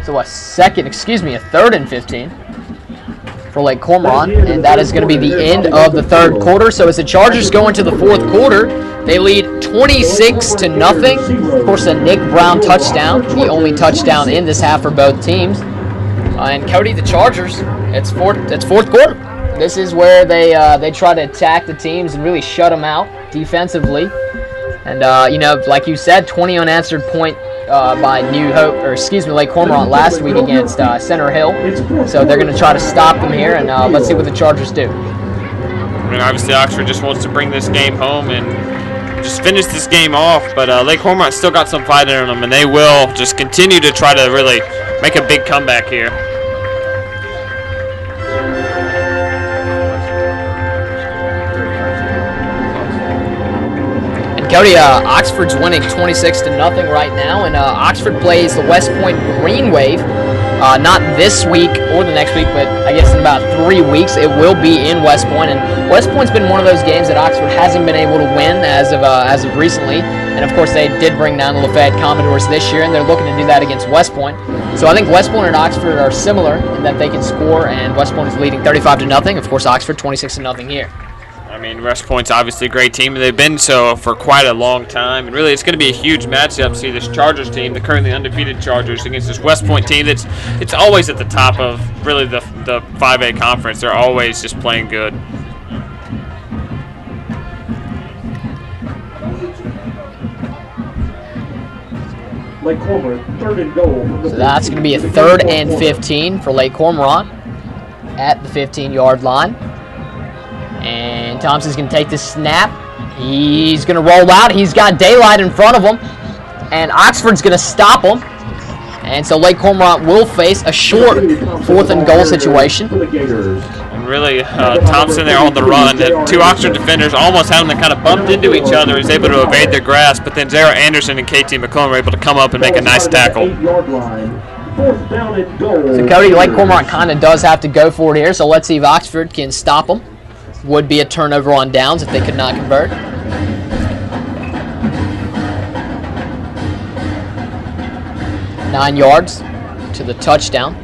So a 3rd and 15 for Lake Cormorant, and that is going to be the end of the 3rd quarter. So as the Chargers go into the 4th quarter, they lead 26-0. Of course, a Nick Brown touchdown, the only touchdown in this half for both teams. And Cody, the Chargers, it's 4th quarter. This is where they try to attack the teams and really shut them out defensively. And like you said, 20 unanswered point by Lake Cormorant last week against Center Hill. So they're going to try to stop them here, and let's see what the Chargers do. I mean, obviously Oxford just wants to bring this game home and just finish this game off, but Lake Cormorant still got some fight in them, and they will just continue to try to really make a big comeback here. Cody, Oxford's winning 26-0 right now, and Oxford plays the West Point Green Wave. Not this week or the next week, but I guess in about 3 weeks it will be in West Point. And West Point's been one of those games that Oxford hasn't been able to win as of recently. And of course, they did bring down the Lafayette Commodores this year, and they're looking to do that against West Point. So I think West Point and Oxford are similar in that they can score, and West Point is leading 35-0. Of course, Oxford 26-0 here. I mean, West Point's obviously a great team, and they've been so for quite a long time. And really, it's going to be a huge matchup. See this Chargers team, the currently undefeated Chargers, against this West Point team it's always at the top of really the 5A conference. They're always just playing good. Lake Cormorant, 3rd and goal. So that's going to be a 3rd and 15 for Lake Cormorant. at the 15-yard line. And Thompson's going to take the snap. He's going to roll out. He's got daylight in front of him. And Oxford's going to stop him. And so Lake Cormorant will face a short 4th and goal situation. And really, Thompson there on the run. The two Oxford defenders almost had them that kind of bumped into each other. He was able to evade their grasp, but then Zara Anderson and KT McClellan were able to come up and make a nice tackle. So Cody, Lake Cormorant kind of does have to go for it here, so let's see if Oxford can stop them. Would be a turnover on downs if they could not convert. Nine yards to the touchdown.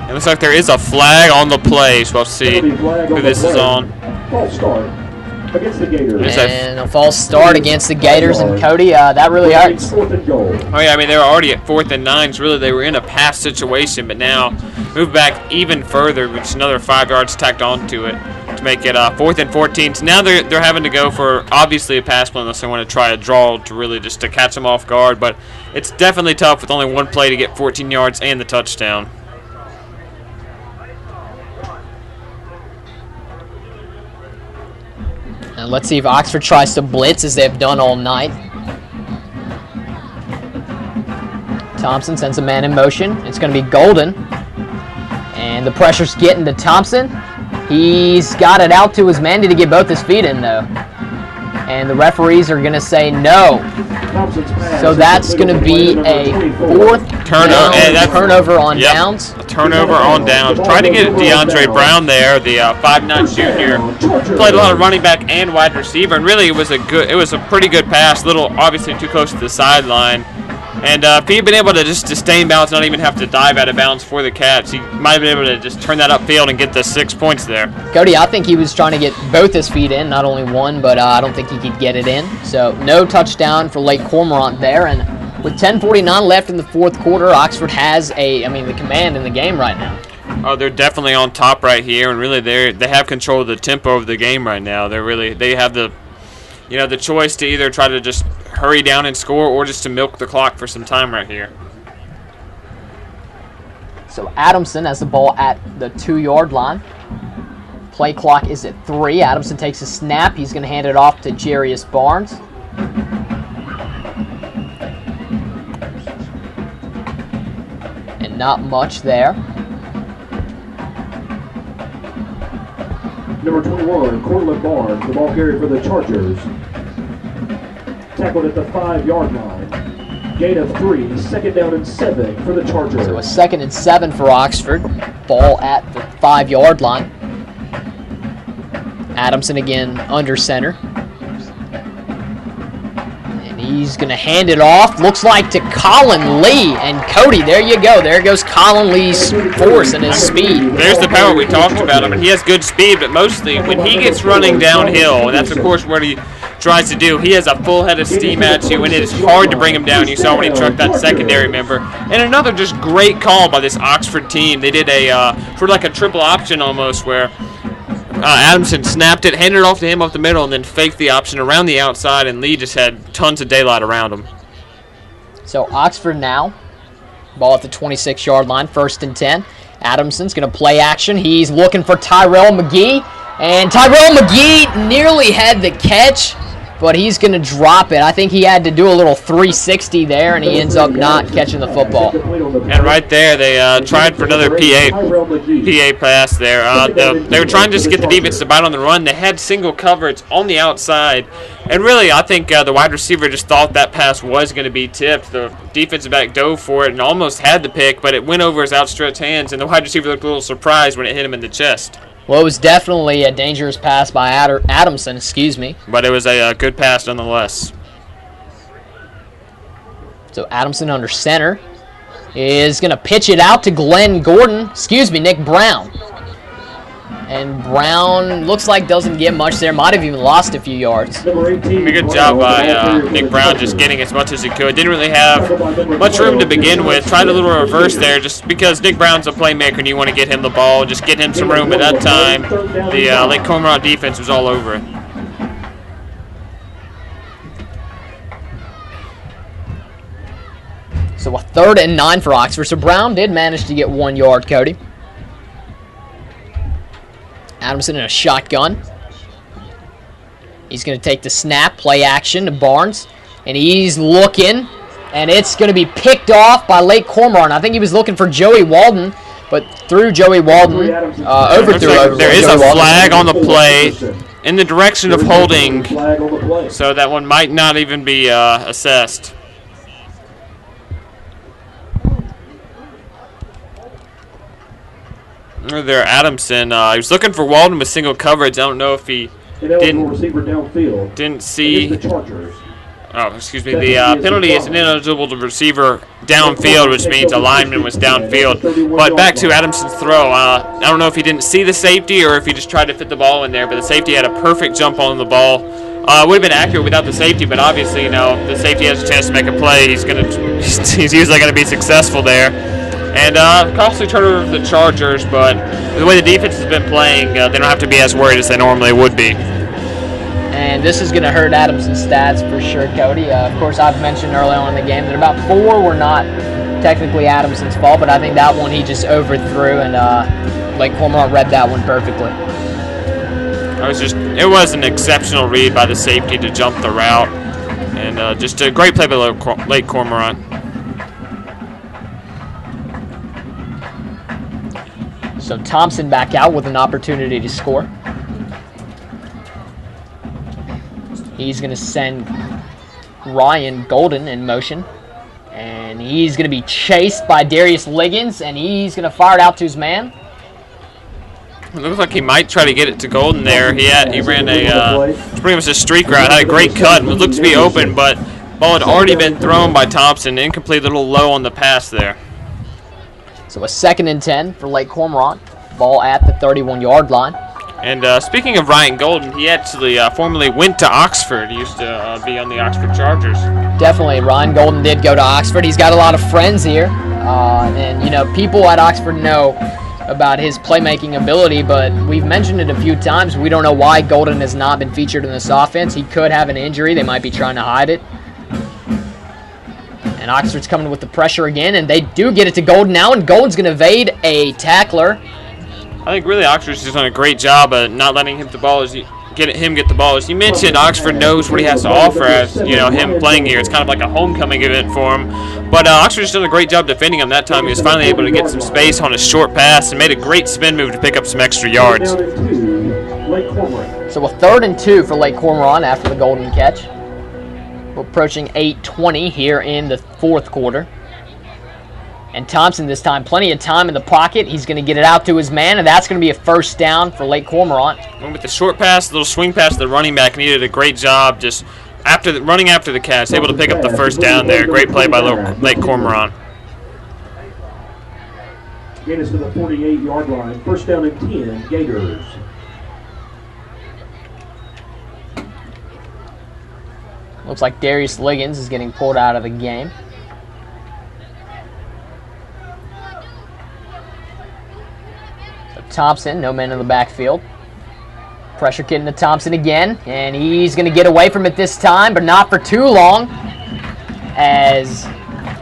It looks like there is a flag on the play, so we'll see who this is on. False start against the Gators. And a false start against the Gators, and Cody, that really hurts. Oh yeah, I mean they were already at 4th and 9, so really they were in a pass situation, but now move back even further, which is another 5 yards tacked onto it to make it 4th and 14. So now they're having to go for obviously a pass play unless they want to try a draw to really just to catch them off guard, but it's definitely tough with only one play to get 14 yards and the touchdown. And let's see if Oxford tries to blitz as they've done all night. Thompson sends a man in motion. It's going to be Golden. And the pressure's getting to Thompson. He's got it out to his man. Did he get both his feet in, though? And the referees are going to say no. So that's going to be a 4th turnover on downs. A turnover on downs. Trying to get DeAndre Brown there, the 5'9" junior. Played a lot of running back and wide receiver, and really it was a pretty good pass. Little obviously too close to the sideline. And if he'd been able to just stay in bounds, not even have to dive out of bounds for the catch, he might have been able to just turn that upfield and get the 6 points there. Cody, I think he was trying to get both his feet in, not only one, but I don't think he could get it in. So no touchdown for Lake Cormorant there. And with 10:49 left in the 4th quarter, Oxford has the command in the game right now. Oh, they're definitely on top right here, and really they have control of the tempo of the game right now. They have the choice to either try to just hurry down and score or just to milk the clock for some time right here. So Adamson has the ball at the 2-yard line. Play clock is at 3. Adamson takes a snap. He's going to hand it off to Jarius Barnes. And not much there. Number 21, Cortland Barnes, the ball carried for the Chargers. Tackled at the 5-yard line. Gain of 3, 2nd down and 7 for the Chargers. So a 2nd and 7 for Oxford. Ball at the 5-yard line. Adamson again under center. And he's going to hand it off. Looks like to Colin Lee. And Cody, there you go. There goes Colin Lee's force and his speed. There's the power we talked about. I mean, he has good speed, but mostly when he gets running downhill, and that's, of course, what he tries to do, he has a full head of steam at you, and it is hard to bring him down. You saw when he trucked that secondary member. And another just great call by this Oxford team. They did for like a triple option almost, where Adamson snapped it, handed it off to him up the middle, and then faked the option around the outside, and Lee just had tons of daylight around him. So Oxford now, ball at the 26-yard line, 1st and 10. Adamson's going to play action. He's looking for Tyrell McGee, and Tyrell McGee nearly had the catch, but he's going to drop it. I think he had to do a little 360 there, and he ends up not catching the football. And right there, they tried for another PA pass there. They were trying just to get the defense to bite on the run. They had single coverage on the outside, and really, I think the wide receiver just thought that pass was going to be tipped. The defensive back dove for it and almost had the pick, but it went over his outstretched hands, and the wide receiver looked a little surprised when it hit him in the chest. Well, it was definitely a dangerous pass by Adamson, But it was a good pass nonetheless. So Adamson under center is going to pitch it out to Nick Brown. And Brown looks like doesn't get much there. Might have even lost a few yards. Good job by Nick Brown just getting as much as he could. Didn't really have much room to begin with. Tried a little reverse there just because Nick Brown's a playmaker and you want to get him the ball. Just get him some room. At that time, the Lake Cormorant defense was all over it. So a 3rd and 9 for Oxford. So Brown did manage to get 1 yard, Cody. Adamson in a shotgun. He's going to take the snap, play action to Barnes. And he's looking, and it's going to be picked off by Lake Cormorant. I think he was looking for Joey Walden, but through Joey Walden, overthrew. Like there is a flag on the play in the direction of holding, so that one might not even be assessed. There, Adamson. He was looking for Walden with single coverage. I don't know if he didn't see. Oh, excuse me. The penalty is an ineligible to receiver downfield, which means a lineman was downfield. But back to Adamson's throw. I don't know if he didn't see the safety or if he just tried to fit the ball in there, but the safety had a perfect jump on the ball. Would have been accurate without the safety, but obviously, the safety has a chance to make a play. He's usually going to be successful there. And costly turnover for the Chargers, but the way the defense has been playing, they don't have to be as worried as they normally would be. And this is going to hurt Adamson's stats for sure, Cody. Of course, I've mentioned early on in the game that about 4 were not technically Adamson's fault, but I think that one he just overthrew, and Lake Cormorant read that one perfectly. It was an exceptional read by the safety to jump the route, and just a great play by Lake Cormorant. So Thompson back out with an opportunity to score. He's going to send Ryan Golden in motion. And he's going to be chased by Darius Liggins, and he's going to fire it out to his man. It looks like he might try to get it to Golden there. He ran pretty much a streak route, had a great cut, and it looked to be open, but ball had already been thrown by Thompson. Incomplete, a little low on the pass there. So a 2nd and 10 for Lake Cormorant. Ball at the 31-yard line. And speaking of Ryan Golden, he actually formerly went to Oxford. He used to be on the Oxford Chargers. Definitely, Ryan Golden did go to Oxford. He's got a lot of friends here. And, people at Oxford know about his playmaking ability, but we've mentioned it a few times. We don't know why Golden has not been featured in this offense. He could have an injury. They might be trying to hide it. And Oxford's coming with the pressure again, and they do get it to Golden now, and Golden's going to evade a tackler. I think really Oxford's just done a great job of not letting him get the ball. As you mentioned, Oxford knows what he has to offer as him playing here. It's kind of like a homecoming event for him. But Oxford's done a great job defending him that time. He was finally able to get some space on a short pass and made a great spin move to pick up some extra yards. So a 3rd and 2 for Lake Cormorant after the Golden catch. We're approaching 8:20 here in the 4th quarter. And Thompson this time, plenty of time in the pocket. He's going to get it out to his man, and that's going to be a 1st down for Lake Cormorant. And with the short pass, the little swing pass to the running back, and he did a great job just running after the catch, able to pick up the 1st down there. Great play by Lake Cormorant. Get us to the 48-yard line. 1st down and 10, Gators. Looks like Darius Liggins is getting pulled out of the game. Thompson, no man in the backfield. Pressure getting to Thompson again, and he's going to get away from it this time, but not for too long. As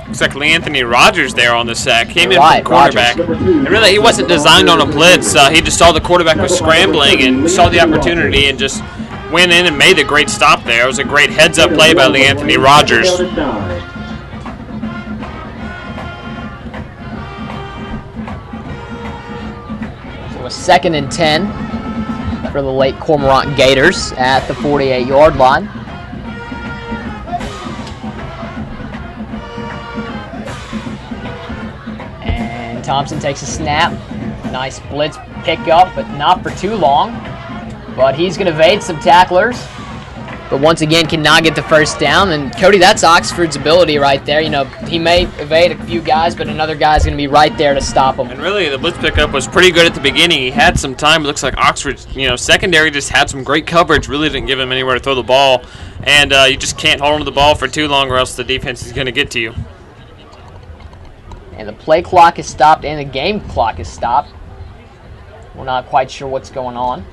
looks like Anthony Rogers there on the sack. Came in from quarterback. And really, he wasn't designed on a blitz. He just saw the quarterback was scrambling and saw the opportunity and just went in and made a great stop there. It was a great heads-up play by Anthony Rogers. A 2nd and 10 for the Lake Cormorant Gators at the 48-yard line. And Thompson takes a snap. Nice blitz pickup, but not for too long. But he's going to evade some tacklers. But once again, cannot get the 1st down. And, Cody, that's Oxford's ability right there. He may evade a few guys, but another guy's going to be right there to stop him. And really, the blitz pickup was pretty good at the beginning. He had some time. It looks like Oxford's, secondary just had some great coverage. Really didn't give him anywhere to throw the ball. And you just can't hold on to the ball for too long or else the defense is going to get to you. And the play clock is stopped and the game clock is stopped. We're not quite sure what's going on.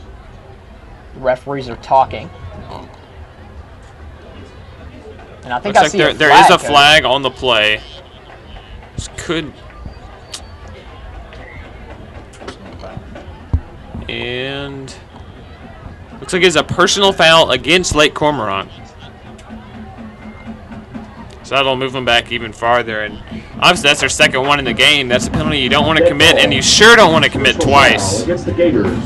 The referees are talking. And I think there is a flag on the play. could. And looks like it's a personal foul against Lake Cormorant. So that'll move them back even farther. And obviously that's their second one in the game. That's a penalty you don't want to commit, and you sure don't want to commit twice. Against the Gators.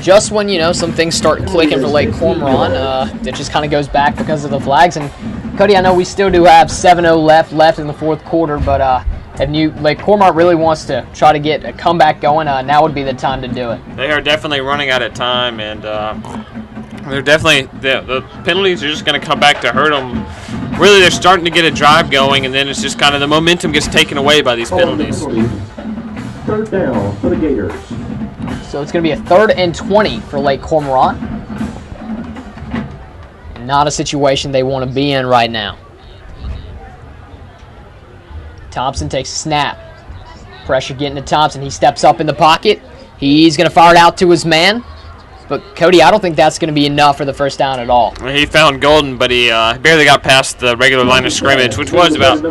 Just when, some things start clicking for Lake Cormorant, it just kind of goes back because of the flags. And Cody, I know we still do have 7:0 left in the fourth quarter, but Lake Cormorant really wants to try to get a comeback going, now would be the time to do it. They are definitely running out of time, and they're definitely the penalties are just going to come back to hurt them. Really, they're starting to get a drive going, and then it's just kind of the momentum gets taken away by these penalties. Third down for the Gators. So it's going to be a 3rd and 20 for Lake Cormorant. Not a situation they want to be in right now. Thompson takes a snap. Pressure getting to Thompson. He steps up in the pocket. He's going to fire it out to his man. But, Cody, I don't think that's going to be enough for the first down at all. He found Golden, but he barely got past the regular line of scrimmage, which was about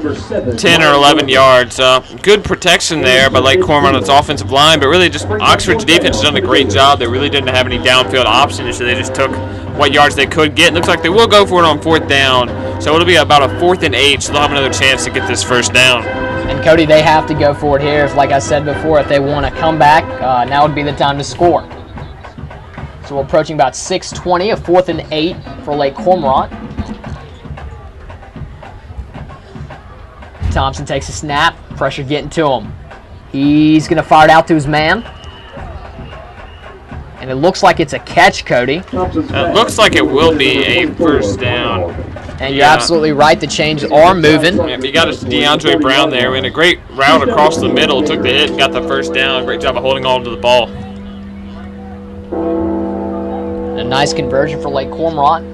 10 or 11 yards. Good protection there by Lake Cormorant's offensive line, but really just Oxford's defense has done a great job. They really didn't have any downfield options, so they just took what yards they could get. Looks like they will go for it on 4th down, so it'll be about a 4th and 8, so they'll have another chance to get this first down. And, Cody, they have to go for it here. Like I said before, if they want to come back, now would be the time to score. So we're approaching about 6:20, a 4th and 8 for Lake Cormorant. Thompson takes a snap, pressure getting to him. He's going to fire it out to his man. And it looks like it's a catch, Cody. It looks like it will be a first down. And you're absolutely right, the chains are moving. Yeah, you got DeAndre Brown there, and a great route across the middle, took the hit and got the first down. Great job of holding on to the ball. A nice conversion for Lake Cormorant.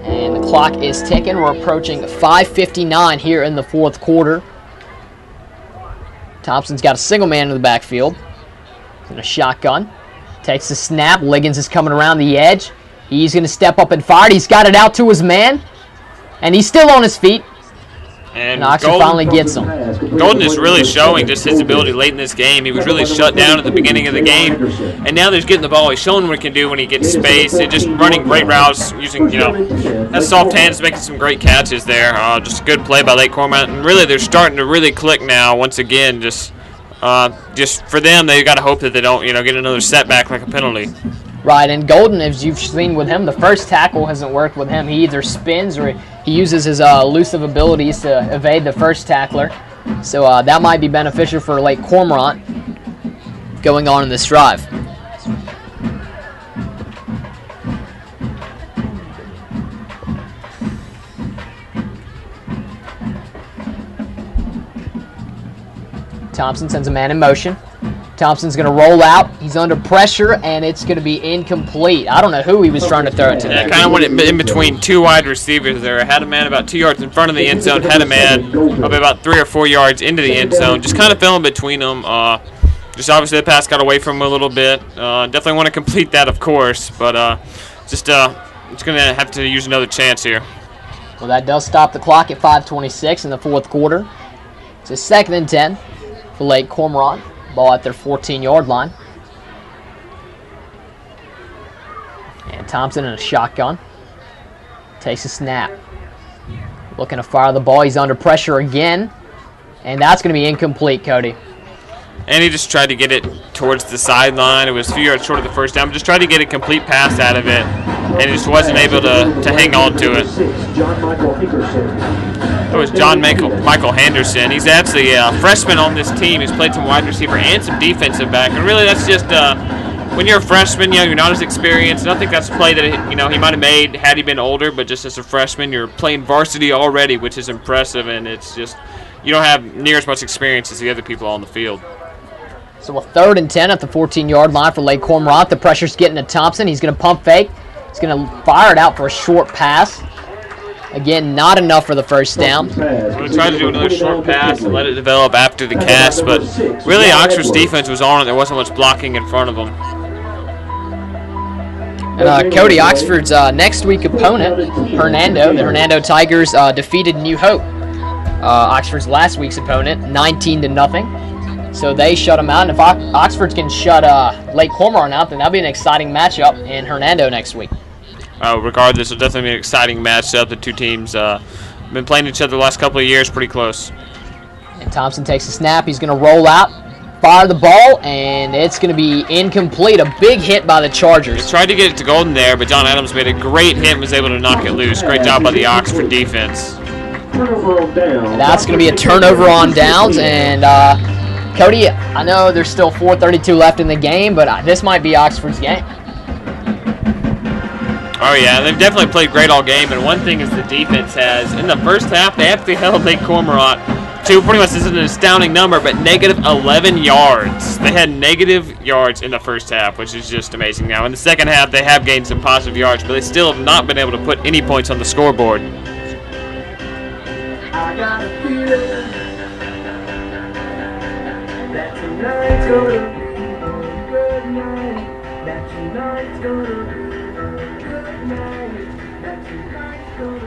And the clock is ticking. We're approaching 5:59 here in the fourth quarter. Thompson's got a single man in the backfield. In a shotgun. Takes the snap. Liggins is coming around the edge. He's going to step up and fire it. He's got it out to his man. And he's still on his feet. And Oxford finally gets him. Golden is really showing just his ability late in this game. He was really shut down at the beginning of the game, and now he's getting the ball. He's showing what he can do when he gets space. And just running great routes, using has soft hands, making some great catches there. Just a good play by Lake Cormorant, and really they're starting to really click now. Once again, just for them, they got to hope that they don't get another setback like a penalty. Right, and Golden, as you've seen with him, the first tackle hasn't worked with him. He either spins or he uses his elusive abilities to evade the first tackler. So that might be beneficial for Lake Cormorant going on in this drive. Thompson sends a man in motion. Thompson's going to roll out. He's under pressure, and it's going to be incomplete. I don't know who he was trying to throw it to. Yeah, kind of went in between two wide receivers there. Had a man about 2 yards in front of the end zone. Had a man probably about 3 or 4 yards into the end zone. Just kind of fell in between them. Just obviously the pass got away from him a little bit. Definitely want to complete that, of course, but it's going to have to use another chance here. Well, that does stop the clock at 5:26 in the fourth quarter. It's a 2nd and 10 for Lake Cormorant. Ball at their 14-yard line. And Thompson in a shotgun. Takes a snap. Looking to fire the ball. He's under pressure again. And that's going to be incomplete, Cody. And he just tried to get it towards the sideline. It was a few yards short of the first down. Just tried to get a complete pass out of it. And he just wasn't able to hang on to it. It was John Michael Henderson. He's actually a freshman on this team. He's played some wide receiver and some defensive back. And really that's just when you're a freshman, you're not as experienced. And I think that's a play that he might have made had he been older. But just as a freshman, you're playing varsity already, which is impressive. And it's just you don't have near as much experience as the other people on the field. So a 3rd and 10 at the 14-yard line for Lake Cormorant. The pressure's getting to Thompson. He's going to pump fake. He's going to fire it out for a short pass. Again, not enough for the first down. We tried to do another short pass and let it develop after the catch, but really Oxford's defense was on it. There wasn't much blocking in front of them. And Cody, Oxford's next week opponent, Hernando, the Hernando Tigers defeated New Hope Oxford's last week's opponent, 19-0. So they shut them out. And if Oxford can shut Lake Cormorant out, then that'll be an exciting matchup in Hernando next week. Regardless, it'll definitely be an exciting matchup. The two teams been playing each other the last couple of years, pretty close. And Thompson takes a snap. He's going to roll out, fire the ball, and it's going to be incomplete. A big hit by the Chargers. They tried to get it to Golden there, but John Adams made a great hit and was able to knock it loose. Great job by the Oxford defense. And that's going to be a turnover on downs. And Cody, I know there's still 4:32 left in the game, but this might be Oxford's game. Oh, yeah, they've definitely played great all game. And one thing is the defense has, in the first half, they actually held Lake Cormorant to pretty much, this is an astounding number, but negative 11 yards. They had negative yards in the first half, which is just amazing. Now, in the second half, they have gained some positive yards, but they still have not been able to put any points on the scoreboard. I got a feeling that tonight's gonna be a good night. That tonight's gonna be a good night. That tonight's gonna be.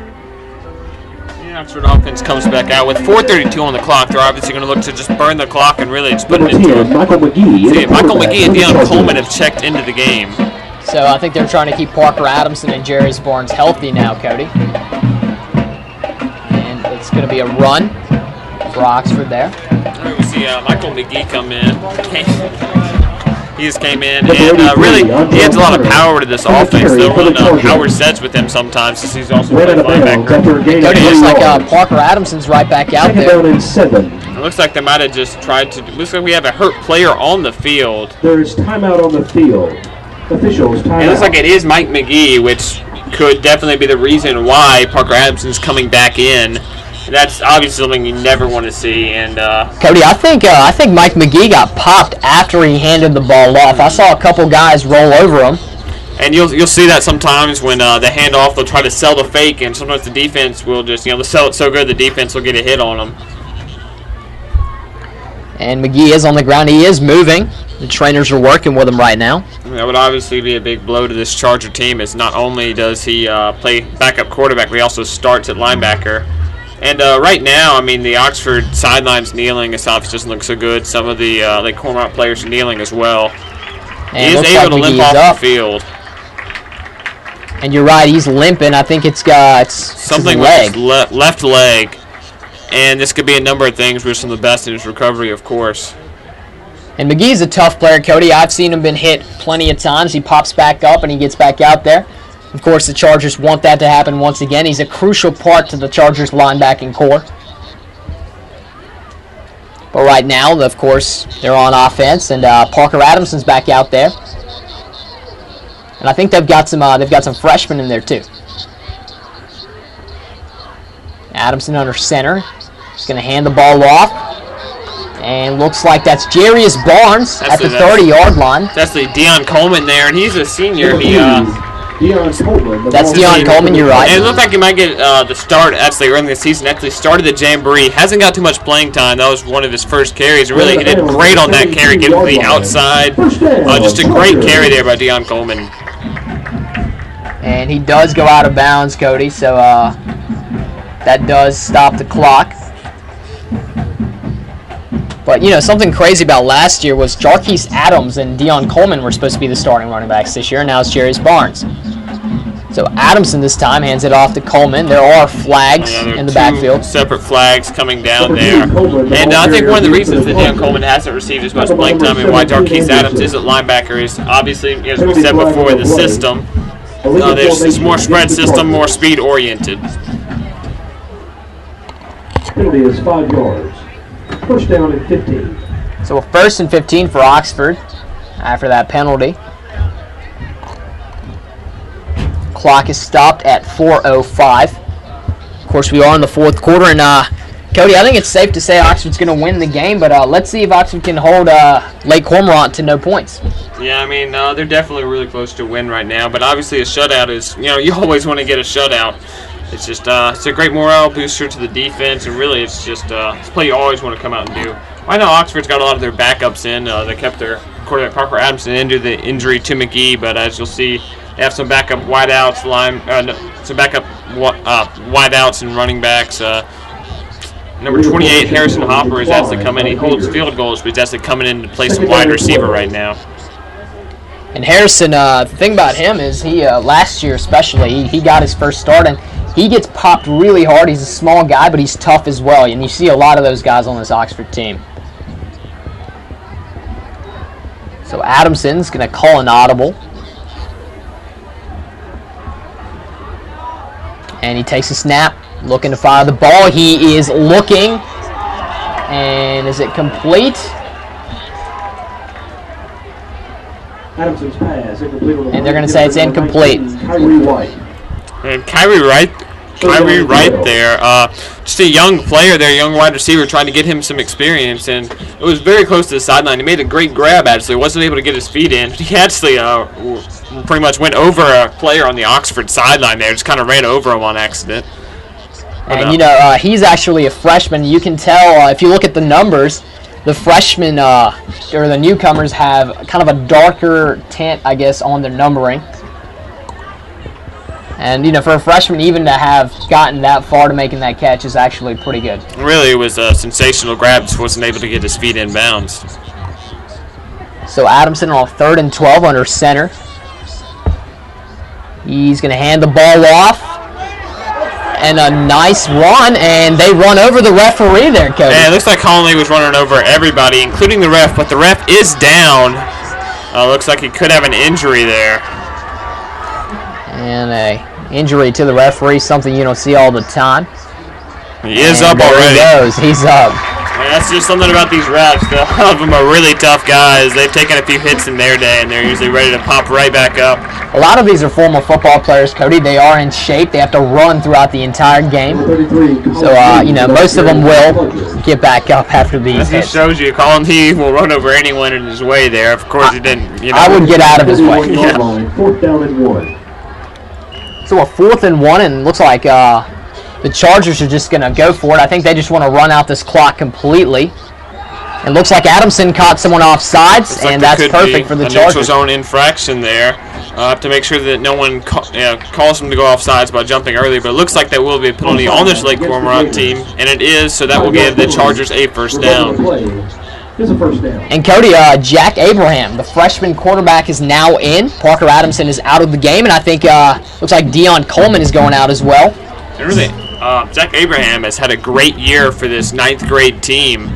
The Oxford offense comes back out with 4:32 on the clock. They're obviously going to look to just burn the clock and really just put it into it. Michael McGee. See, Michael McGee and Deion Coleman have checked into the game. So I think they're trying to keep Parker Adamson and Jarius Barnes healthy now, Cody. And it's going to be a run for Oxford there. All right, we see Michael McGee come in. He just came in, and really, he adds a lot of power to this offense. They'll run power sets with him sometimes, since he's also playing linebacker. Cody, looks like Parker Adamson's right back out there. It looks like they might have just tried to. Looks like we have a hurt player on the field. There's timeout on the field. Officials timeout. It looks like it is Mike McGee, which could definitely be the reason why Parker Adamson's coming back in. That's obviously something you never want to see. And Cody, I think Mike McGee got popped after he handed the ball off. I saw a couple guys roll over him. And you'll see that sometimes when they hand off, they'll try to sell the fake, and sometimes the defense will just, they'll sell it so good the defense will get a hit on them. And McGee is on the ground. He is moving. The trainers are working with him right now. That would obviously be a big blow to this Charger team, as not only does he play backup quarterback, but he also starts at linebacker. And right now, I mean, the Oxford sideline's kneeling. His office doesn't look so good. Some of the Lake Cormorant players are kneeling as well. And he is able to limp off the field. And you're right, he's limping. I think it's something with his left leg. And this could be a number of things. We're some of the best in his recovery, of course. And McGee's a tough player, Cody. I've seen him been hit plenty of times. He pops back up and he gets back out there. Of course, the Chargers want that to happen once again. He's a crucial part to the Chargers' linebacking core. But right now, of course, they're on offense, and Parker Adamson's back out there. And I think they've got some freshmen in there too. Adamson under center. He's going to hand the ball off. And looks like that's Jarius Barnes at the 30-yard line. That's the Deion Coleman there, and he's a senior. That's Deion Coleman, you're right. And it looked like he might get the start actually early in the season. Actually started the jamboree. Hasn't got too much playing time. That was one of his first carries. Really, he did great on that carry, getting to the outside. Just a great carry there by Deion Coleman. And he does go out of bounds, Cody, so that does stop the clock. But, something crazy about last year was Jarquise Adams and Deion Coleman were supposed to be the starting running backs this year, and now it's Jarius Barnes. So Adamson this time hands it off to Coleman. There are flags in the backfield. Separate flags coming down there. And I think one of the reasons that Deion Coleman hasn't received as much playing time and why Jarquise Adams isn't linebacker is obviously, as we said before, the system. There's more spread system, more speed oriented. Penalty is 5 yards. First down and 15. So a first and 15 for Oxford after that penalty. Clock is stopped at 4:05. Of course, we are in the fourth quarter, and Cody, I think it's safe to say Oxford's going to win the game, but let's see if Oxford can hold Lake Cormorant to no points. Yeah, I mean, they're definitely really close to a win right now, but obviously a shutout is, you always want to get a shutout. It's just it's a great morale booster to the defense, and really it's just it's a play you always want to come out and do. I know Oxford's got a lot of their backups in. They kept their quarterback Parker Adamson in due to the injury to McGee, but as you'll see, they have some backup wideouts, wideouts and running backs. Number 28, Harrison Hopper, is actually coming in. He holds field goals, but he's actually coming in to play some wide receiver right now. And Harrison, the thing about him is he last year especially, he got his first start, and he gets popped really hard. He's a small guy, but he's tough as well, and you see a lot of those guys on this Oxford team. So Adamson's going to call an audible. And he takes a snap, looking to fire the ball. He is looking, and is it complete? Adamson's pass, incomplete. And they're going to say it's incomplete. Kyrie White. And Kyrie Wright there, just a young player there, young wide receiver, trying to get him some experience, and it was very close to the sideline. He made a great grab, actually. Wasn't able to get his feet in. He actually pretty much went over a player on the Oxford sideline there, just kind of ran over him on accident. And, you know, he's actually a freshman. You can tell if you look at the numbers, the freshmen or the newcomers have kind of a darker tint, I guess, on their numbering. And, you know, for a freshman even to have gotten that far to making that catch is actually pretty good. Really, it was a sensational grab. Just wasn't able to get his feet in bounds. So Adamson on 3rd and 12 under center. He's going to hand the ball off. And a nice run, and they run over the referee there, Cody. Yeah, it looks like Conley was running over everybody, including the ref, but the ref is down. Looks like he could have an injury there. And a injury to the referee, something you don't see all the time. He is up already. There he goes. He's up. And that's just something about these refs. A lot of them are really tough guys. They've taken a few hits in their day, and they're usually ready to pop right back up. A lot of these are former football players, Cody. They are in shape. They have to run throughout the entire game. So, you know, most of them will get back up after these hits. This shows you, Colin He will run over anyone in his way there. Of course, he didn't. You know. I would get out of his way. Yeah. 4th down and 1. So a 4th and 1, and looks like the Chargers are just going to go for it. I think they just want to run out this clock completely. It looks like Adamson caught someone off sides, and that's perfect for the Chargers. Neutral zone infraction there. Have to make sure that no one calls them to go off sides by jumping early, but it looks like there will be a penalty on this Lake Cormorant team, and it is, so that will give the Chargers a first down. Here's a first down. And Cody, Jack Abraham, the freshman quarterback, is now in. Parker Adamson is out of the game, and I think looks like Dion Coleman is going out as well. And really, Jack Abraham has had a great year for this 9th grade team.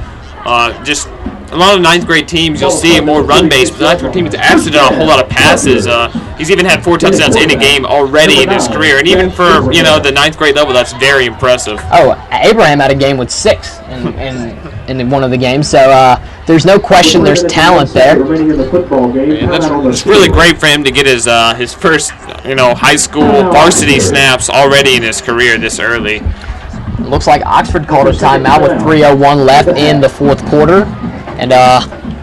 Just a lot of 9th grade teams, you'll see more run-based, but the 9th grade team has actually done a whole lot of passes. He's even had 4 touchdowns in a game already in his career, and even for, you know, the 9th grade level, that's very impressive. Oh, Abraham had a game with 6 in one of the games, so there's no question there's talent there. And it's really great for him to get his first, you know, high school varsity snaps already in his career this early. It looks like Oxford called a timeout with 3:01 left in the 4th quarter. And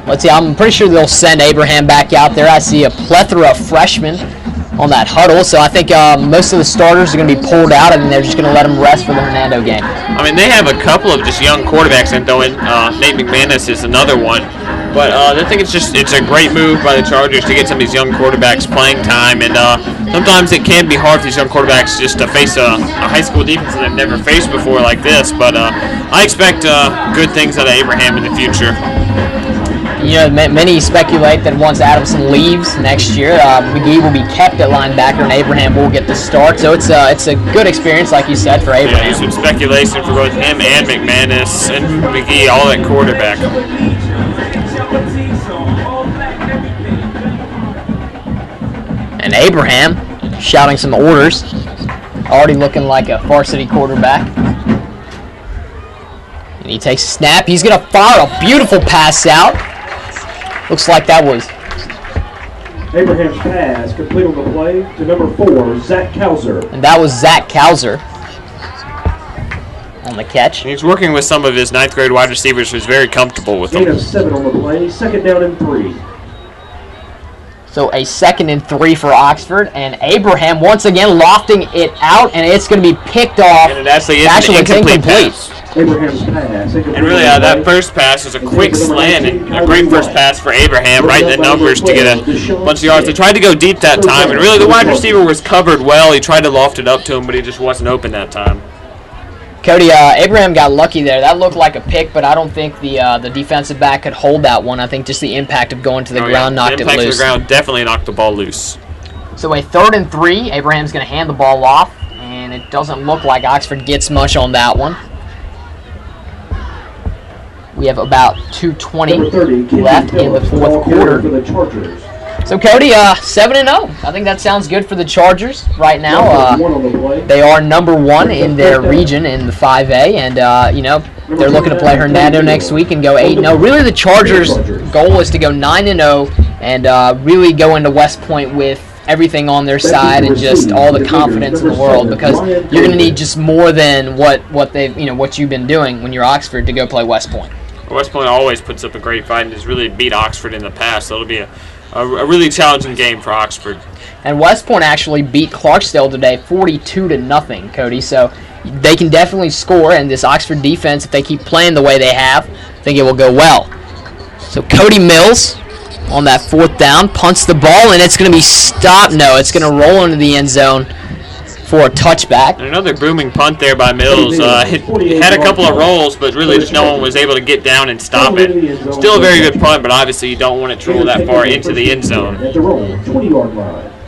let's see, I'm pretty sure they'll send Abraham back out there. I see a plethora of freshmen on that huddle, so I think most of the starters are going to be pulled out, and they're just going to let them rest for the Hernando game. I mean, they have a couple of just young quarterbacks in, though, and Nate McManus is another one. But I think it's a great move by the Chargers to get some of these young quarterbacks playing time, and sometimes it can be hard for these young quarterbacks just to face a high school defense that they've never faced before like this. But I expect good things out of Abraham in the future. You know, many speculate that once Adamson leaves next year, McGee will be kept at linebacker and Abraham will get the start. So it's a good experience, like you said, for Abraham. Yeah, there's some speculation for both him and McManus and McGee, all at quarterback. And Abraham shouting some orders, already looking like a varsity quarterback. And he takes a snap. He's going to fire a beautiful pass out. Looks like that was Abraham's pass complete on the play to number 4, Zach Kauser. And that was Zach Kauser on the catch. He's working with some of his 9th grade wide receivers who's very comfortable with them. Gain of 7 on the play, 2nd down and 3. So a 2nd and 3 for Oxford, and Abraham once again lofting it out, and it's going to be picked off. And it actually is an incomplete pass. Abraham's pass. And really, that first pass was a quick slant and a great first pass for Abraham, right in the numbers to get a bunch of yards. They tried to go deep that time, and really the wide receiver was covered well. He tried to loft it up to him, but he just wasn't open that time. Cody, Abraham got lucky there. That looked like a pick, but I don't think the defensive back could hold that one. I think just the impact of going to the ground knocked it loose. The impact to the ground definitely knocked the ball loose. So a 3rd and 3. Abraham's going to hand the ball off, and it doesn't look like Oxford gets much on that one. We have about 2:20 left in the 4th quarter. So Cody, 7-0. I think that sounds good for the Chargers right now. They are number 1 in their region in the 5A, and they're looking to play Hernando next week and go 8-0. Really, the Chargers' goal is to go 9-0 and really go into West Point with everything on their side and just all the confidence in the world, because you're going to need just more than what you've been doing when you're Oxford to go play West Point. West Point always puts up a great fight and has really beat Oxford in the past, so it'll be a really challenging game for Oxford. And West Point actually beat Clarksdale today 42-0, Cody, so they can definitely score, and this Oxford defense, if they keep playing the way they have, I think it will go well. So Cody Mills on that 4th down punts the ball, and it's going to be stopped. No, it's going to roll into the end zone for a touchback. And another booming punt there by Mills. He had a couple of rolls, but really just no one was able to get down and stop it. Still a very good punt, but obviously you don't want it to roll that far into the end zone.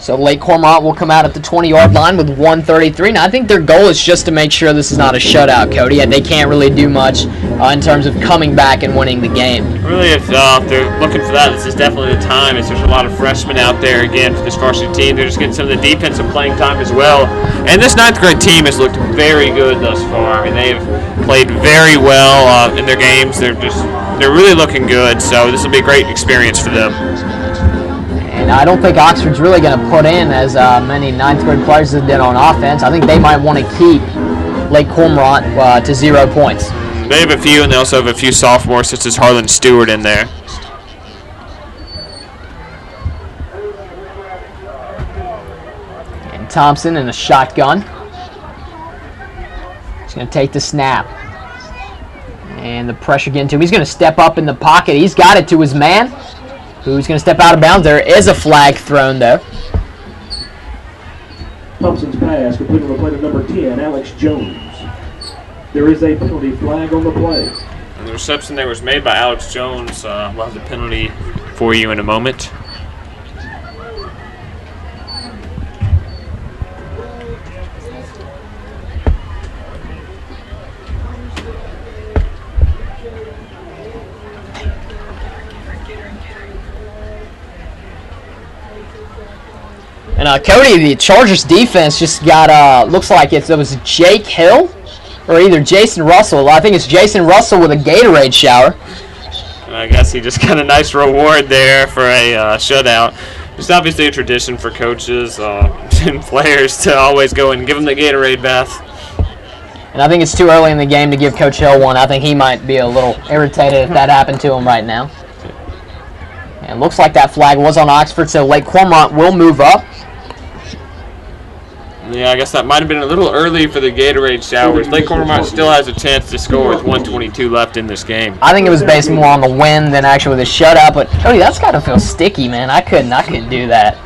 So Lake Cormorant will come out at the 20-yard line with 1:33. Now, I think their goal is just to make sure this is not a shutout, Cody. They can't really do much in terms of coming back and winning the game. Really, if they're looking for that, this is definitely the time. There's a lot of freshmen out there, again, for this varsity team. They're just getting some of the defensive playing time as well. And this 9th grade team has looked very good thus far. I mean, they've played very well in their games. They're really looking good, so this will be a great experience for them. And I don't think Oxford's really going to put in as many 9th grade players as they did on offense. I think they might want to keep Lake Cormorant to 0 points. They have a few, and they also have a few sophomores, such as Harlan Stewart in there. And Thompson in a shotgun. He's going to take the snap. And the pressure getting to him. He's going to step up in the pocket. He's got it to his man, who's going to step out of bounds. There is a flag thrown, though. Thompson's pass completed on the play to number 10, Alex Jones. There is a penalty flag on the play. And the reception there was made by Alex Jones. We'll have the penalty for you in a moment. And Cody, the Chargers defense just got, looks like it was Jake Hill or either Jason Russell. I think it's Jason Russell with a Gatorade shower. I guess he just got a nice reward there for a shutout. It's obviously a tradition for coaches and players to always go and give them the Gatorade bath. And I think it's too early in the game to give Coach Hill one. I think he might be a little irritated if that happened to him right now. And it looks like that flag was on Oxford, so Lake Cormorant will move up. Yeah, I guess that might have been a little early for the Gatorade showers. Lake Cormorant still has a chance to score with 1:22 left in this game. I think it was based more on the win than actually with a shutout, but Cody, that's got to feel sticky, man. I couldn't do that.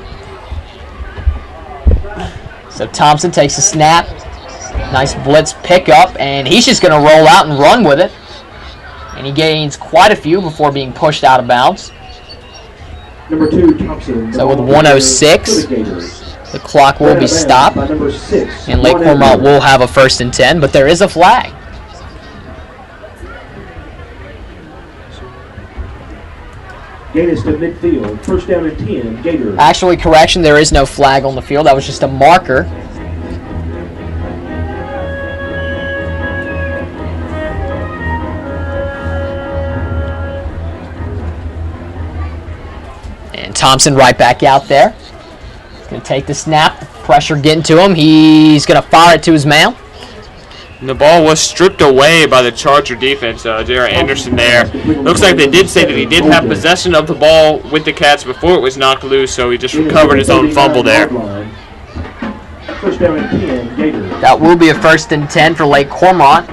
So Thompson takes a snap. Nice blitz pickup, and he's just going to roll out and run with it. And he gains quite a few before being pushed out of bounds. Number 2, Thompson. So with 1:06. The clock will be stopped, and Lake Cormorant will have a 1st and 10, but there is a flag. Gain is to midfield. 1st down and 10, Gators. Actually, correction, there is no flag on the field. That was just a marker. And Thompson right back out there. Going to take the snap, pressure getting to him. He's going to fire it to his man. And the ball was stripped away by the Charger defense. J.R. Anderson there. Looks like they did say that he did have possession of the ball with the Cats before it was knocked loose, so he just recovered his own fumble there. 1st down and 10, Gators. That will be a 1st and 10 for Lake Cormorant.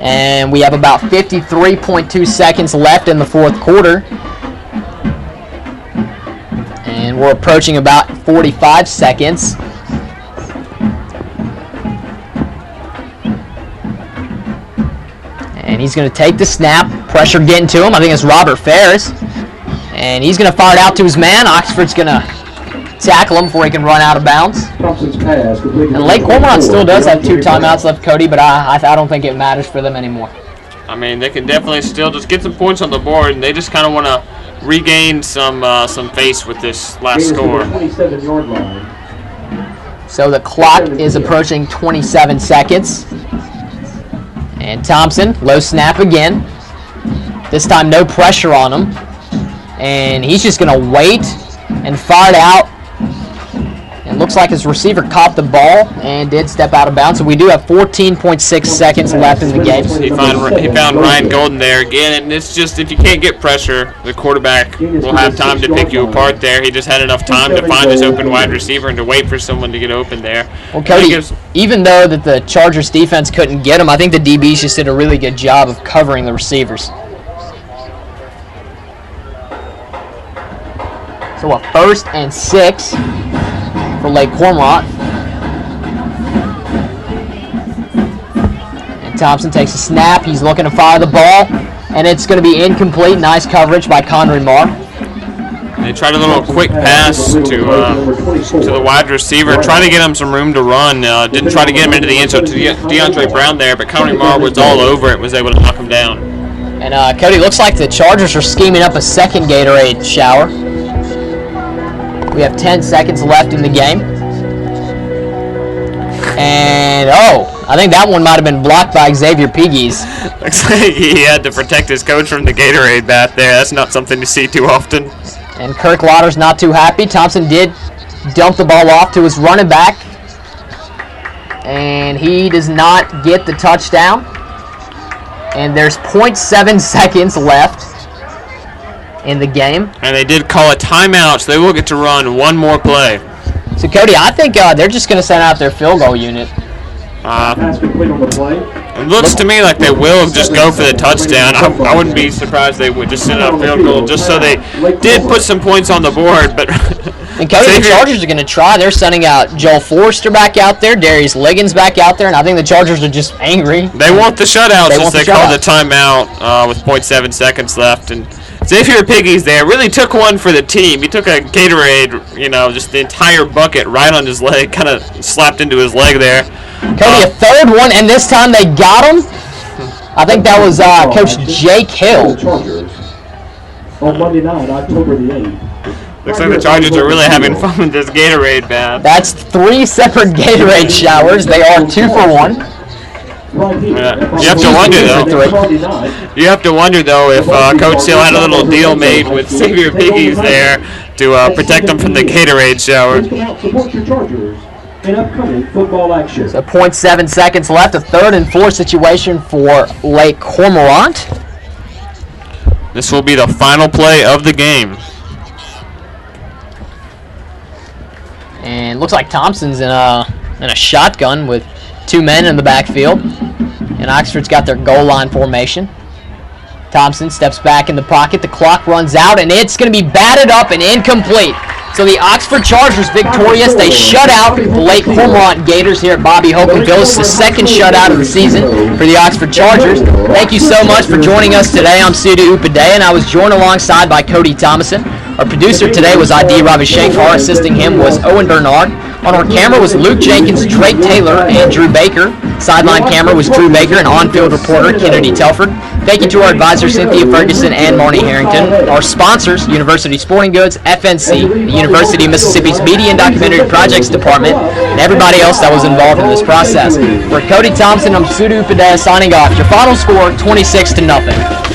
And we have about 53.2 seconds left in the 4th quarter. And we're approaching about 45 seconds. And he's going to take the snap. Pressure getting to him. I think it's Robert Ferris. And he's going to fire it out to his man. Oxford's going to tackle him before he can run out of bounds. And Lake Cormorant still does have 2 timeouts left, Cody, but I don't think it matters for them anymore. I mean, they can definitely still just get some points on the board, and they just kind of want to regain some face with this last score. So the clock is approaching 27 seconds. And Thompson, low snap again. This time no pressure on him. And he's just going to wait and fire it out. It looks like his receiver caught the ball and did step out of bounds. So we do have 14.6 seconds left in the game. He found Ryan Golden there again, and it's just if you can't get pressure, the quarterback will have time to pick you apart there. He just had enough time to find his open wide receiver and to wait for someone to get open there. Well, Cody, even though that the Chargers defense couldn't get him, I think the DBs just did a really good job of covering the receivers. So a 1st and 6 for Lake Cormorant. And Thompson takes a snap. He's looking to fire the ball, and it's going to be incomplete. Nice coverage by Connery Marr. They tried a little quick pass to the wide receiver, trying to get him some room to run. Didn't try to get him into the end zone to DeAndre Brown there, but Connery Marr was all over it, was able to knock him down. And Cody, looks like the Chargers are scheming up a second Gatorade shower. We have 10 seconds left in the game. And, I think that one might have been blocked by Xavier Pegues. Looks like he had to protect his coach from the Gatorade bat there. That's not something you see too often. And Kirk Lauder's not too happy. Thompson did dump the ball off to his running back. And he does not get the touchdown. And there's 0.7 seconds left in the game. And they did call a timeout, so they will get to run one more play. So, Cody, I think they're just going to send out their field goal unit. It looks to me like they will just go for the touchdown. I wouldn't be surprised they would just send out a field goal just so they did put some points on the board. But and Cody, the Chargers are going to try. They're sending out Joel Forrester back out there, Darius Liggins back out there, and I think the Chargers are just angry. They want the shutout since they called the timeout with 0.7 seconds left. And Xavier Pegues there really took one for the team. He took a Gatorade, just the entire bucket right on his leg, kind of slapped into his leg there. Cody, a third one, and this time they got him. I think that was Coach Jake Hill. On Monday night, October the 8th. Looks like the Chargers are really having fun with this Gatorade bath. That's 3 separate Gatorade showers. They are 2 for 1. You have to wonder though if Coach Hill had a little deal made with Xavier Pegues there to protect them from the Gatorade shower. In upcoming football action. So 0.7 seconds left. A 3rd and 4 situation for Lake Cormorant. This will be the final play of the game. And looks like Thompson's in a shotgun with 2 men in the backfield. And Oxford's got their goal line formation. Thompson steps back in the pocket. The clock runs out, and it's going to be batted up and incomplete. So the Oxford Chargers victorious. They shut out the Lake Cormorant Gators here at Bobby Holcomb. It's the 2nd shutout of the season for the Oxford Chargers. Thank you so much for joining us today. I'm Sudu Upadhyay, and I was joined alongside by Cody Thomason. Our producer today was ID Ravishankar. Assisting him was Owen Bernard. On our camera was Luke Jenkins, Drake Taylor, and Drew Baker. Sideline camera was Drew Baker, and on-field reporter Kennedy Telford. Thank you to our advisors Cynthia Ferguson and Marnie Harrington. Our sponsors, University Sporting Goods, FNC, the University of Mississippi's Media and Documentary Projects Department, and everybody else that was involved in this process. For Cody Thompson, I'm Sudu Upadhyay signing off. Your final score, 26-0.